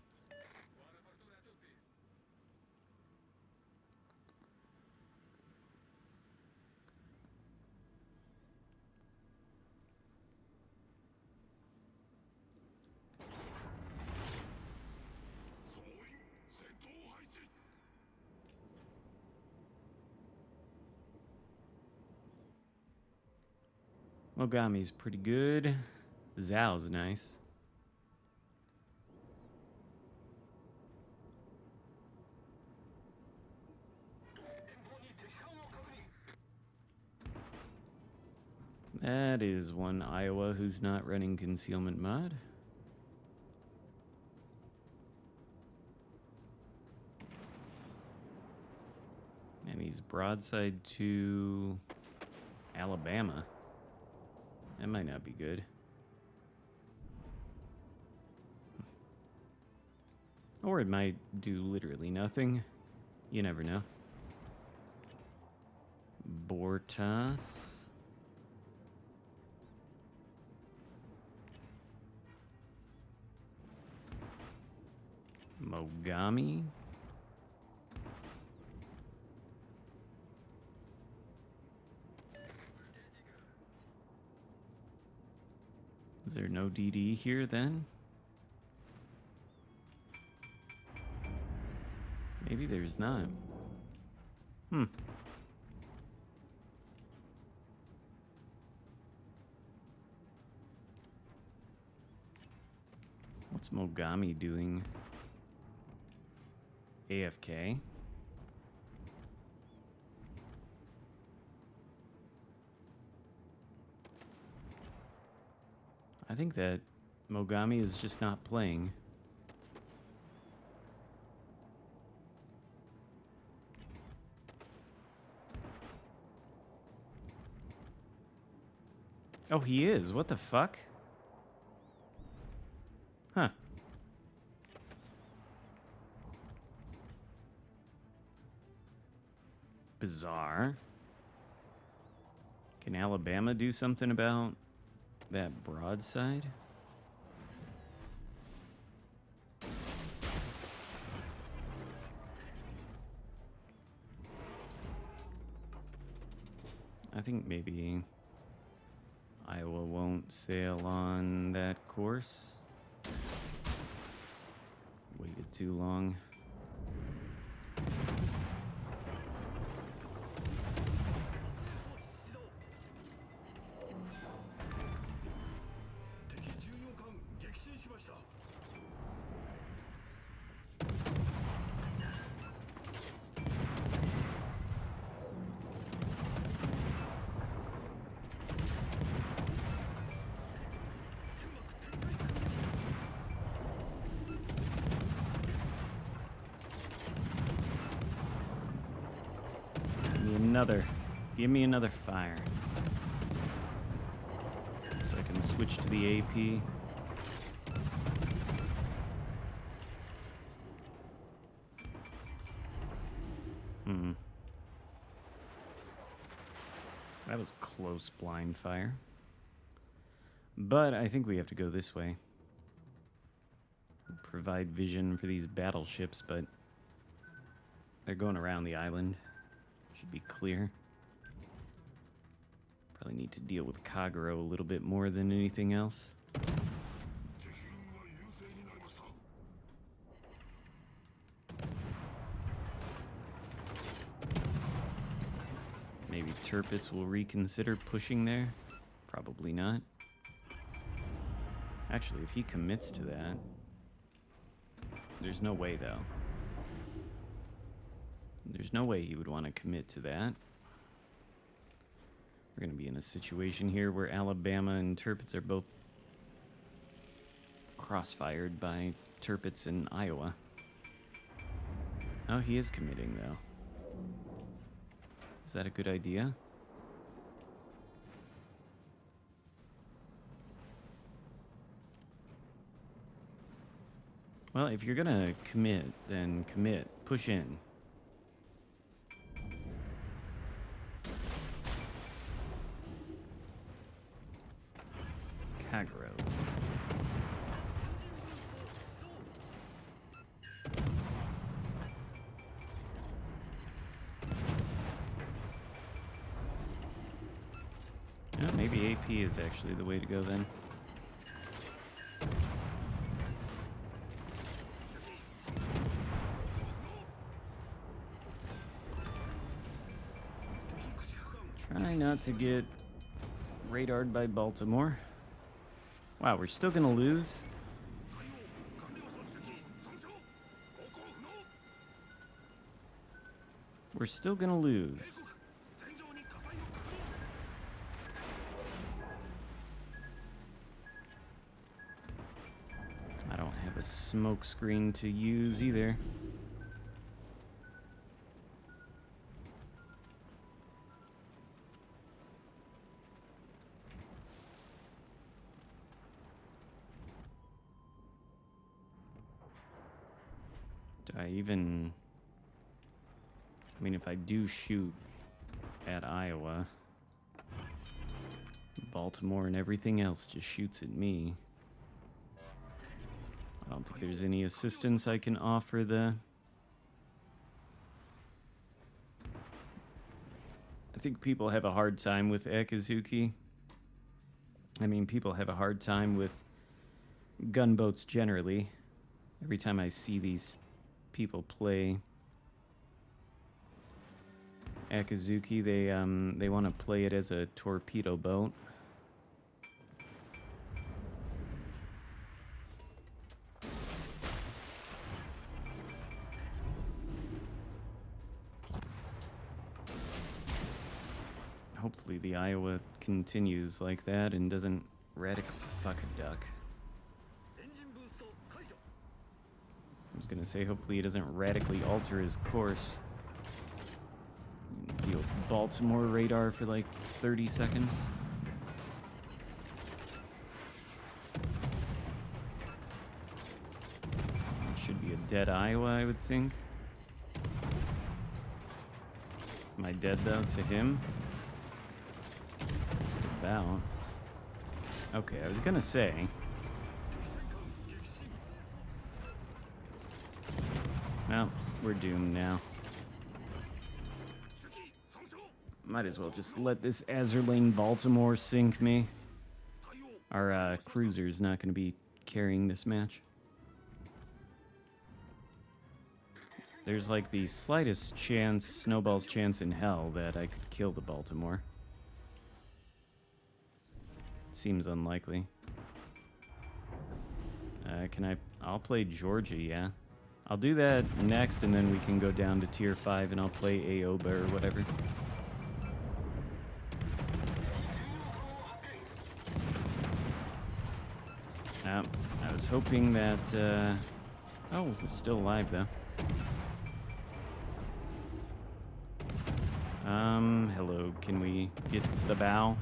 Mogami's pretty good. Zhao's nice. That is one Iowa who's not running concealment mod. And he's broadside to Alabama. That might not be good. Or it might do literally nothing. You never know. Bortas. Mogami. Is there no DD here then? Maybe there's not. What's Mogami doing? AFK? I think that Mogami is just not playing. Oh, he is. What the fuck? Huh. Bizarre. Can Alabama do something about that broadside? I think maybe Iowa won't sail on that course. Waited too long. Give me another fire. So I can switch to the AP. That was close blind fire. But I think we have to go this way. Provide vision for these battleships, but they're going around the island. Should be clear. Probably need to deal with Kagero a little bit more than anything else. Maybe Tirpitz will reconsider pushing there. Probably not. Actually, if he commits to that, there's no way though. There's no way he would want to commit to that. We're going to be in a situation here where Alabama and Tirpitz are both crossfired by Tirpitz in Iowa. Oh, he is committing, though. Is that a good idea? Well, if you're gonna commit, then commit. Push in. Kagero. Yeah, maybe AP is actually the way to go then. Try not to get radared by Baltimore. Wow, we're still gonna lose? We're still gonna lose. I don't have a smoke screen to use either. I even... I mean, if I do shoot at Iowa, Baltimore and everything else just shoots at me. I don't think there's any assistance I can offer the... I think people have a hard time with Akizuki. I mean, people have a hard time with gunboats generally. Every time I see these people play Akizuki, they want to play it as a torpedo boat. Hopefully the Iowa continues like that and doesn't radically fuck a duck. I was gonna say, hopefully he doesn't radically alter his course. Deal Baltimore radar for like 30 seconds. It should be a dead Iowa, I would think. Am I dead though to him? Just about. Okay, I was gonna say. Well, we're doomed now. Might as well just let this Azerlane Baltimore sink me. Our cruiser's not going to be carrying this match. There's like the slightest chance, snowball's chance in hell, that I could kill the Baltimore. Seems unlikely. I'll play Georgia, yeah. I'll do that next, and then we can go down to tier 5, and I'll play Aoba or whatever. I was hoping that, oh, we're still alive, though. Hello, can we get the bow?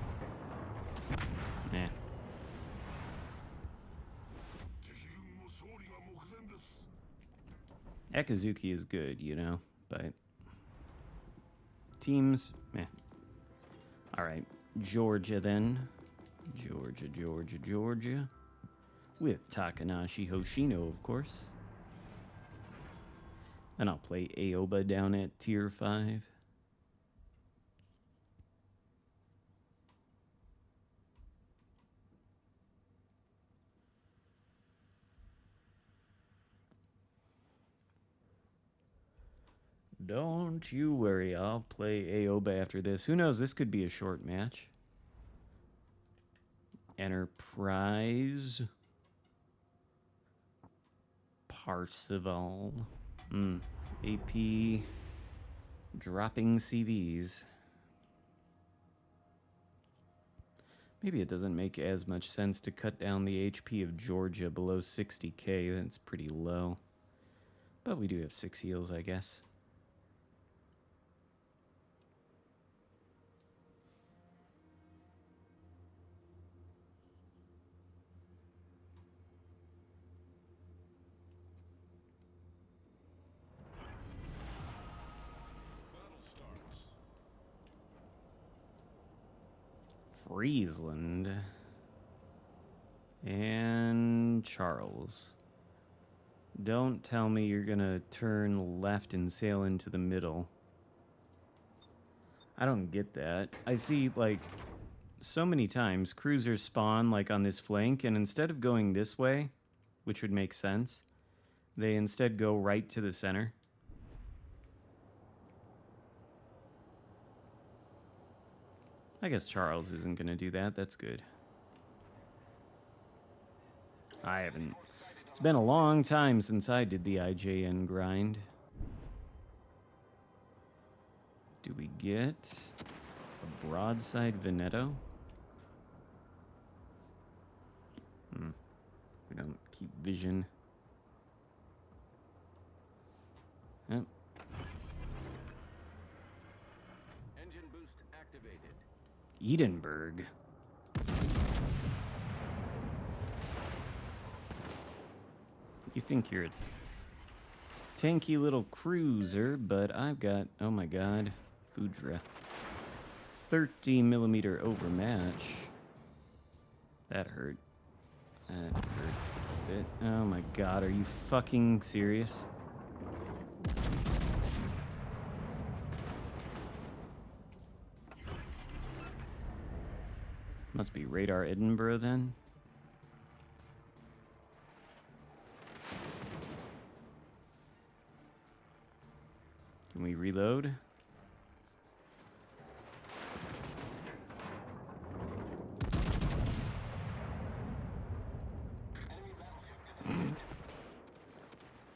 Nah. Akizuki is good, you know, but teams, meh. All right, Georgia then. Georgia. With Takanashi Hoshino, of course. Then I'll play Aoba down at tier 5. Don't you worry, I'll play Aoba after this. Who knows, this could be a short match. Enterprise. Parseval. AP. Dropping CVs. Maybe it doesn't make as much sense to cut down the HP of Georgia below 60k. That's pretty low. But we do have 6 heals, I guess. Battle starts. Friesland. And Charles. Don't tell me you're gonna turn left and sail into the middle. I don't get that. I see, like, so many times cruisers spawn, like, on this flank, and instead of going this way, which would make sense, they instead go right to the center. I guess Charles isn't gonna do that. That's good. I haven't... It's been a long time since I did the IJN grind. Do we get a broadside Veneto? We don't keep vision. Yep. Engine boost activated. Edinburgh. You think you're a tanky little cruiser, but I've got, oh my god, Foudre. 30mm overmatch. That hurt. That hurt a bit. Oh my god, are you fucking serious? Must be radar Edinburgh then. Can we reload?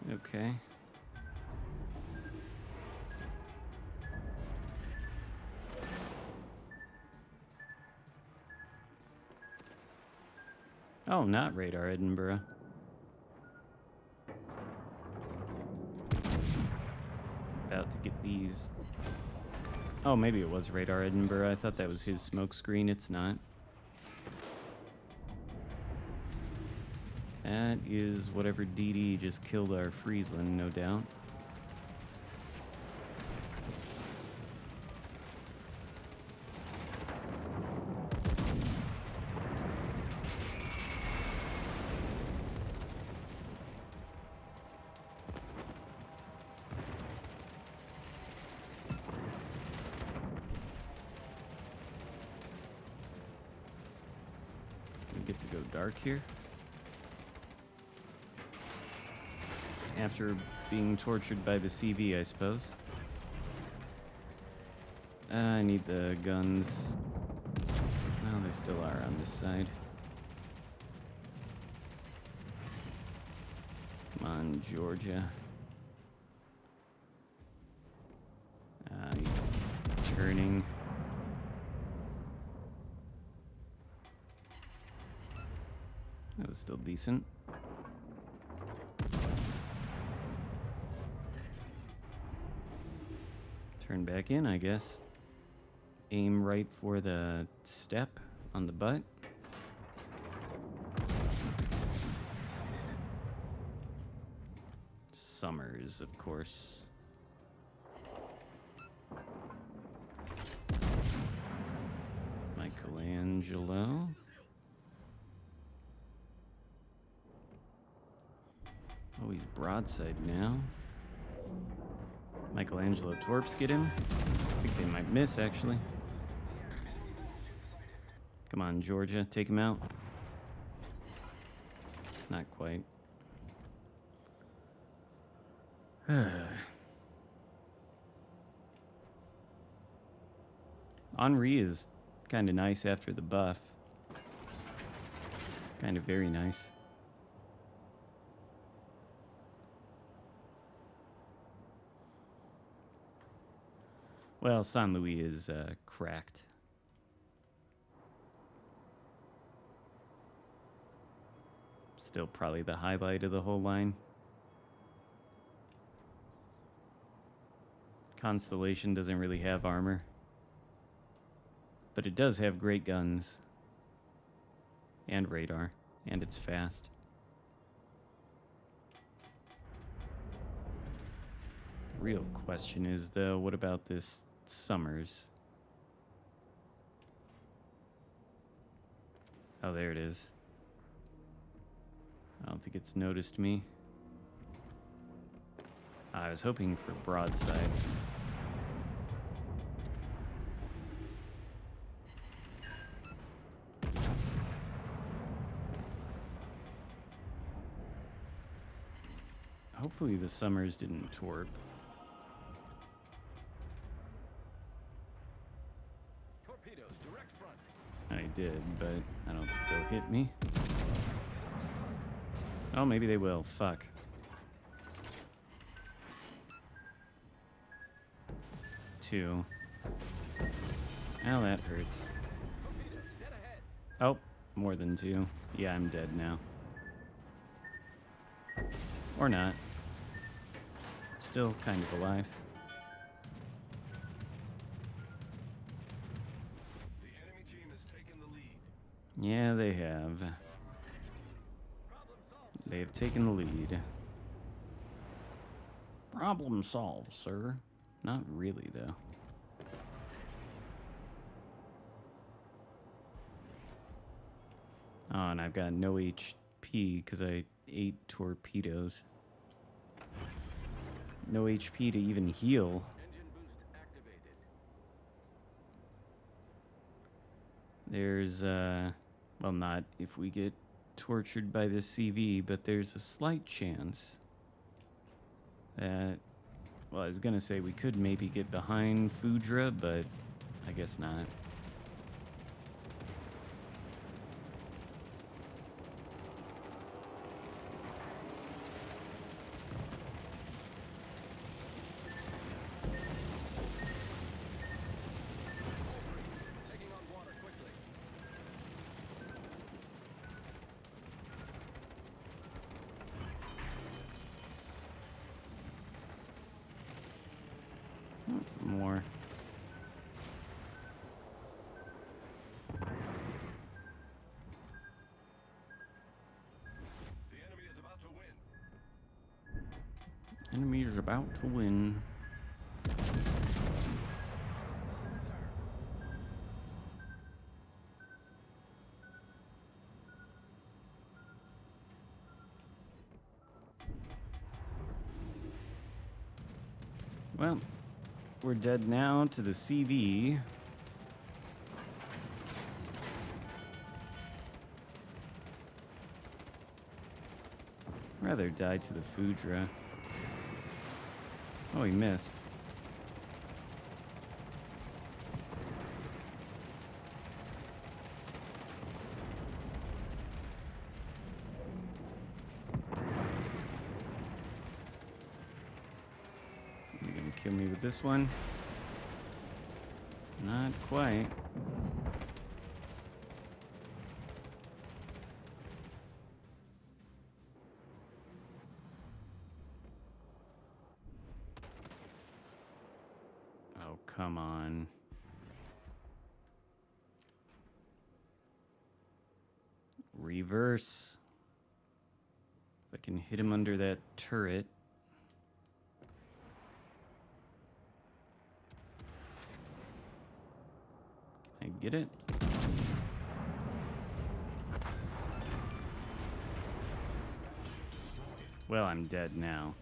Okay. Oh, not radar Edinburgh. About to get these. Oh, maybe it was radar Edinburgh. I thought that was his smoke screen. It's not. That is whatever DD just killed our Friesland, no doubt. We get to go dark here. After being tortured by the CV, I suppose. I need the guns. Well, they still are on this side. Come on, Georgia. He's turning. That was still decent. Turn back in, I guess. Aim right for the step on the butt. Summers, of course. Michelangelo. Oh, he's broadside now. Michelangelo Torps get him. I think they might miss, actually. Come on, Georgia, take him out. Not quite. Henri is kind of nice after the buff. Kind of very nice. Well, San Luis is cracked. Still probably the highlight of the whole line. Constellation doesn't really have armor, but it does have great guns and radar, and it's fast. The real question is, though, what about this Summers? Oh, there it is. I don't think it's noticed me. I was hoping for broadside. Hopefully the Summers didn't torp. Torpedoes, direct front. I did, but I don't think they'll hit me. Oh, maybe they will. Fuck. Two. Ow, that hurts. Torpedoes, dead ahead. Oh, more than two. Yeah, I'm dead now. Or not. Still kind of alive. The enemy team has taken the lead. Yeah, they have. Problem solved. They have taken the lead. Problem solved, sir. Not really, though. Oh, and I've got no HP because I ate torpedoes. No HP to even heal. Engine boost activated. There's, well, not if we get tortured by this CV, but there's a slight chance that, well, I was gonna say we could maybe get behind Foudra, but I guess not. Taking on water quickly. More. The enemy is about to win. Enemy is about to win. Problem solved, sir. Well, we're dead now to the CV. Rather died to the Foudra. Oh, he missed. You gonna kill me with this one? Not quite. Oh, come on. Reverse. If I can hit him under that turret. Can I get it? Well, I'm dead now.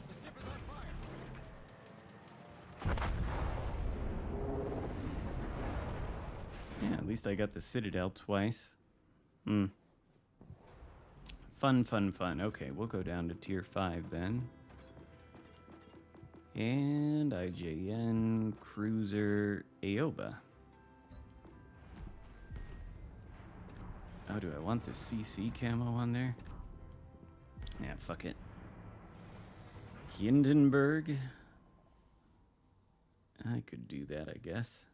The ship is on fire. Yeah, at least I got the Citadel twice. Hmm. Fun, fun, fun. Okay, we'll go down to tier 5 then. And IJN Cruiser Aoba. Oh, do I want the CC camo on there? Yeah, fuck it. Hindenburg. I could do that, I guess.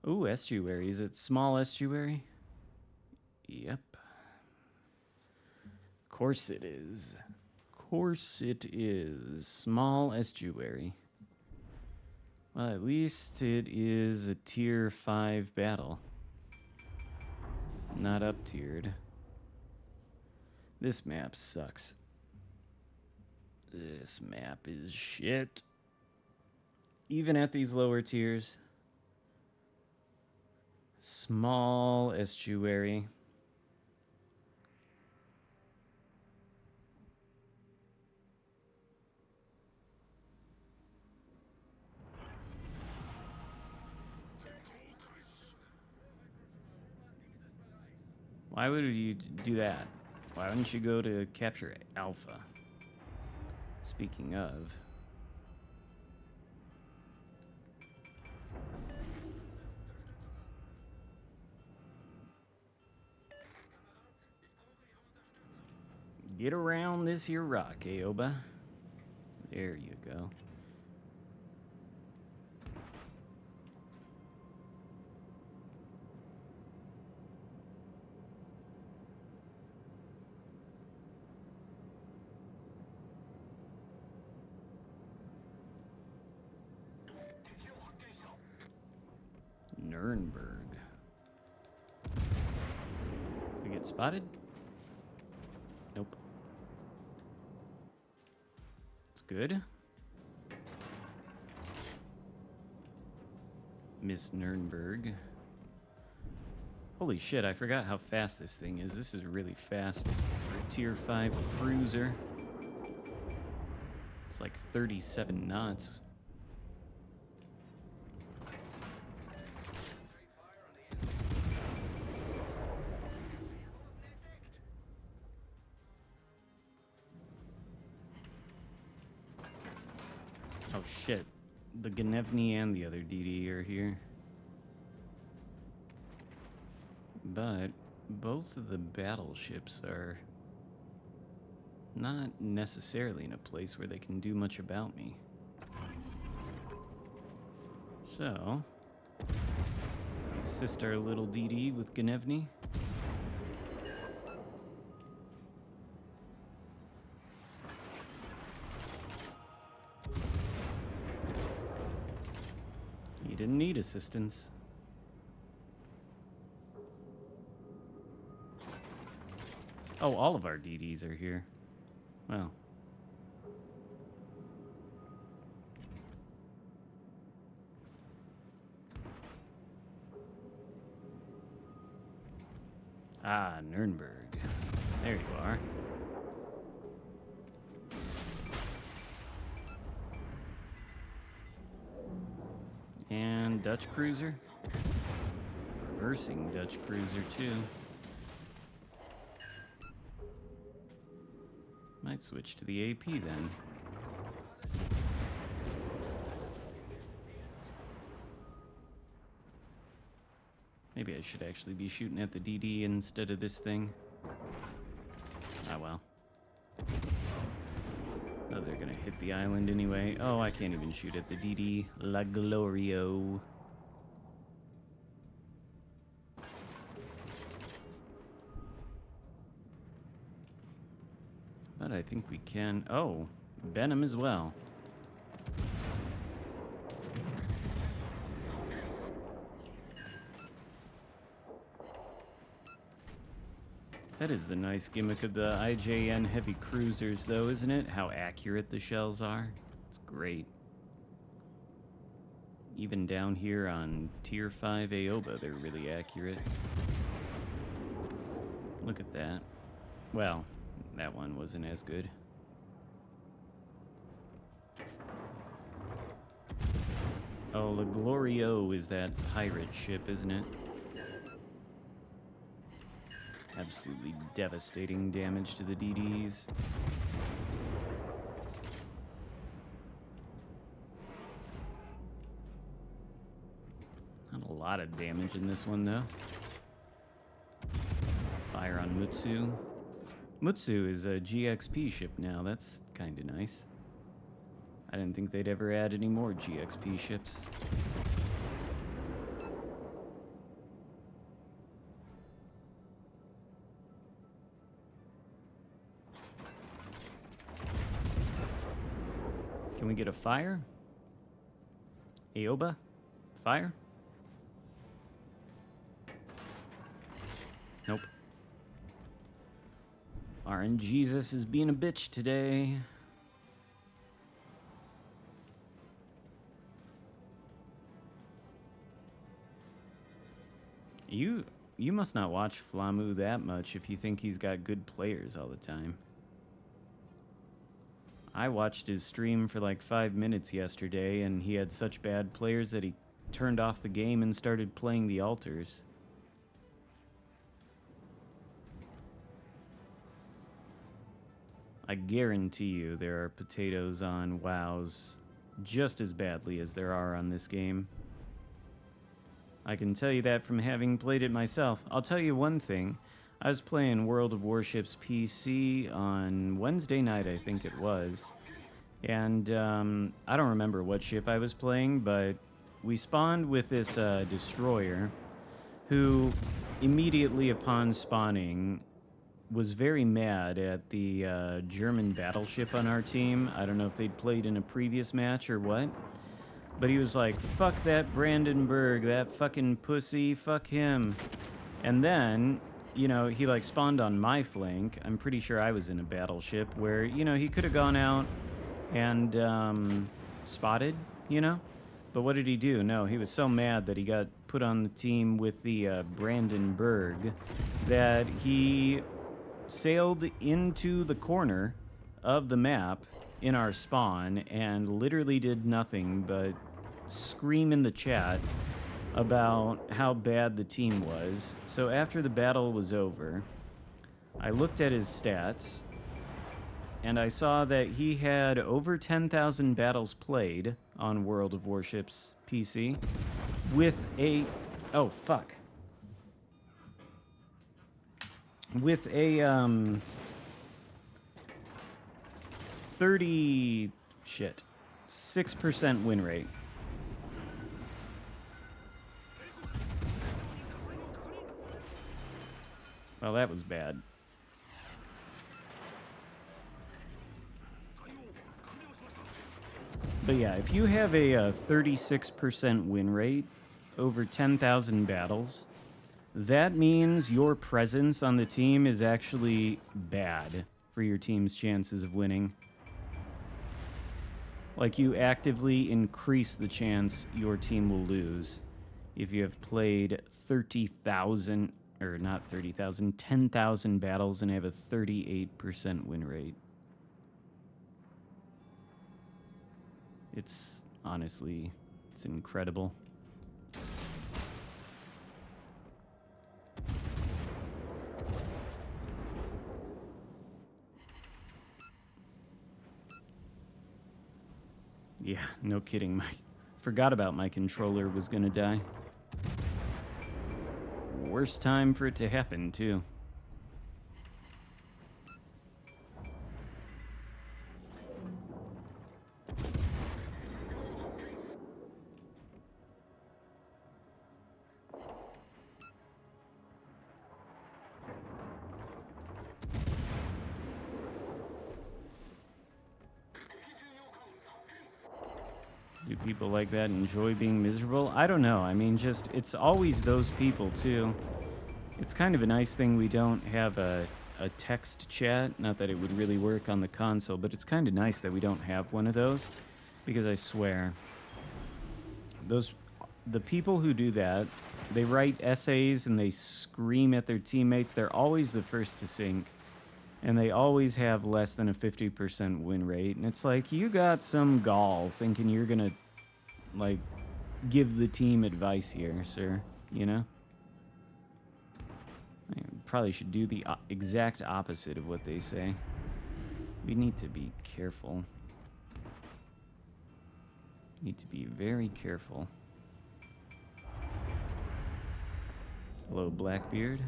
Ooh, estuary. Is it small estuary? Yep. Course it is. Course it is. Small estuary. Well, at least it is a tier 5 battle. Not up tiered. This map sucks. This map is shit. Even at these lower tiers. Small estuary. Why would you do that? Why wouldn't you go to capture Alpha? Speaking of... Get around this here rock, Aoba. There you go. Nuremberg. We get spotted? Nope. It's good. Miss Nuremberg. Holy shit, I forgot how fast this thing is. This is really fast for a tier 5 cruiser. It's like 37 knots. Oh shit, the Gnevny and the other DD are here. But both of the battleships are not necessarily in a place where they can do much about me. So, assist our little DD with Gnevny. He didn't need assistance. Oh, all of our DDs are here. Well. Ah, Nuremberg. There you are. And Dutch cruiser. Reversing Dutch cruiser too. Might switch to the AP then. Maybe I should actually be shooting at the DD instead of this thing. Ah well. Those are gonna hit the island anyway. Oh, I can't even shoot at the DD. La Glorio. But I think we can... Oh, Benham as well. That is the nice gimmick of the IJN heavy cruisers, though, isn't it? How accurate the shells are. It's great. Even down here on Tier 5 Aoba, they're really accurate. Look at that. Well, that one wasn't as good. Oh, La Glorio is that pirate ship, isn't it? Absolutely devastating damage to the DDs. Not a lot of damage in this one, though. Fire on Mutsu. Mutsu is a GXP ship now. That's kind of nice. I didn't think they'd ever add any more GXP ships. Can we get a fire? Aoba? Fire? Nope. RNGesus is being a bitch today. You must not watch Flamu that much if you think he's got good players all the time. I watched his stream for like 5 minutes yesterday, and he had such bad players that he turned off the game and started playing the altars. I guarantee you there are potatoes on WoWs just as badly as there are on this game. I can tell you that from having played it myself. I'll tell you one thing. I was playing World of Warships PC on Wednesday night, I think it was. And I don't remember what ship I was playing, but we spawned with this destroyer who immediately upon spawning was very mad at the German battleship on our team. I don't know if they'd played in a previous match or what. But he was like, fuck that Brandenburg, that fucking pussy, fuck him. And then, you know, he like spawned on my flank. I'm pretty sure I was in a battleship where, you know, he could have gone out and spotted, you know? But what did he do? No, he was so mad that he got put on the team with the Brandenburg that he sailed into the corner of the map in our spawn and literally did nothing but scream in the chat about how bad the team was. So after the battle was over, I looked at his stats and I saw that he had over 10,000 battles played on World of Warships PC with a... oh, fuck. With a, 6% win rate. Well, that was bad. But yeah, if you have a 36% win rate over 10,000 battles, that means your presence on the team is actually bad for your team's chances of winning. Like, you actively increase the chance your team will lose if you have played 30,000, or not 30,000, 10,000 battles and have a 38% win rate. It's, honestly, it's incredible. Yeah, no kidding. Forgot about my controller was gonna die. Worst time for it to happen, too. Do people like that enjoy being miserable? I don't know. I mean, just, it's always those people, too. It's kind of a nice thing we don't have a text chat. Not that it would really work on the console, but it's kind of nice that we don't have one of those. Because I swear, the people who do that, they write essays and they scream at their teammates. They're always the first to sink. And they always have less than a 50% win rate. And it's like, you got some gall thinking you're going to, like, give the team advice here, sir. You know? I probably should do the exact opposite of what they say. We need to be careful. Need to be very careful. Hello, Blackbeard.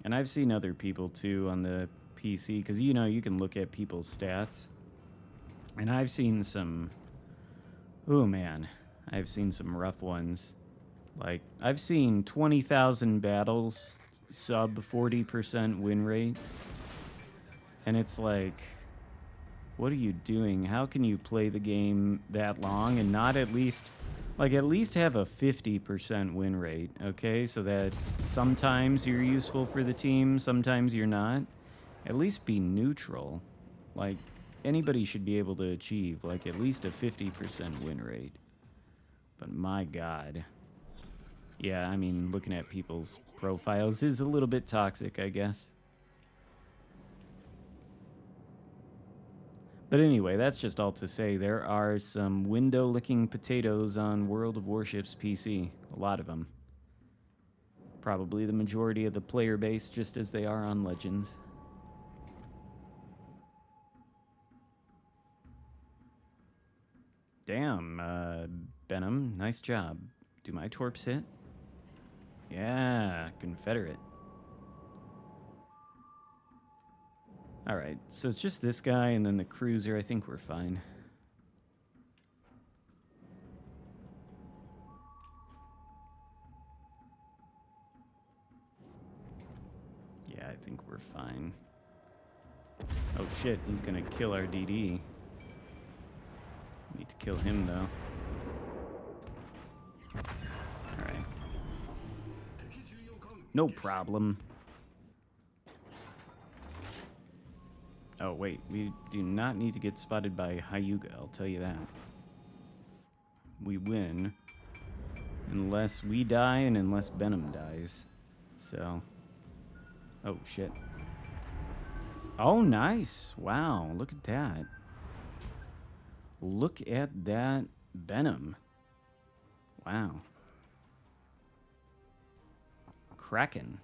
And I've seen other people, too, on the PC, because, you know, you can look at people's stats. And I've seen some... oh, man. I've seen some rough ones. Like, I've seen 20,000 battles, sub 40% win rate. And it's like, what are you doing? How can you play the game that long and not at least, like, at least have a 50% win rate, okay? So that sometimes you're useful for the team, sometimes you're not. At least be neutral. Like, anybody should be able to achieve, like, at least a 50% win rate. But my God. Yeah, I mean, looking at people's profiles is a little bit toxic, I guess. But anyway, that's just all to say there are some window-licking potatoes on World of Warships PC. A lot of them. Probably the majority of the player base, just as they are on Legends. Damn, Benham, nice job. Do my torps hit? Yeah, Confederate. Alright, so it's just this guy and then the cruiser. I think we're fine. Yeah, I think we're fine. Oh shit, he's gonna kill our DD. Need to kill him though. Alright. No problem. Oh, wait. We do not need to get spotted by Hyuga, I'll tell you that. We win. Unless we die and unless Benham dies. So. Oh, shit. Oh, nice. Wow, look at that. Look at that Benham. Wow. Kraken.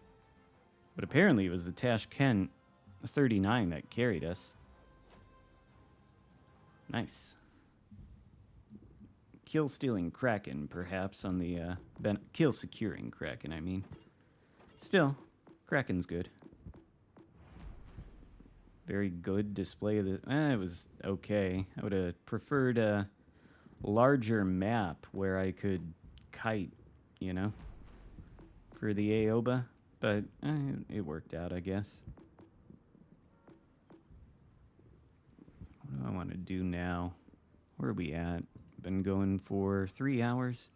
But apparently it was the Tashkent 39 that carried us. Nice. Kill stealing Kraken, perhaps, on the kill securing Kraken, I mean. Still, Kraken's good. Very good display of the... it was okay. I would have preferred a larger map where I could kite, you know, for the Aoba, but it worked out, I guess. What do I want to do now? Where are we at? Been going for 3 hours.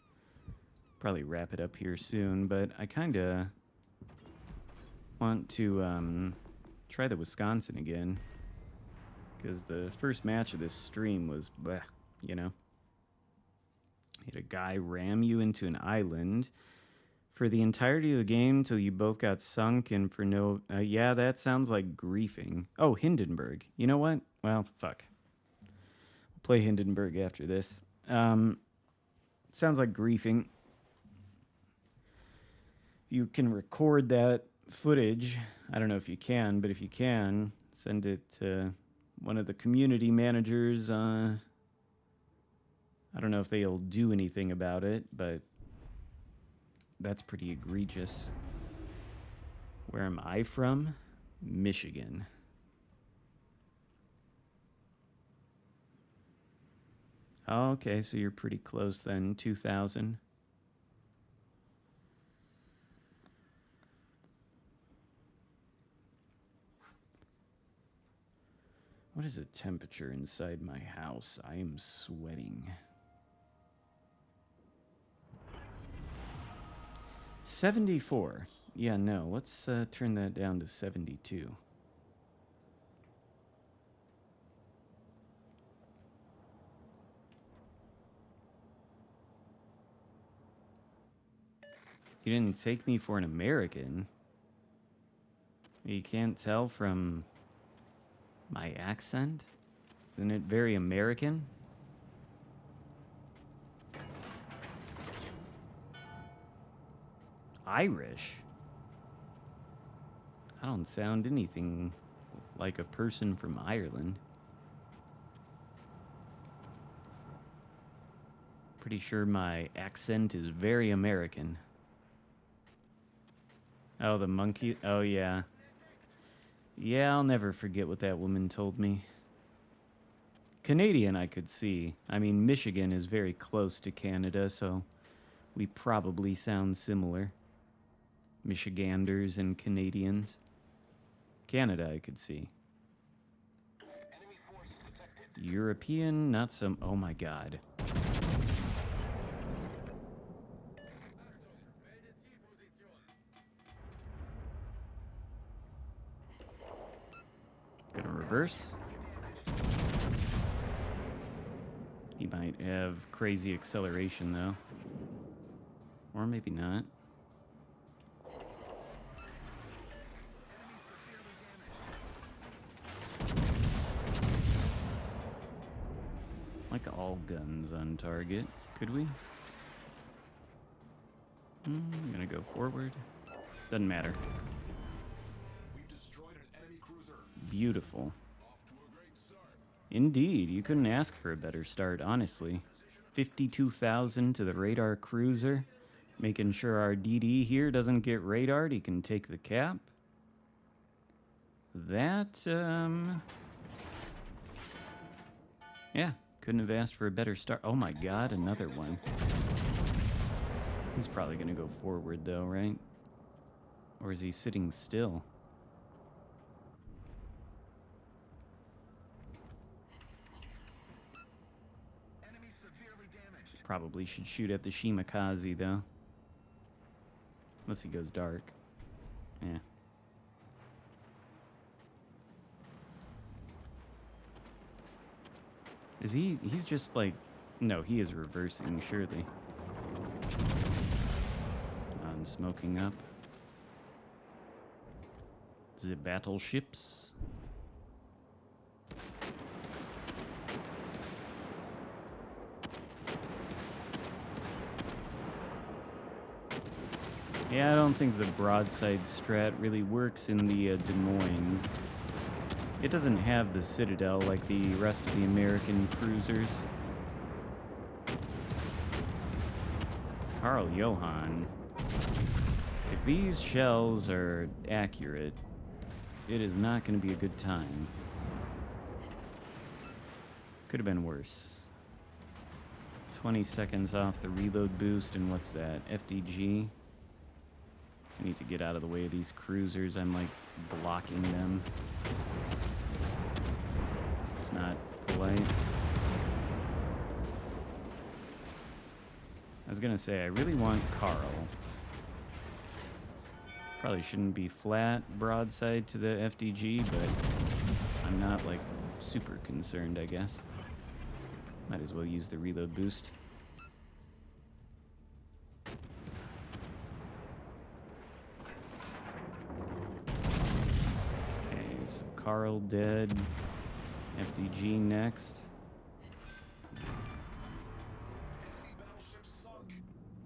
Probably wrap it up here soon, but I kind of want to try the Wisconsin again. Because the first match of this stream was bleh, you know. You had a guy ram you into an island for the entirety of the game till you both got sunk and for no... yeah, that sounds like griefing. Oh, Hindenburg. You know what? Well, fuck. We'll play Hindenburg after this. Sounds like griefing. You can record that footage. I don't know if you can, but if you can, send it to one of the community managers. I don't know if they'll do anything about it, but that's pretty egregious. Where am I from? Michigan. Oh, okay, so you're pretty close then. 2,000. What is the temperature inside my house? I am sweating. 74. Yeah, no, let's turn that down to 72. You didn't take me for an American. You can't tell from my accent? Isn't it very American? Irish? I don't sound anything like a person from Ireland. Pretty sure my accent is very American. Oh, the monkey. Oh, yeah. Yeah, I'll never forget what that woman told me. Canadian I could see. I mean, Michigan is very close to Canada, so we probably sound similar. Michiganders and Canadians. Canada I could see. Enemy force detected. European, not some. Oh my god. Gonna reverse. He might have crazy acceleration though. Or maybe not. Like all guns on target. Could we? I'm gonna go forward. Doesn't matter. We've destroyed an enemy cruiser. Beautiful. Off to a great start. Indeed, you couldn't ask for a better start, honestly. 52,000 to the radar cruiser. Making sure our DD here doesn't get radared. He can take the cap. That, yeah, couldn't have asked for a better start. Oh my god, another one. He's probably gonna go forward though, right? Or is he sitting still? Enemy severely damaged. Probably should shoot at the Shimakaze though. Unless he goes dark. Yeah. Is he's just like, no, he is reversing, surely. On smoking up. The battleships. Yeah, I don't think the broadside strat really works in the Des Moines. It doesn't have the Citadel like the rest of the American cruisers. Carl Johan. If these shells are accurate, it is not going to be a good time. Could have been worse. 20 seconds off the reload boost, and what's that? FDG? I need to get out of the way of these cruisers. I'm like blocking them. It's not polite. I was gonna say, I really want Carl. Probably shouldn't be flat broadside to the FDG, but I'm not like super concerned, I guess. Might as well use the reload boost. Okay, so Carl dead. FDG next.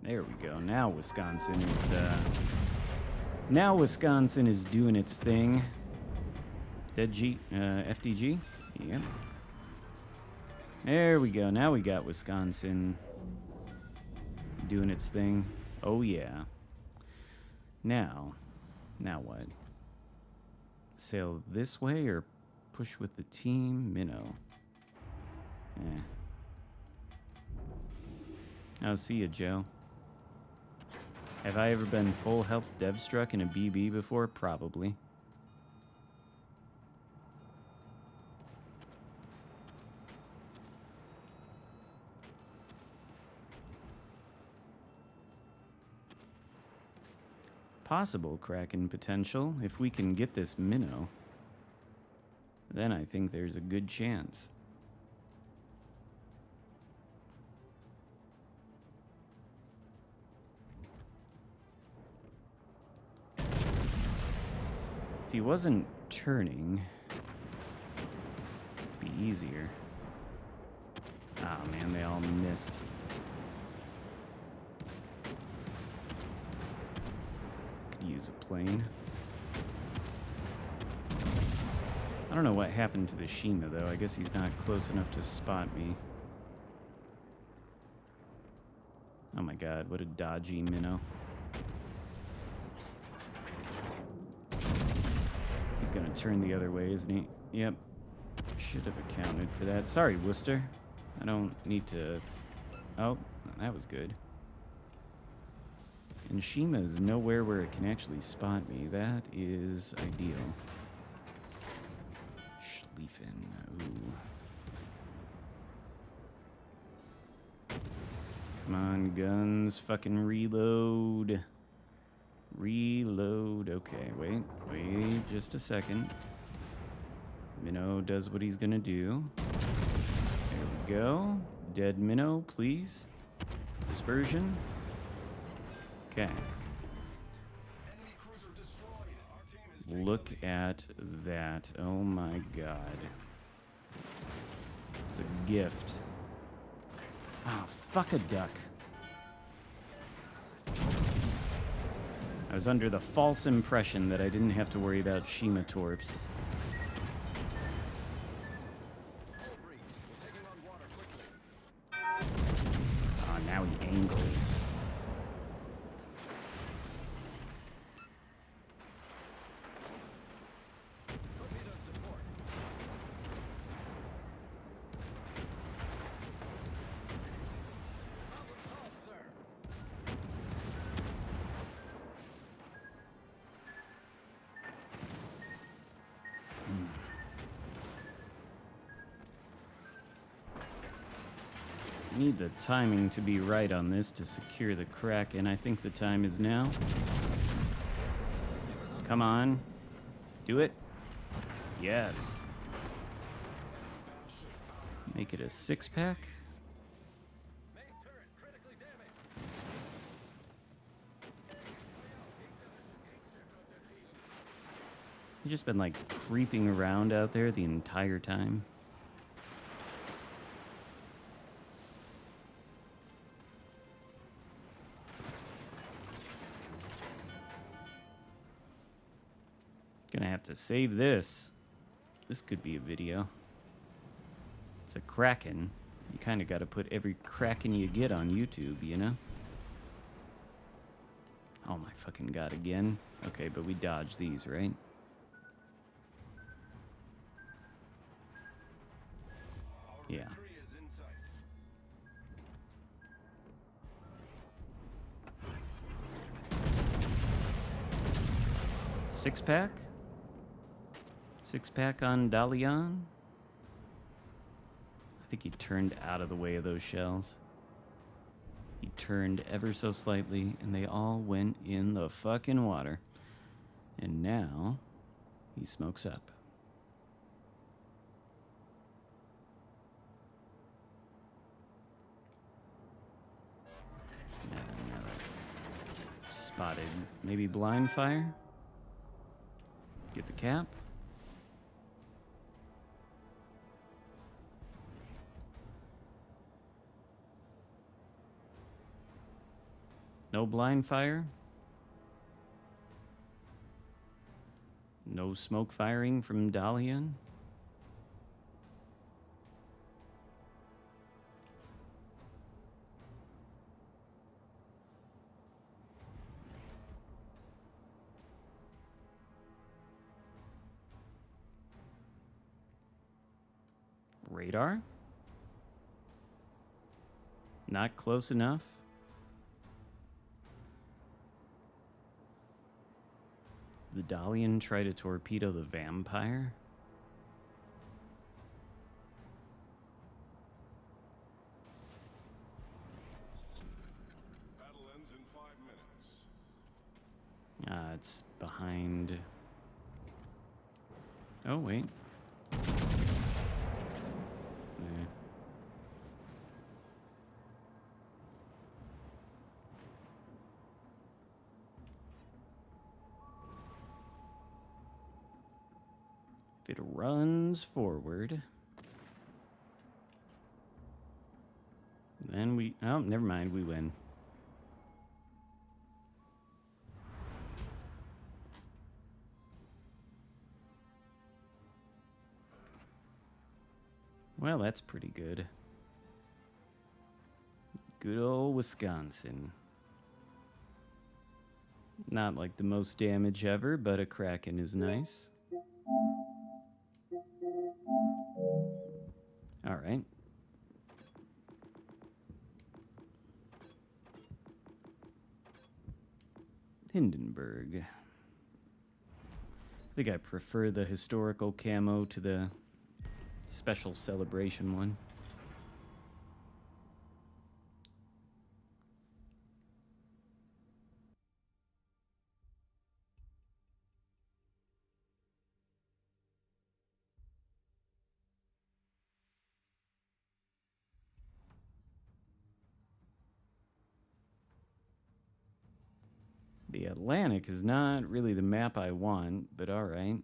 There we go. Now Wisconsin is doing its thing. Dead G, FDG. Yep. There we go. Now we got Wisconsin doing its thing. Oh yeah. Now what? Sail this way or push with the team? Minnow. I'll see you, Joe. Have I ever been full health dev struck in a BB before? Probably. Possible Kraken potential if we can get this minnow. Then I think there's a good chance. If he wasn't turning, it'd be easier. Ah, man, they all missed. Could use a plane. I don't know what happened to the Shima, though. I guess he's not close enough to spot me. Oh my god, what a dodgy minnow. He's gonna turn the other way, isn't he? Yep. Should have accounted for that. Sorry, Worcester. I don't need to... Oh, that was good. And Shima's nowhere where it can actually spot me. That is ideal. Schlieffen. Ooh. Come on, guns. Fucking reload. Reload. Okay, wait. Wait just a second. Minnow does what he's gonna do. There we go. Dead minnow, please. Dispersion. Okay. Enemy cruiser destroyed. Our team is Look at that. Oh my god. It's a gift. Oh, fuck a duck. I was under the false impression that I didn't have to worry about Shima torps. hull breach. We're taking on water quickly. Ah, now he angles. Torpedoes to port. Problem solved, sir. Need the timing to be right on this to secure the Kraken. I think the time is now. Come on. Do it. Yes. Make it a 6-pack. Main turret critically damaged. You've just been like creeping around out there the entire time. Gonna have to save this. This could be a video. It's a Kraken. You kind of got to put every Kraken you get on YouTube, you know? Oh my fucking god, again? Okay, but we dodge these, right? Yeah. Tree is in sight. 6-pack? 6-pack on Dalian? I think he turned out of the way of those shells. He turned ever so slightly, and they all went in the fucking water. And now, he smokes up. Spotted. Maybe blind fire? Get the cap. No blind fire. No smoke firing from Dalian. Radar? Not close enough. The Dalian try to torpedo the vampire? Battle ends in 5 minutes. It's behind. Oh, wait. Eh. If it runs forward, then we... Oh, never mind. We win. Well, that's pretty good. Good old Wisconsin. Not like the most damage ever, but a Kraken is nice. All right. Hindenburg. I think I prefer the historical camo to the special celebration one. The Atlantic is not really the map I want, but all right.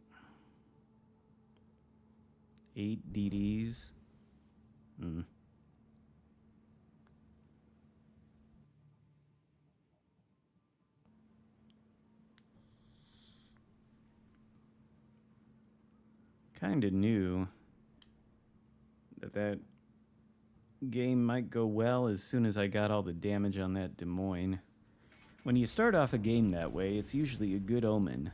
8 DDs. Kinda knew that game might go well as soon as I got all the damage on that Des Moines. When you start off a game that way, it's usually a good omen.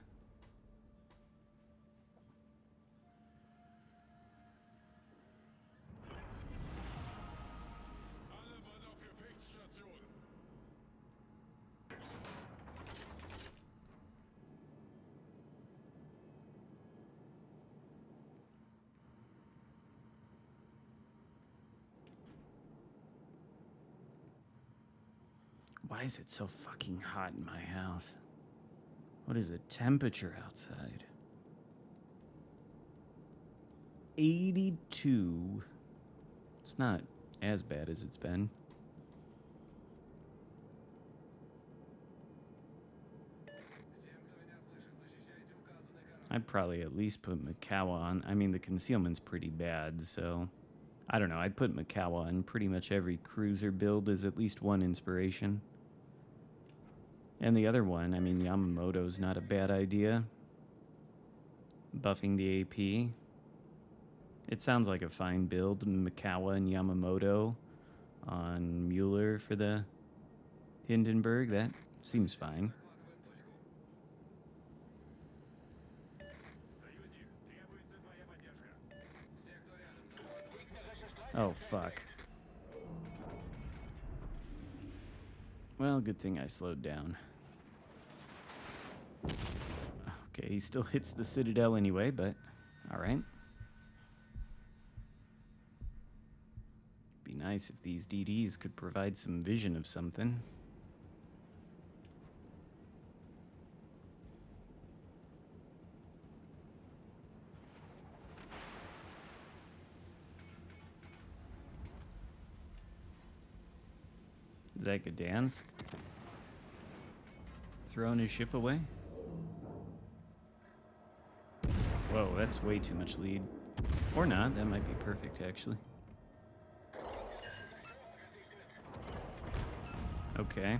Why is it so fucking hot in my house? What is the temperature outside? 82. It's not as bad as it's been. I'd probably at least put Macau on. I mean, the concealment's pretty bad, so... I don't know, I'd put Macau on. Pretty much every cruiser build is at least one inspiration. And the other one, I mean, Yamamoto's not a bad idea. Buffing the AP. It sounds like a fine build. Mikawa and Yamamoto on Mueller for the Hindenburg. That seems fine. Oh, fuck. Well, good thing I slowed down. Okay, he still hits the Citadel anyway, but alright. Be nice if these DDs could provide some vision of something. Zagadansk throwing his ship away. Whoa, that's way too much lead. Or not, that might be perfect actually. Okay.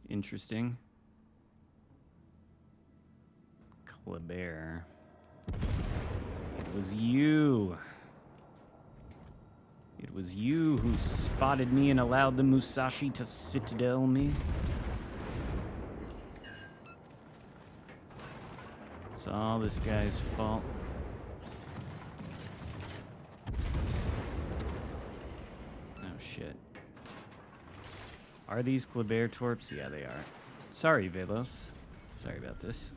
Interesting. Kleber. It was you. It was you who spotted me and allowed the Musashi to citadel me. It's all this guy's fault. Oh shit. Are these Kleber torps? Yeah, they are. Sorry, Velos. Sorry about this.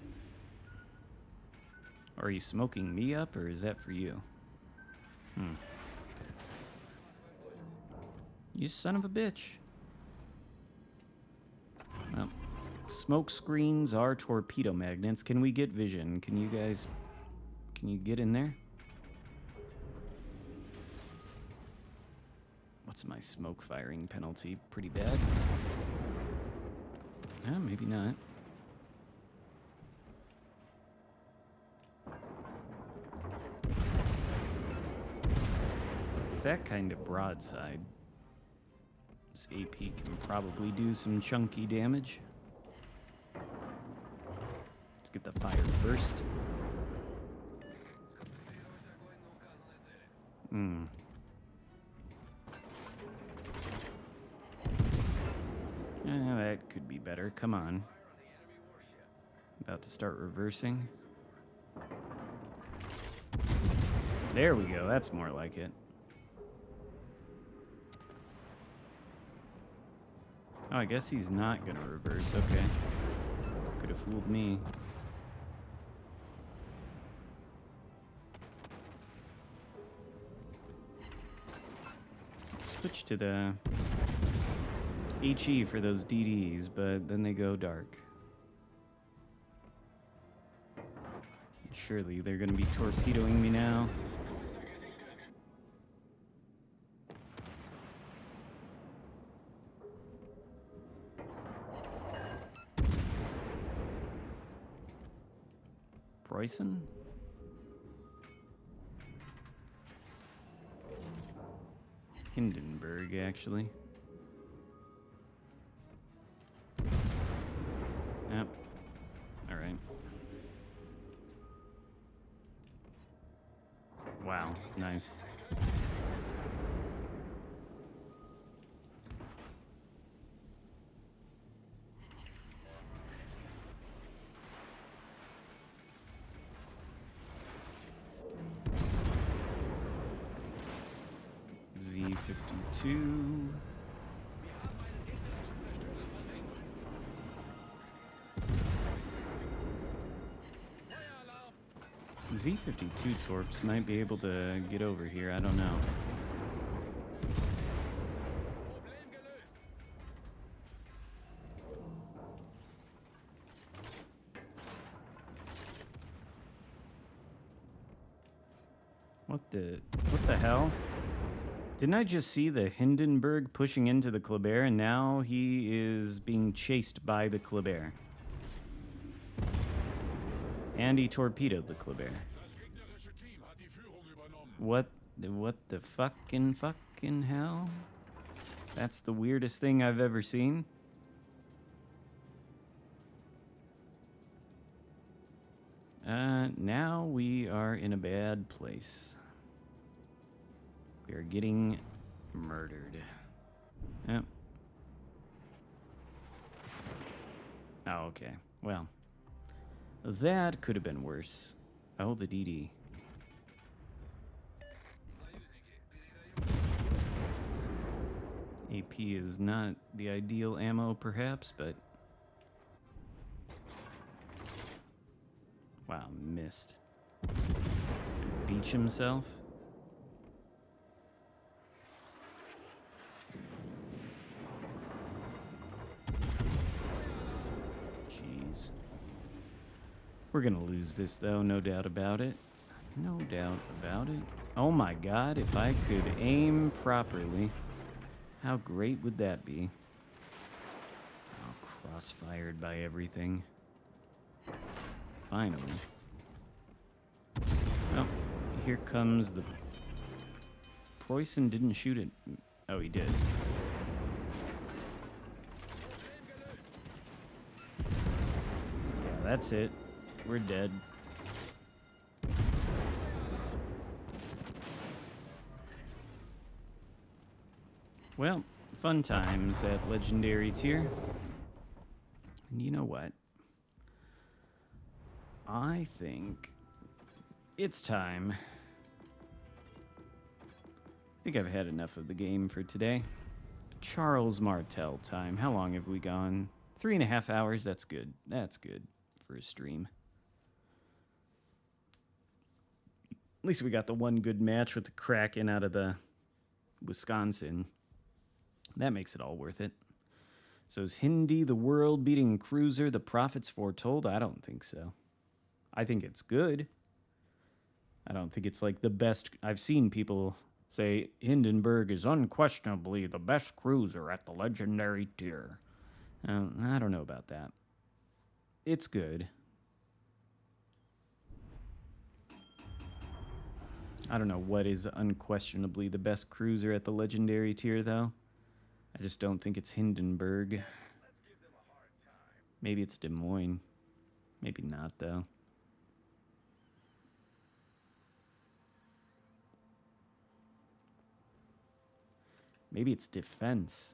Are you smoking me up, or is that for you? You son of a bitch. Well, smoke screens are torpedo magnets. Can we get vision? Can you guys... Can you get in there? What's my smoke firing penalty? Pretty bad? Maybe not. That kind of broadside. This AP can probably do some chunky damage. Let's get the fire first. That could be better. Come on. About to start reversing. There we go. That's more like it. Oh, I guess he's not gonna reverse. Okay. Could have fooled me. Switch to the HE for those DDs, but then they go dark. Surely they're gonna be torpedoing me now. Bryson? Hindenburg, actually. Yep. Alright. Wow, nice. Z-52. Z-52 torps might be able to get over here, I don't know. What the hell? Didn't I just see the Hindenburg pushing into the Kleber, and now he is being chased by the Kleber? And he torpedoed the Kleber. What the fucking hell? That's the weirdest thing I've ever seen. Now we are in a bad place. We are getting murdered. Yep. Oh, okay. Well, that could have been worse. Oh, the DD. AP is not the ideal ammo, perhaps, but... Wow, missed. Beach himself? Jeez. We're gonna lose this, though, no doubt about it. No doubt about it. Oh my god, if I could aim properly, how great would that be? Oh, crossfired by everything. Finally. Oh, here comes the... Preußen didn't shoot it. Oh, he did. Yeah, that's it. We're dead. Well, fun times at Legendary Tier. And you know what? I think it's time. I think I've had enough of the game for today. Charles Martel time. How long have we gone? 3.5 hours. That's good. That's good for a stream. At least we got the one good match with the Kraken out of the Wisconsin. That makes it all worth it. So is Hindi the world-beating cruiser the prophets foretold? I don't think so. I think it's good. I don't think it's like the best. I've seen people say Hindenburg is unquestionably the best cruiser at the Legendary Tier. I don't know about that. It's good. I don't know what is unquestionably the best cruiser at the Legendary Tier, though. I just don't think it's Hindenburg. Maybe it's Des Moines. Maybe not, though. Maybe it's defense.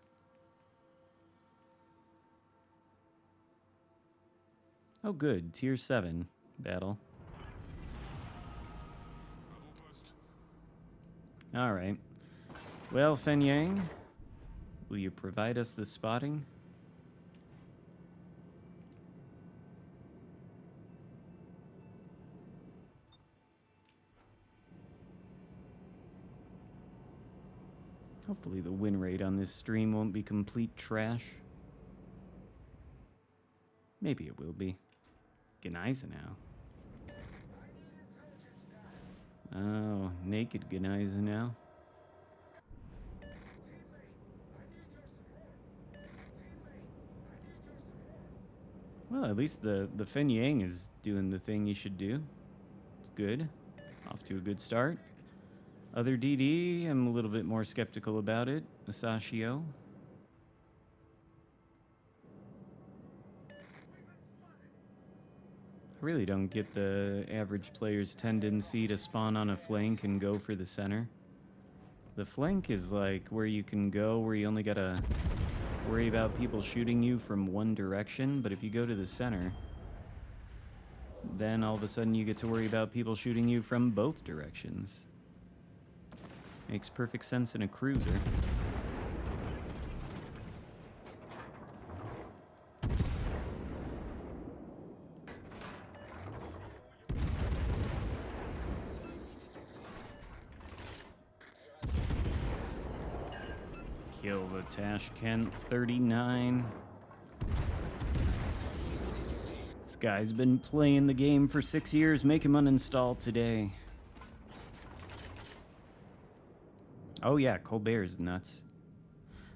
Oh, good. Tier 7 battle. All right. Well, Fen Yang, will you provide us the spotting? Hopefully the win rate on this stream won't be complete trash. Maybe it will be. Gneisenau. Oh, naked Gneisenau. Well, at least the Fen Yang is doing the thing he should do. It's good. Off to a good start. Other DD, I'm a little bit more skeptical about it. Asashio. I really don't get the average player's tendency to spawn on a flank and go for the center. The flank is like where you can go where you only gotta worry about people shooting you from one direction, but if you go to the center, then all of a sudden you get to worry about people shooting you from both directions. Makes perfect sense in a cruiser. Kill the Tashkent 39. This guy's been playing the game for 6 years. Make him uninstall today. Oh yeah, Colbert is nuts.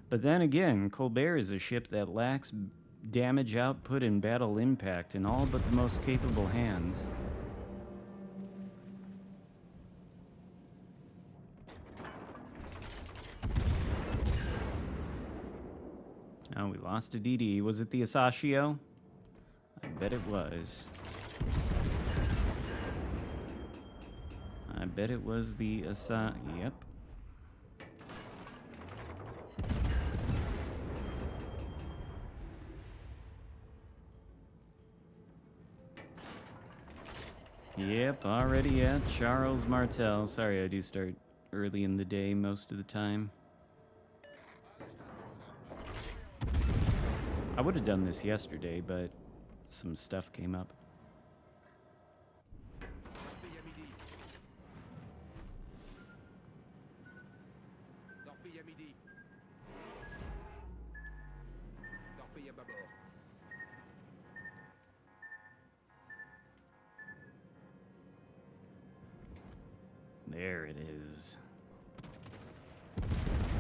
But then again, Colbert is a ship that lacks damage output and battle impact in all but the most capable hands. Oh, we lost a DD. Was it the Asashio? I bet it was. I bet it was the Yep. Yep, already at Charles Martel. Sorry, I do start early in the day most of the time. I would have done this yesterday, but some stuff came up. There it is.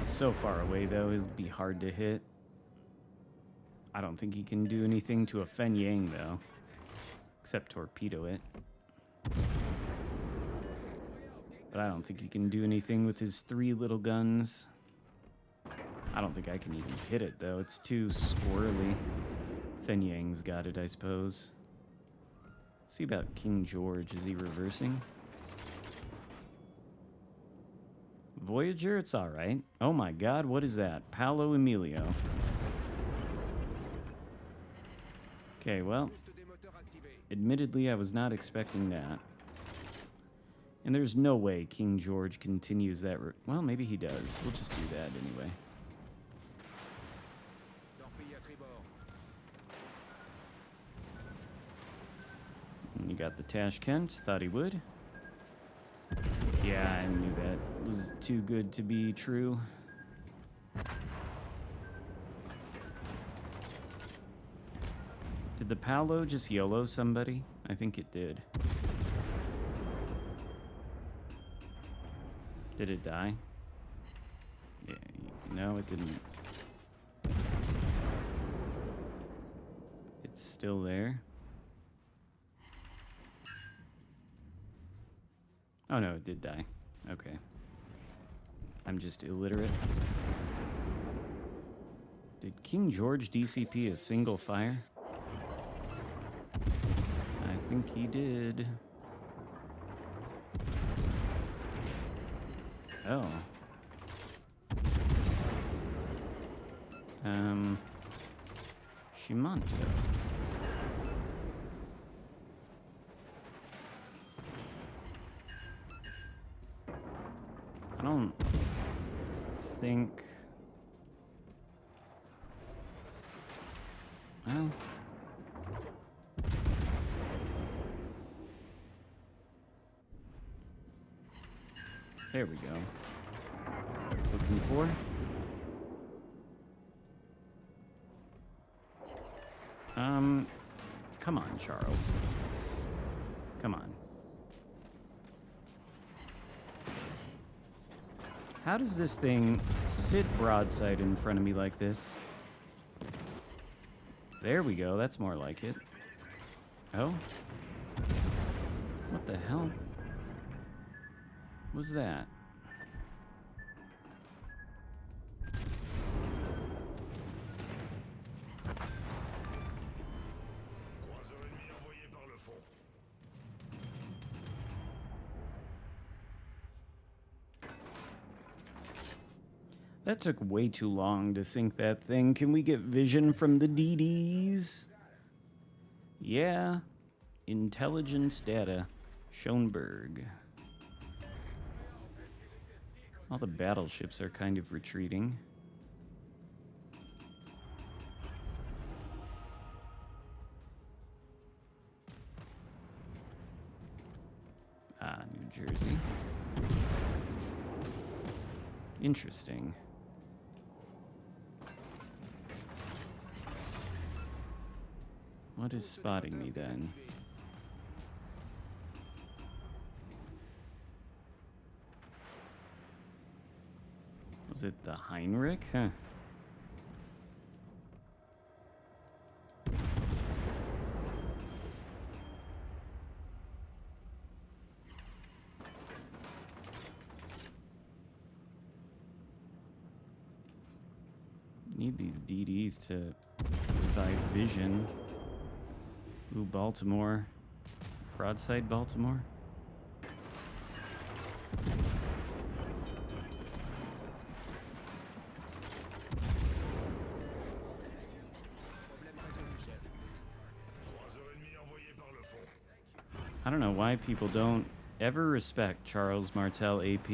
So far away, though, it'll be hard to hit. I don't think he can do anything to a Fen Yang, though. Except torpedo it. But I don't think he can do anything with his 3 little guns. I don't think I can even hit it, though. It's too squirrely. Fen Yang's got it, I suppose. See about King George. Is he reversing? Voyager, it's alright. Oh my god, what is that? Paolo Emilio. Okay, well, admittedly, I was not expecting that. And there's no way King George continues that well, maybe he does. We'll just do that anyway. And you got the Tashkent. Thought he would. Yeah, I knew that was too good to be true. Did the Paolo just YOLO somebody? I think it did. Did it die? Yeah, no, it didn't. It's still there. Oh no, it did die. Okay. I'm just illiterate. Did King George DCP a single fire? I think he did. Oh. Shimanto. I don't think... Well... There we go. What I was looking for. Come on, Charles. Come on. How does this thing sit broadside in front of me like this? There we go, that's more like it. Oh? What the hell was that? That took way too long to sink that thing. Can we get vision from the DDs? Yeah. Intelligence data. Schoenberg. All the battleships are kind of retreating. Ah, New Jersey. Interesting. What is spotting me then? Was it the Heinrich? Huh. Need these DDs to provide vision. Ooh, Baltimore. Broadside Baltimore. I don't know why people don't ever respect Charles Martel AP.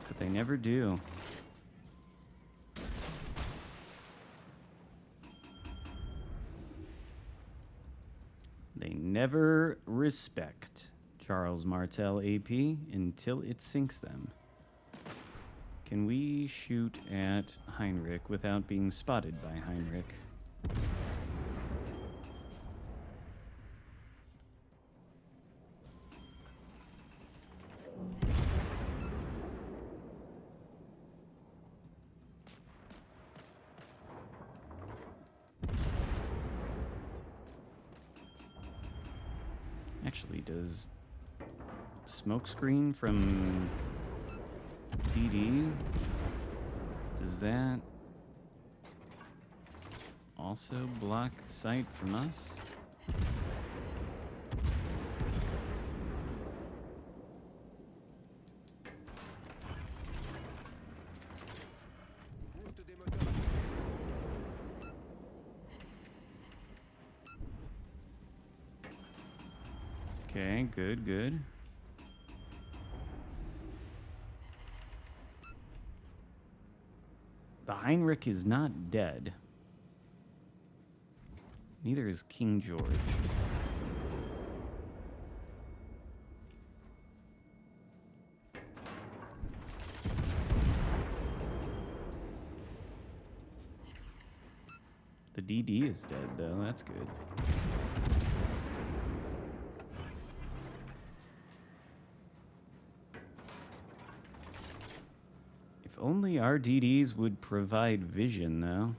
But they never do. They never respect Charles Martel AP until it sinks them. Can we shoot at Heinrich without being spotted by Heinrich? Actually, does smokescreen from DD, does that also block sight from us? Okay, good, good. The Heinrich is not dead. Neither is King George. The DD is dead, though. That's good. If only our DDs would provide vision, though.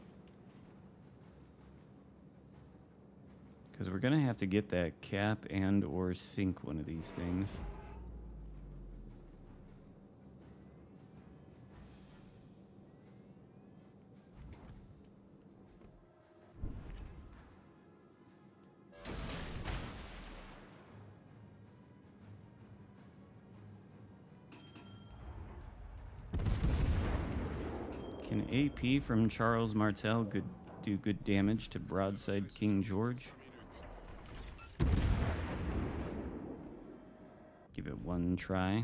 Because we're going to have to get that cap and or sink one of these things. Can AP from Charles Martel do good damage to broadside King George? Give it one try.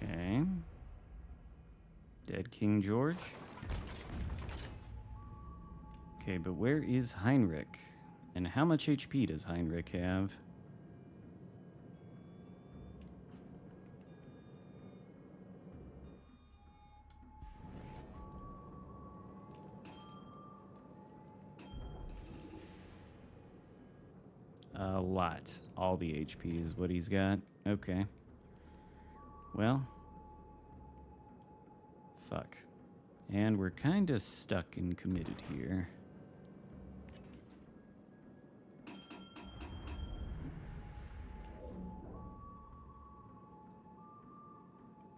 Okay. Dead King George. Okay, but where is Heinrich? And how much HP does Heinrich have? A lot. All the HP is what he's got. Okay. Well. Fuck. And we're kind of stuck and committed here.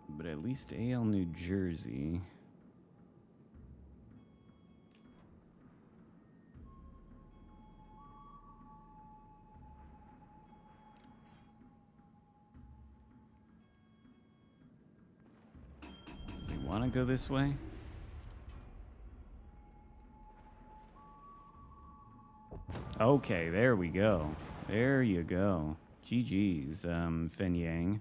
But at least AL New Jersey. Does he want to go this way? Okay, there we go. There you go. GG's, Fen Yang.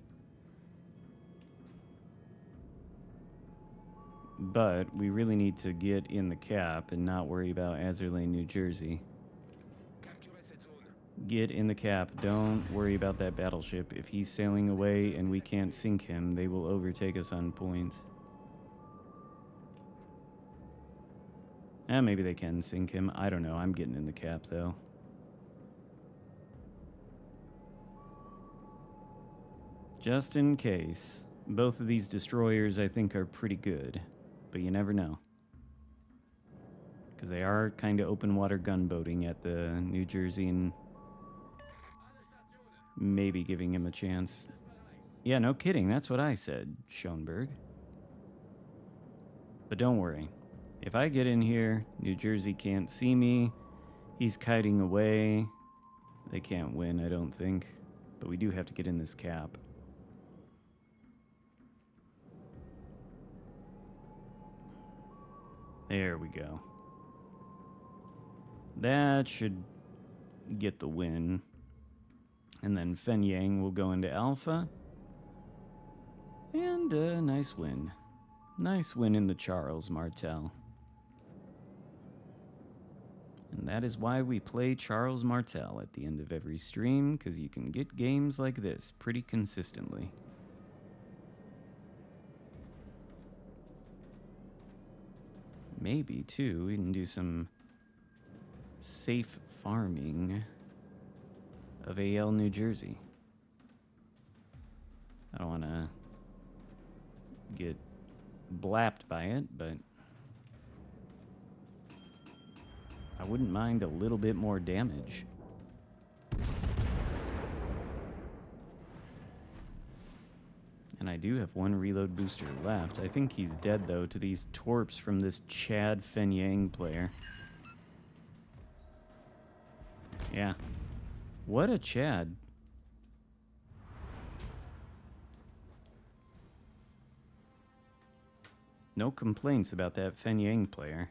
But we really need to get in the cap and not worry about Azerlane, New Jersey. Get in the cap. Don't worry about that battleship. If he's sailing away and we can't sink him, they will overtake us on points. Maybe they can sink him. I don't know. I'm getting in the cap, though. Just in case. Both of these destroyers, I think, are pretty good. But you never know. Because they are kind of open water gunboating at the New Jersey and maybe giving him a chance. Yeah, no kidding. That's what I said, Schoenberg. But don't worry. If I get in here, New Jersey can't see me. He's kiting away. They can't win, I don't think. But we do have to get in this cap. There we go. That should get the win. And then Fen Yang will go into Alpha. And a nice win. Nice win in the Charles Martel. And that is why we play Charles Martel at the end of every stream, because you can get games like this pretty consistently. Maybe, too, we can do some safe farming of AL New Jersey. I don't want to get blapped by it, but I wouldn't mind a little bit more damage. And I do have one reload booster left. I think he's dead, though, to these torps from this Chad Fen Yang player. Yeah. What a Chad. No complaints about that Fen Yang player.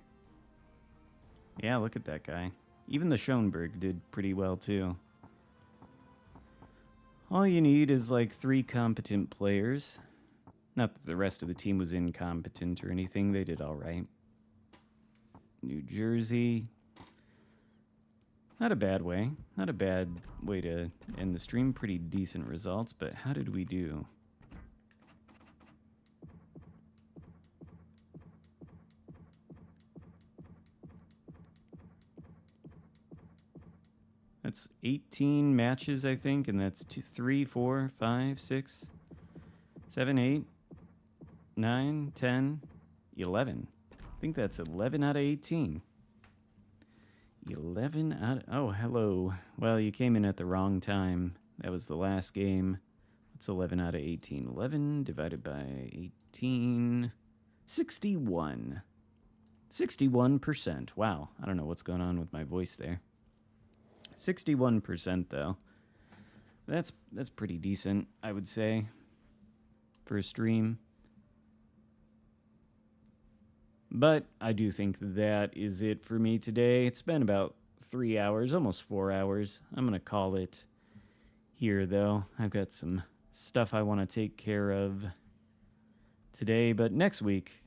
Yeah, look at that guy. Even the Schoenberg did pretty well, too. All you need is like 3 competent players. Not that the rest of the team was incompetent or anything. They did all right. New Jersey. Not a bad way. Not a bad way to end the stream. Pretty decent results, but how did we do? That's 18 matches, I think, and that's 2, 3, 4, 5, 6, 7, 8, 9, 10, 11. I think that's 11 out of 18. 11 out of... Oh, hello. Well, you came in at the wrong time. That was the last game. What's 11 out of 18? 11 divided by 18... 61. 61%. Wow. I don't know what's going on with my voice there. 61% though. That's pretty decent, I would say, for a stream. But I do think that is it for me today. It's been about 3 hours, almost 4 hours. I'm going to call it here, though. I've got some stuff I want to take care of today, but next week,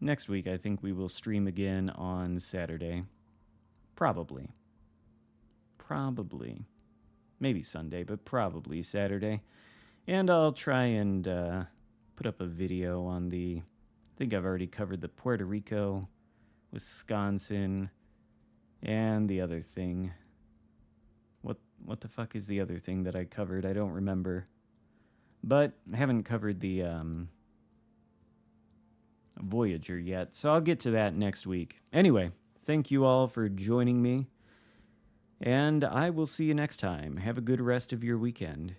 I think we will stream again on Saturday. Probably. Maybe Sunday, but probably Saturday. And I'll try and put up a video on I think I've already covered the Puerto Rico, Wisconsin, and the other thing. What the fuck is the other thing that I covered? I don't remember. But I haven't covered the Voyager yet, so I'll get to that next week. Anyway, thank you all for joining me, and I will see you next time. Have a good rest of your weekend.